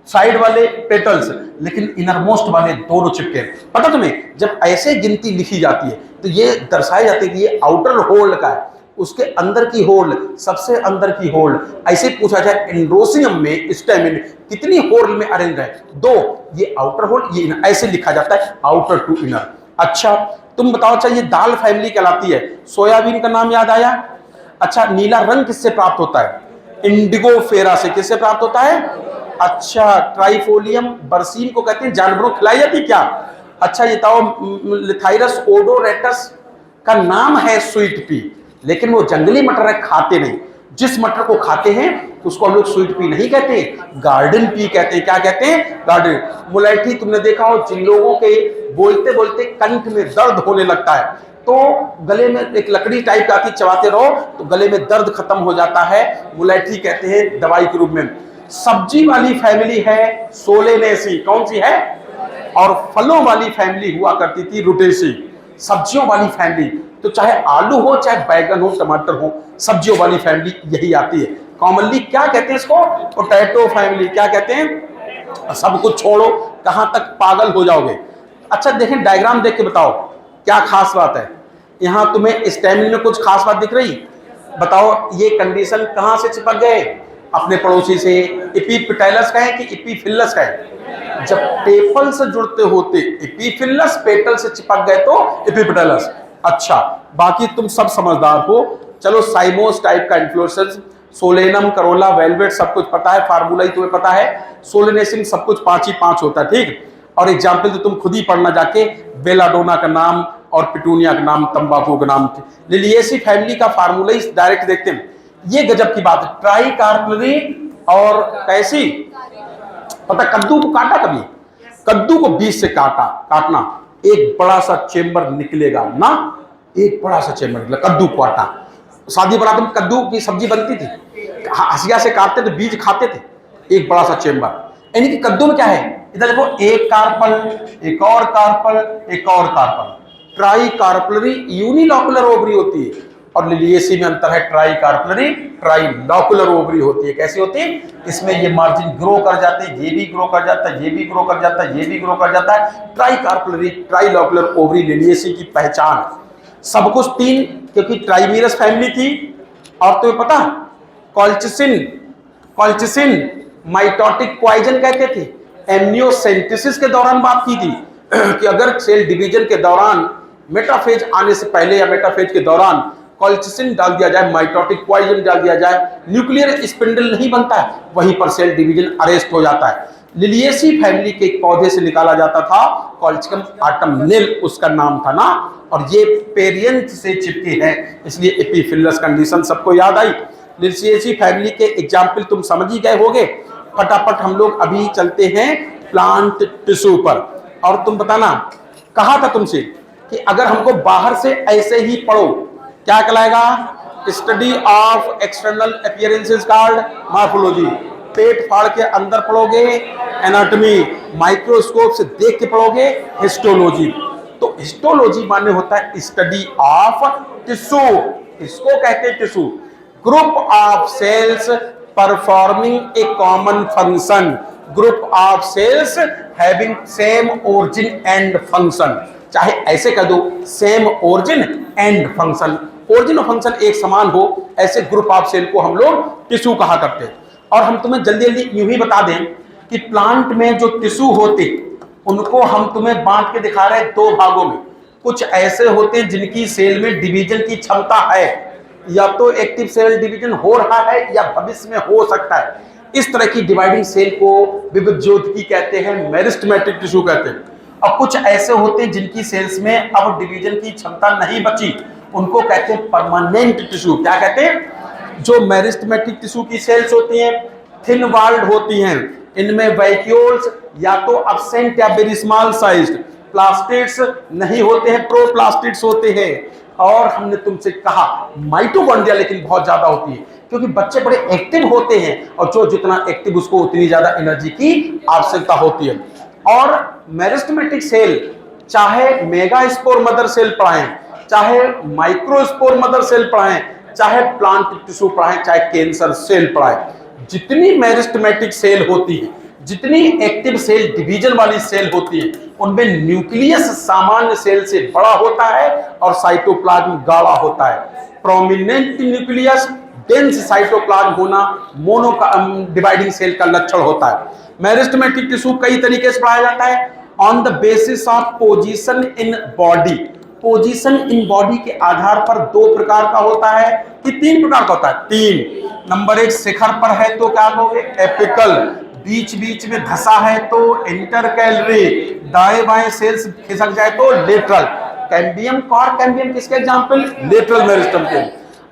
साइड वाले पेटल्स, लेकिन इनर मोस्ट वाले दोनों चिपके। पता तुम्हें, जब ऐसे गिनती लिखी जाती है तो ये दर्शाया जाता है कि ये आउटर होल्ड का है, उसके अंदर की होल्ड, सबसे अंदर की होल्ड। ऐसे पूछा जाए एंड्रोसियम में स्टेमिन कितनी होल्ड में अरेंज है, 2, ये आउटर होल्ड, ये इनर, ऐसे लिखा जाता है आउटर टू इनर। अच्छा तुम बताओ, अच्छा ये दाल फैमिली कहलाती है। सोयाबीन का नाम याद आया। अच्छा नीला रंग किससे प्राप्त होता है? इंडिगो फेरा से। किससे प्राप्त होता है? अच्छा ट्राइफोलियम बरसीम को कहते हैं, जानवरों को खिलाई जाती क्या? अच्छा ये बताओ, लिथाइरस ओडोरेटस का नाम है स्वीट पी, लेकिन वो जंगली मटर है, खाते नहीं। जिस मटर को खाते हैं उसको हम लोग स्वीट पी नहीं कहते, गार्डन पी कहते हैं। क्या कहते हैं? गार्डन। मुलैठी तुमने देखा हो, जिन लोगों के बोलते बोलते कंठ में दर्द होने लगता है तो गले में एक लकड़ी टाइप का आती, चबाते रहो तो गले में दर्द खत्म हो जाता है, मुलैठी कहते हैं दवाई के रूप में। सब्जी वाली फैमिली है सोलेनेसी, कौन सी है? और फलों वाली फैमिली हुआ करती थी रुटेसी। सब्जियों वाली फैमिली तो चाहे आलू हो, चाहे बैगन हो, टमाटर हो, सब्जियों वाली फैमिली यही आती है। कॉमनली क्या कहते हैं इसको? Potato family. क्या कहते हैं? सब कुछ छोड़ो, कहां तक पागल हो जाओगे। अच्छा देखें, डायग्राम देख के बताओ क्या खास बात है। यहां तुम्हें स्टेमिन में कुछ खास बात दिख रही? बताओ ये कंडीशन कहां से चिपक गए? अपने पड़ोसी से। एपिपेटैलस का है कि एपिफिलस का है? जब पेपल से जुड़ते होते एपिफिलस, पेटल से चिपक गए तो एपिपेटैलस। अच्छा बाकी तुम सब समझदार हो। चलो साइमोस टाइप का इन्फ्लोरेसेंस, सोलेनम, करोला, वेलवेट सब कुछ पता है, फार्मूला ही तुम्हें पता है। सोलेनेसिम सब कुछ 5 ही 5 होता है, ठीक। और एग्जाम्पल तो तुम खुद ही पढ़ना जाके, बेलाडोना का नाम और पिटूनिया का नाम, तंबाकू का नाम। लिलिएसी फैमिली का फार्मूला ही डायरेक्ट देखते हैं। ये गजब की बात है, ट्राई कार्पलरी और कैसी, पता कद्दू को काटा कभी? कद्दू को बीच से काटना, एक बड़ा सा चेम्बर निकलेगा ना, एक बड़ा सा चेम्बर निकला, कद्दू को काटा। शादी बारात में कद्दू की सब्जी बनती थी, हसिया से काटते थे, बीज खाते थे, एक बड़ा सा चेम्बर। यानी कि कद्दू में क्या है? इधर देखो, एक कार्पल, एक और कार्पल, एक और carpel. Tricarpellary unilocular ovary होती है, और लिलिएसी में अंतर है, ट्राई कार्पलरी ट्राइलॉकुलर ओवरी होती है। कैसी होती है? इसमें ये मार्जिन ग्रो कर जाते हैं, ये भी ग्रो कर जाता है, ये भी ग्रो कर जाता है, ये भी ग्रो कर जाता है। Try carpellary trilocular ovary Liliaceae की पहचान। सब कुछ 3, क्योंकि ट्राइमीरस फैमिली थी। और तुम्हें पता कॉल्चिसिन माइटोटिक पॉइजन कहते थे। एम्नियोसेंटेसिस के दौरान बात की थी कि अगर सेल डिवीजन के दौरान, मेटाफेज आने से पहले या मेटाफेज के दौरान कॉल्चिसिन डाल दिया जाए, माइटोटिक पॉइजन डाल दिया जाए, न्यूक्लियर स्पिंडल नहीं बनता है, वहीं पर सेल डिवीजन अरेस्ट हो जाता है। लिलिएसी फैमिली के एक पौधे से निकाला जाता था, कॉल्चिकम ऑटमनेल उसका नाम था ना, और ये पेरियंथ से चिपके हैं, इसलिए एपिफिलस कंडीशन सबको याद आई। लिलिएसी फैमिली के एग्जाम्पल तुम समझ ही गए होगे। फटाफट हम लोग अभी चलते हैं प्लांट टिश्यू पर। और तुम बताना, कहा था तुमसे कि अगर हमको बाहर से ऐसे ही पढ़ो क्या कहलाएगा? Study of external appearances called morphology. पेट फाड़ के अंदर पढ़ोगे एनाटॉमी, माइक्रोस्कोप से देख के पढ़ोगे हिस्टोलॉजी। तो हिस्टोलॉजी माने होता है स्टडी ऑफ टिश्यू, इसको कहते हैं tissue. Group of cells performing a common function, group of cells having same origin and function. चाहे ऐसे कह दो, same origin and function, origin और फंक्शन एक समान हो, ऐसे ग्रुप ऑफ सेल को हम लोग टिश्यू कहा करते हैं। और हम तुम्हें जल्दी जल्दी यूं ही बता दें कि प्लांट में जो टिश्यू होते उनको हम तुम्हें बांट के दिखा रहे हैं 2 भागों में। कुछ ऐसे होते हैं जिनकी सेल में डिवीजन की क्षमता है, या तो एक्टिव सेल डिवीजन हो रहा है या भविष्य में हो सकता है। इस तरह की डिवाइडिंग सेल को विविधज्योतिकी कहते हैं, मेरिस्टेमेटिक टिश्यू कहते हैं। अब कुछ ऐसे होते हैं जिनकी सेल्स में अब डिवीजन की क्षमता नहीं बची, उनको कहते हैं परमानेंट टिश्यू। क्या कहते हैं? जो मेरिस्टेमेटिक टिश्यू की सेल्स होती हैं थिन वॉल्ड होती हैं, इनमें वैक्यूल्स या तो एब्सेंट या वेरी स्मॉल साइज्ड, प्लास्टिड्स नहीं होते हैं, प्रोप्लास्टिड्स होते हैं। और हमने तुमसे कहा माइटोकॉन्ड्रिया लेकिन बहुत ज्यादा होती है, क्योंकि बच्चे बड़े एक्टिव होते हैं और जो जितना एक्टिव उसको उतनी ज्यादा एनर्जी की आवश्यकता होती है। और मेरिस्टेमेटिक सेल चाहे मेगास्पोर मदर सेल पढ़ाएं, चाहे माइक्रोस्पोर मदर सेल पढ़ाएं, चाहे प्लांट टिश्यू पढ़ाएं, चाहे कैंसर सेल पढ़ाएं, जितनी मेरिस्टेमेटिक सेल होती है, जितनी एक्टिव सेल डिवीजन वाली सेल होती है, उनमें न्यूक्लियस सामान्य सेल से बड़ा होता है और साइटोप्लाज्म गाढ़ा होता है। प्रोमिनेंट न्यूक्लियस, डेंस साइटोप्लाज्म होना मोनो डिवाइडिंग सेल का लक्षण होता है। मेरिस्टेमेटिक टिश्यू कई तरीके से पढ़ाया जाता है on the basis of position in body. Position in body के आधार पर दो प्रकार का होता है कि तीन प्रकार का होता है? तीन। नंबर एक, शिखर पर है तो क्या कहोगे? एपिकल। बीच बीच में धसा है तो इंटरकैलरी। दाएं बाएं सेल्स खिसक जाए तो लेटरल। कैम्बियम, कॉर कैम्बियम किसके एग्जांपल? लेटरल मेरिस्टेम के।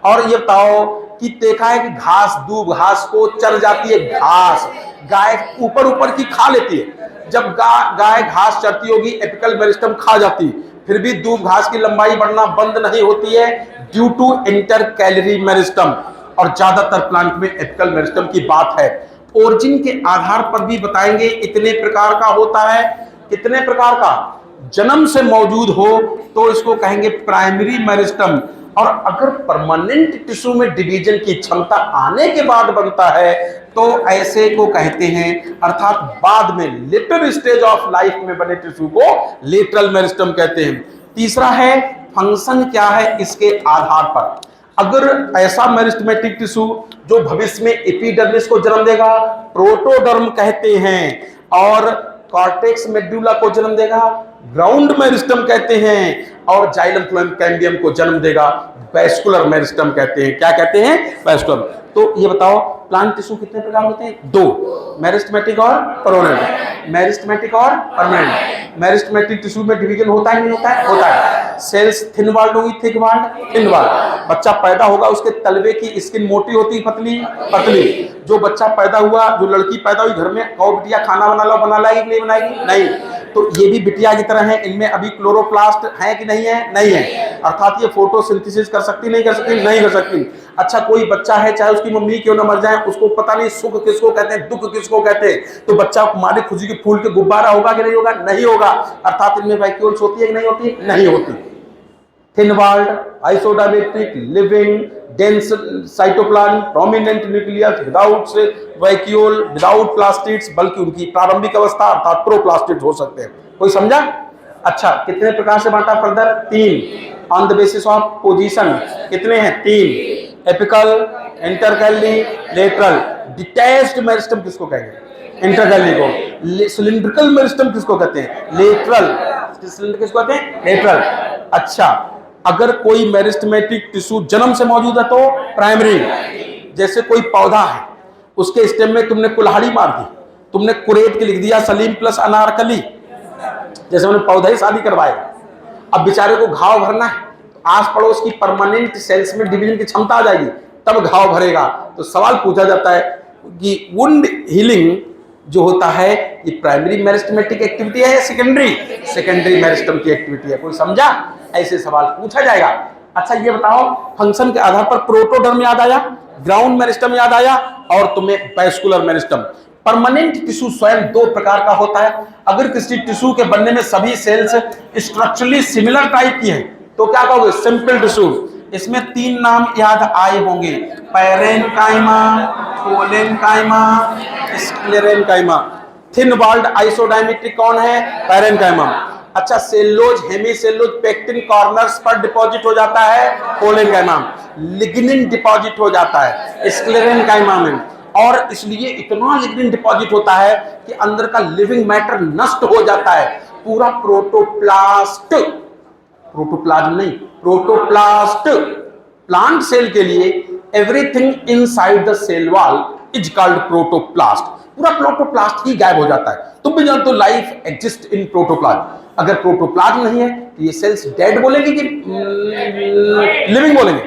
और ये बताओ कि देखा है कि घास, दूब घास को चर जाती है, घास गाय ऊपर ऊपर की खा लेती है। जब गाय घास चरती होगी एपिकल मेरिस्टेम खा जाती है, फिर भी दूब घास की लंबाई बढ़ना बंद नहीं होती है ड्यू टू इंटरकैलरी मेरिस्टेम। और ज्यादातर प्लांट में एपिकल मेरिस्टेम की बात है। ओरिजिन के आधार पर भी बताएंगे इतने प्रकार का होता है। कितने प्रकार का? जन्म से मौजूद हो तो इसको कहेंगे प्राइमरी मेरिस्टेम, और अगर परमानेंट टिश्यू में डिवीजन की क्षमता आने के बाद बनता है तो ऐसे को कहते हैं, अर्थात बाद में लेटर स्टेज ऑफ लाइफ में बने टिश्यू को लेटरल मेरिस्टेम कहते हैं। तीसरा है फंक्शन क्या है इसके आधार पर। अगर ऐसा मेरिस्टेमेटिक टिश्यू जो भविष्य में एपिडर्मिस को जन्म देगा, प्रोटोडर्म कहते हैं, और कॉर्टेक्स मेडुला को जन्म देगा, ग्राउंड मेरिस्टेम कहते हैं, और जाइलम फ्लोएम कैम्बियम को जन्म देगा, वैस्कुलर मेरिस्टेम कहते हैं। क्या कहते हैं? वैस्कुलर। तो ये बताओ प्लांट टिश्यू कितने प्रकार होते हैं? दो, मेरिस्टेमेटिक और परमानेंट। मेरिस्टेमेटिक और परमानेंट। मेरिस्टेमेटिक टिश्यू में डिवीजन होता है नहीं होता है? होता है। सेल्स थिन वॉल्ड होगी, थिक वॉल्ड, थिन वॉल्ड। बच्चा पैदा होगा उसके तलवे की स्किन मोटी होती है, पतली पतली। जो बच्चा पैदा हुआ, जो लड़की पैदा हुई घर में, कहो बिटिया खाना बना लो, बना लाएगी नहीं बनाएगी? नहीं। तो ये भी बिटिया की तरह है, इनमें अभी क्लोरोप्लास्ट है कि नहीं है? नहीं है। अर्थात ये फोटोसिंथेसिस कर सकती नहीं कर सकती? नहीं कर सकती। अच्छा, कोई बच्चा है चाहे उसकी मम्मी क्यों ना मर जाए, उसको पता नहीं सुख किसको कहते हैं, दुख किसको कहते हैं। तो बच्चा हमारी खुशी के फूल के गुब्बारा होगा कि नहीं होगा? नहीं होगा। अर्थात इनमें वैक्यूल्स होती है कि नहीं होती? नहीं होती। Thin walled, isodiametric, living, dense cytoplasm, prominent nucleus, without vacuole, without plastids, बल्कि उनकी प्रारंभिक अवस्था अर्थात प्रोप्लास्टिड्स हो सकते हैं। कोई समझा? अच्छा, कितने प्रकार से बांटा फर्दर? तीन। On the basis of position कितने हैं? तीन। Apical, intercalary, lateral. Detached meristem किसको कहेंगे? इंटरकैलरी को। सिलिंड्रिकल मेरिस्टेम किसको कहते हैं? लेटरल। सिलिंडर किसको कहते हैं? लेटरल। अच्छा, अगर कोई मेरिस्टेमेटिक टिश्यू जन्म से मौजूद है तो प्राइमरी। जैसे कोई पौधा है, उसके स्टेम में तुमने कुल्हाड़ी मार दी, तुमने कुरेद के लिख दिया सलीम प्लस अनारकली, जैसे उन्हें पौधा ही शादी करवाएगा। अब बेचारे को घाव भरना है, आस पड़ोस की परमानेंट सेल्स में डिवीजन की क्षमता आ जाएगी, तब घाव भरेगा। तो सवाल पूछा जाता है कि वुंड हीलिंग जो होता है ये प्राइमरी मेरिस्टेमेटिक एक्टिविटी है या सेकेंडरी? सेकेंडरी मेरिस्टेम की एक्टिविटी है। कोई समझा? ऐसे सवाल पूछा जाएगा। अच्छा, ये बताओ फंक्शन के आधार पर प्रोटोडर्म याद आया, ग्राउंड मेरिस्टेम याद आया, और तुम्हें वैस्कुलर मेरिस्टेम। परमानेंट टिश्यू स्वयं दो प्रकार का होता है। अगर किसी टिश्यू के बनने में सभी सेल्स स्ट्रक्चरली सिमिलर टाइप की हैं तो क्या कहोगे? Simple tissue. इसमें तीन नाम याद आए होंगे, parenchyma, collenchyma, sclerenchyma. Thin walled isodiametric कौन है? पैरेन्काइमा। अच्छा, सेल्यूलोज, हेमीसेल्यूलोज पेक्टिन कॉर्नर्स पर डिपॉजिट हो जाता है, कोलेन्काइमा। लिग्निन डिपॉजिट हो जाता है स्क्लेरेन्काइमा में, और इसलिए इतना लिग्निन डिपॉजिट होता है कि अंदर का लिविंग मैटर नष्ट हो जाता है। पूरा प्रोटोप्लास्ट, प्रोटोप्लाज्म नहीं, प्रोटोप्लास्ट। प्लांट सेल के लिए everything inside the cell wall is called protoplast. पूरा प्रोटोप्लास्ट ही गायब हो जाता है। तुम भी जानते हो लाइफ एग्जिस्ट इन प्रोटोप्लास्ट। अगर प्रोटोप्लाज्म नहीं है तो ये सेल्स डेड बोलेंगे कि लिविंग बोलेंगे?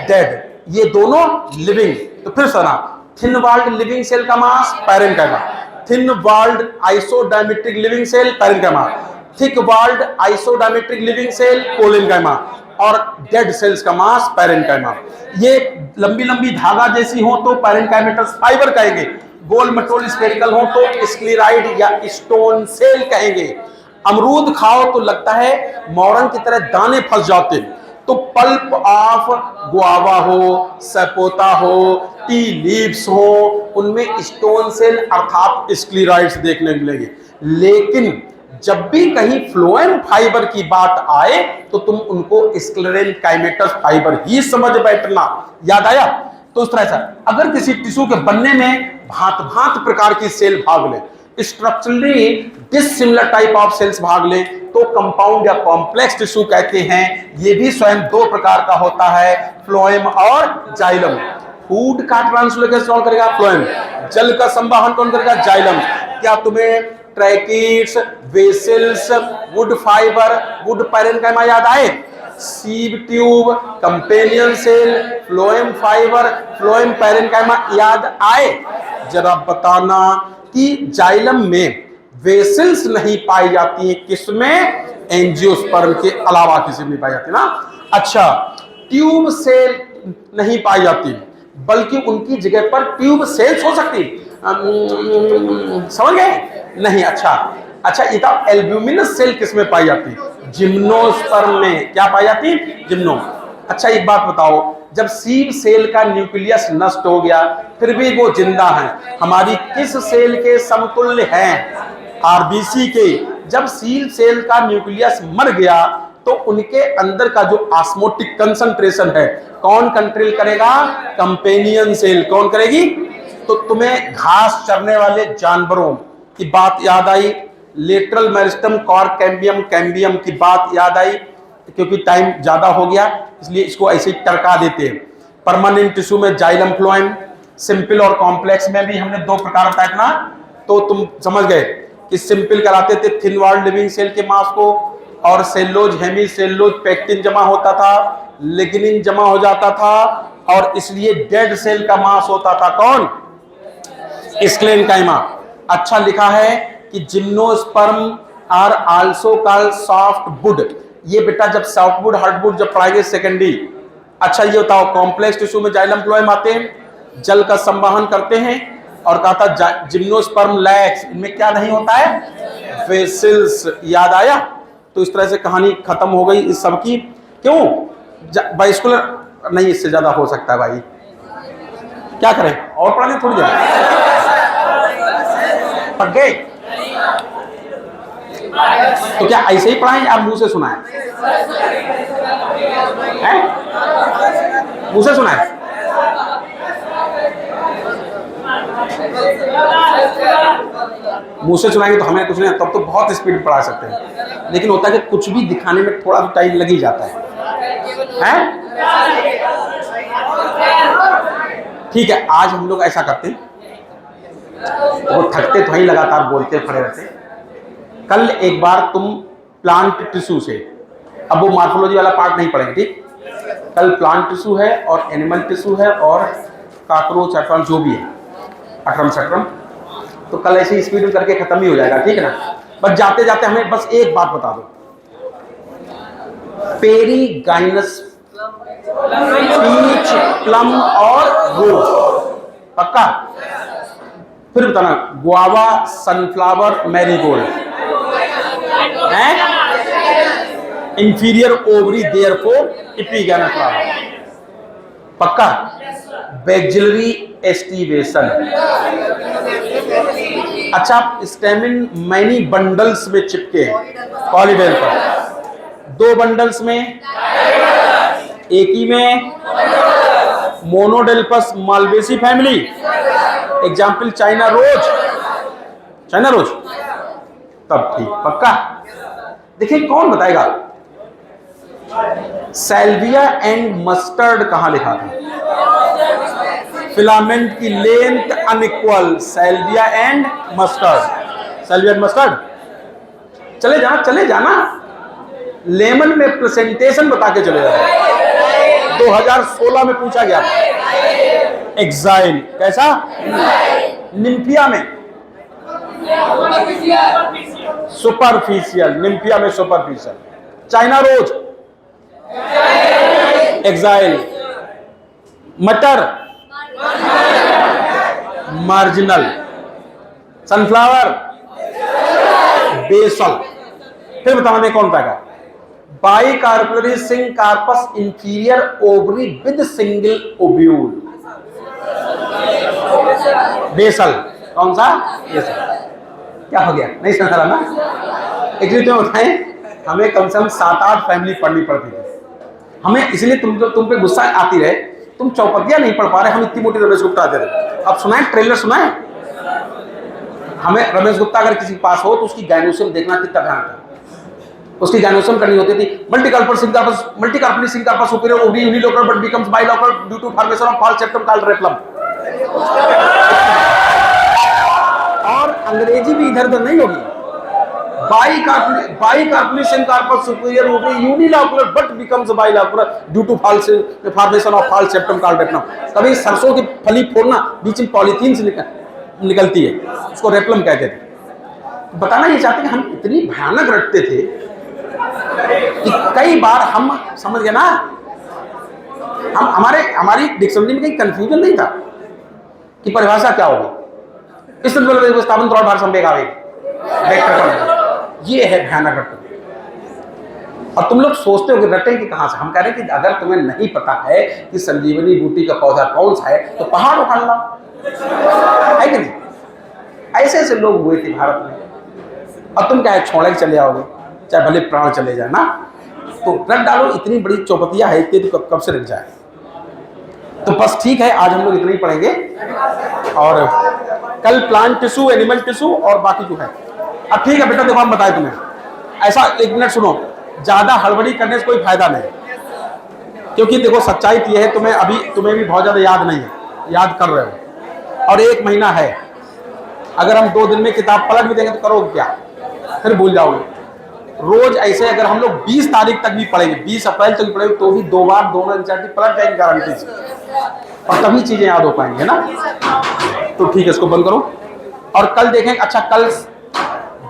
डेड। ये दोनों लिविंग। तो फिर सुना, थिन वॉल्ड लिविंग सेल का mass parenchyma, thin walled isodiametric living cell parenchyma, thick walled isodiametric living cell collenchyma, और डेड सेल्स का मास पैरेन्काइमा। ये लंबी लंबी धागा जैसी हो तो पैरेन्काइमेटस फाइबर कहेंगे, गोल मटोल स्फेरिकल हो तो स्क्लेराइड या स्टोन सेल कहेंगे। अमरूद खाओ तो लगता है मौरंग की तरह दाने फंस जाते हैं। तो पल्प ऑफ गुआवा हो, सपोता हो, टी लीव्स हो, उनमें स्टोन सेल अर्थात स्क्लेराइड्स देखने मिलेंगे। लेकिन जब भी कहीं फ्लोएम फाइबर की बात आए तो तुम उनको स्क्लेरेनकाइमेटस फाइबर ही समझ बैठना। याद आया? तो इस तरह से अगर किसी टिश्यू के बनने में भांत भांत प्रकार की सेल भाग ले, structurally dissimilar type of cells भाग ले, तो कंपाउंड या कॉम्प्लेक्स टिश्यू कहते हैं। ये भी स्वयं दो प्रकार का होता है, फ्लोएम और जाइलम। फूड का ट्रांसलोकेशन कौन करेगा? फ्लोएम। जल का संवाहन कौन करेगा? जाइलम। क्या तुम्हें tracheids, vessels, wood fibre, wood parenchyma याद आए? Sieve tube, companion cell, phloem fibre, phloem parenchyma याद आए? जरा बताना कि जाइलम में वेसल्स नहीं पाई जाती है, किसमें? एंजियोस्पर्म के अलावा किसी में पाई जाती है ना। अच्छा, ट्यूब सेल नहीं पाई जाती, बल्कि उनकी जगह पर ट्यूब सेल्स हो सकती। समझ गए? नहीं। अच्छा, ये था एल्ब्यूमिनस सेल किसमें पाई जाती? जिम्नोस्पर्म में। क्या पाई जाती? जिम्नो। अच्छा, एक बात बताओ, जब सीव सेल का न्यूक्लियस नष्ट हो गया फिर भी वो जिंदा है, हमारी किस सेल के समतुल्य हैं? आरबीसी के। जब सीव सेल का न्यूक्लियस मर गया तो उनके अंदर का जो ऑस्मोटिक कंसंट्रेशन है कौन कंट्रोल करेगा? Companion cell. कौन करेगी? तो तुम्हें घास चरने वाले जानवरों की बात याद आई, lateral meristem cork cambium, cambium की बात याद आई। क्योंकि टाइम ज्यादा हो गया इसलिए इसको ऐसे ही टरका देते हैं। परमानेंट टिश्यू में जाइलम, फ्लोएम। सिंपल और कॉम्प्लेक्स में भी हमने दो प्रकार बताया ना, तो तुम समझ गए कि सिंपल कराते थे थिन वॉल्ड लिविंग सेल के मास को, और सेल्लोज, हेमी सेल्लोज, पेक्टिन जमा होता था, लिग्निन जमा हो जाता था, और इसलिए डेड सेल का मास होता था कौन? स्क्लेरेनकाइमा। अच्छा, लिखा है कि gymnosperm are also called softwood. ये बेटा जब सॉफ्टवुड, हार्डवुड जब पढ़ाएंगे सेकेंडरी। अच्छा, ये बताओ, कॉम्प्लेक्स टिश्यू में जाइलम, फ्लोएम आते हैं, जल का संवाहन करते हैं, और कहा था जिम्नोस्पर्म लैक्स, इनमें क्या नहीं होता है? वेसल्स। याद आया? तो इस तरह से कहानी खत्म हो गई इस सब की। क्यों? बाइस्कुलर नहीं, इससे ज्यादा हो सकता है भाई। क्या करें, और पढ़ाने थोड़ी देर पढ़ गए तो क्या ऐसे ही पढ़ाएं? आप मुंह से सुनाएं? मुंह से सुनाएं? मुंह से सुनाएंगे तो हमें कुछ नहीं, तब तो बहुत स्पीड में पढ़ा सकते हैं। लेकिन होता है कि कुछ भी दिखाने में थोड़ा भी टाइम लग ही जाता है? ठीक है, आज हम लोग ऐसा करते हैं, वो थकते तो ही लगातार बोलते खड़े रहते। कल एक बार तुम प्लांट टिश्यू से, अब वो मार्फोलॉजी वाला पार्ट नहीं पढ़ेंगे, ठीक? कल प्लांट टिश्यू है और एनिमल टिश्यू है और काकरोच, अटरम, जो भी है, अटरम सटरम, तो कल ऐसे ही स्पीड में करके खत्म ही हो जाएगा, ठीक है ना? बस जाते जाते हमें बस एक बात बता दो, पेरीगाइनस, पीच, प्लम और रोज, पक्का? फिर बताना, गुआवा, सनफ्लावर, मैरीगोल्ड है, inferior ovary therefore epigynous flower, पक्का? बैक्जिलरी एस्टिवेशन। अच्छा, स्टेमिन मैनी बंडल्स में चिपके हैं, कॉलीडेल पर, 2 बंडल्स में, एक ही में, monadelphous Malvaceae family, example China rose, China rose, तब ठीक, पक्का? देखिए कौन बताएगा? सैल्विया एंड मस्टर्ड कहां लिखा था? फिलामेंट की length unequal, Salvia and mustard, Salvia and mustard. चले जाना, लेमन में प्रेजेंटेशन बता के चले जाओ। 2016 में पूछा गया था। एक्साइल कैसा? निम्फिया में सुपरफिशियल, निम्फिया में सुपरफिशियल। चाइना रोज एक्साइल, मटर मार्जिनल, सनफ्लावर बेसल। फिर बताने कौन था? Bicarpellary syncarpous inferior ovary with single ovule, basal. कौन सा? बेसल। क्या हो गया? नहीं समझ रहा ना? एक्चुअली तुम्हें बताएं, हमें कम से कम 7-8 फैमिली पढ़नी पड़ती थी हमें, इसलिए तुम पे गुस्सा आती रहे, तुम चौपतियां नहीं पढ़ पा रहे, हम इतनी मोटी रमेश गुप्ता आते थे। अब सुनाए ट्रेलर, सुनाए हमें। रमेश गुप्ता अगर किसी के पास हो तो उसकी गायनोसियम देखना कितना ध्यान था। उसकी गायनोसियम करनी होती थी। Multicarpellary syncarpous superior ovary unilocular but becomes bilocular due to formation of false septum called replum. और अंग्रेजी भी इधर उधर नहीं होगी। Bi syncarpous superior ovary unilocular but becomes bilocular due to formation of false septum called replum. कभी सरसों की फली फोड़ना, बीच में पॉलीथीन से निकलती है, उसको रेप्लम कहते थे। बताना ये चाहते कि हम इतनी भयानक रटते थे कि कई बार हम समझ गए ना, हमारी डिक्शनरी में कहीं कंफ्यूजन नहीं था कि परिभाषा क्या होगी। इस स्थापन द्वारा भार संवेग आवेग, ये है भयानक रटना। और तुम लोग सोचते हो कि रटेंगे कहां से? हम कह रहे हैं कि अगर तुम्हें नहीं पता है कि संजीवनी बूटी का पौधा कौन सा है तो पहाड़ उखाड़ लो, है कि नहीं? ऐसे ऐसे लोग हुए थे भारत में। और तुम क्या है, छोड़े चले आओगे, चाहे भले प्राण चले जाए ना, तो रट डालो। इतनी बड़ी चौपतिया है तो कब से रट जाए? तो बस ठीक है, आज हम लोग इतना ही पढ़ेंगे और कल प्लांट टिश्यू, एनिमल टिश्यू और बाकी जो है। अब ठीक है बेटा, देखो हम बताए तुम्हें ऐसा। 1 मिनट सुनो, ज्यादा हड़बड़ी करने से कोई फायदा नहीं, क्योंकि देखो सच्चाई ये है, तुम्हें भी बहुत ज्यादा याद नहीं है, याद कर रहे हो और 1 महीना है। अगर हम 2 दिन में किताब पलट भी देंगे तो करोगे क्या? फिर भूल जाओगे। रोज ऐसे अगर हम लोग 20 तारीख तक भी पढ़ेंगे, 20 अप्रैल तक भी पढ़ेंगे, तो भी 2 बार दोनों एनसीईआरटी पलट जाएंगे गारंटी से, और तभी चीजें याद हो पाएंगे ना। तो ठीक है, इसको बंद करो और कल देखें। अच्छा, कल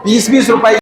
20-20 रुपए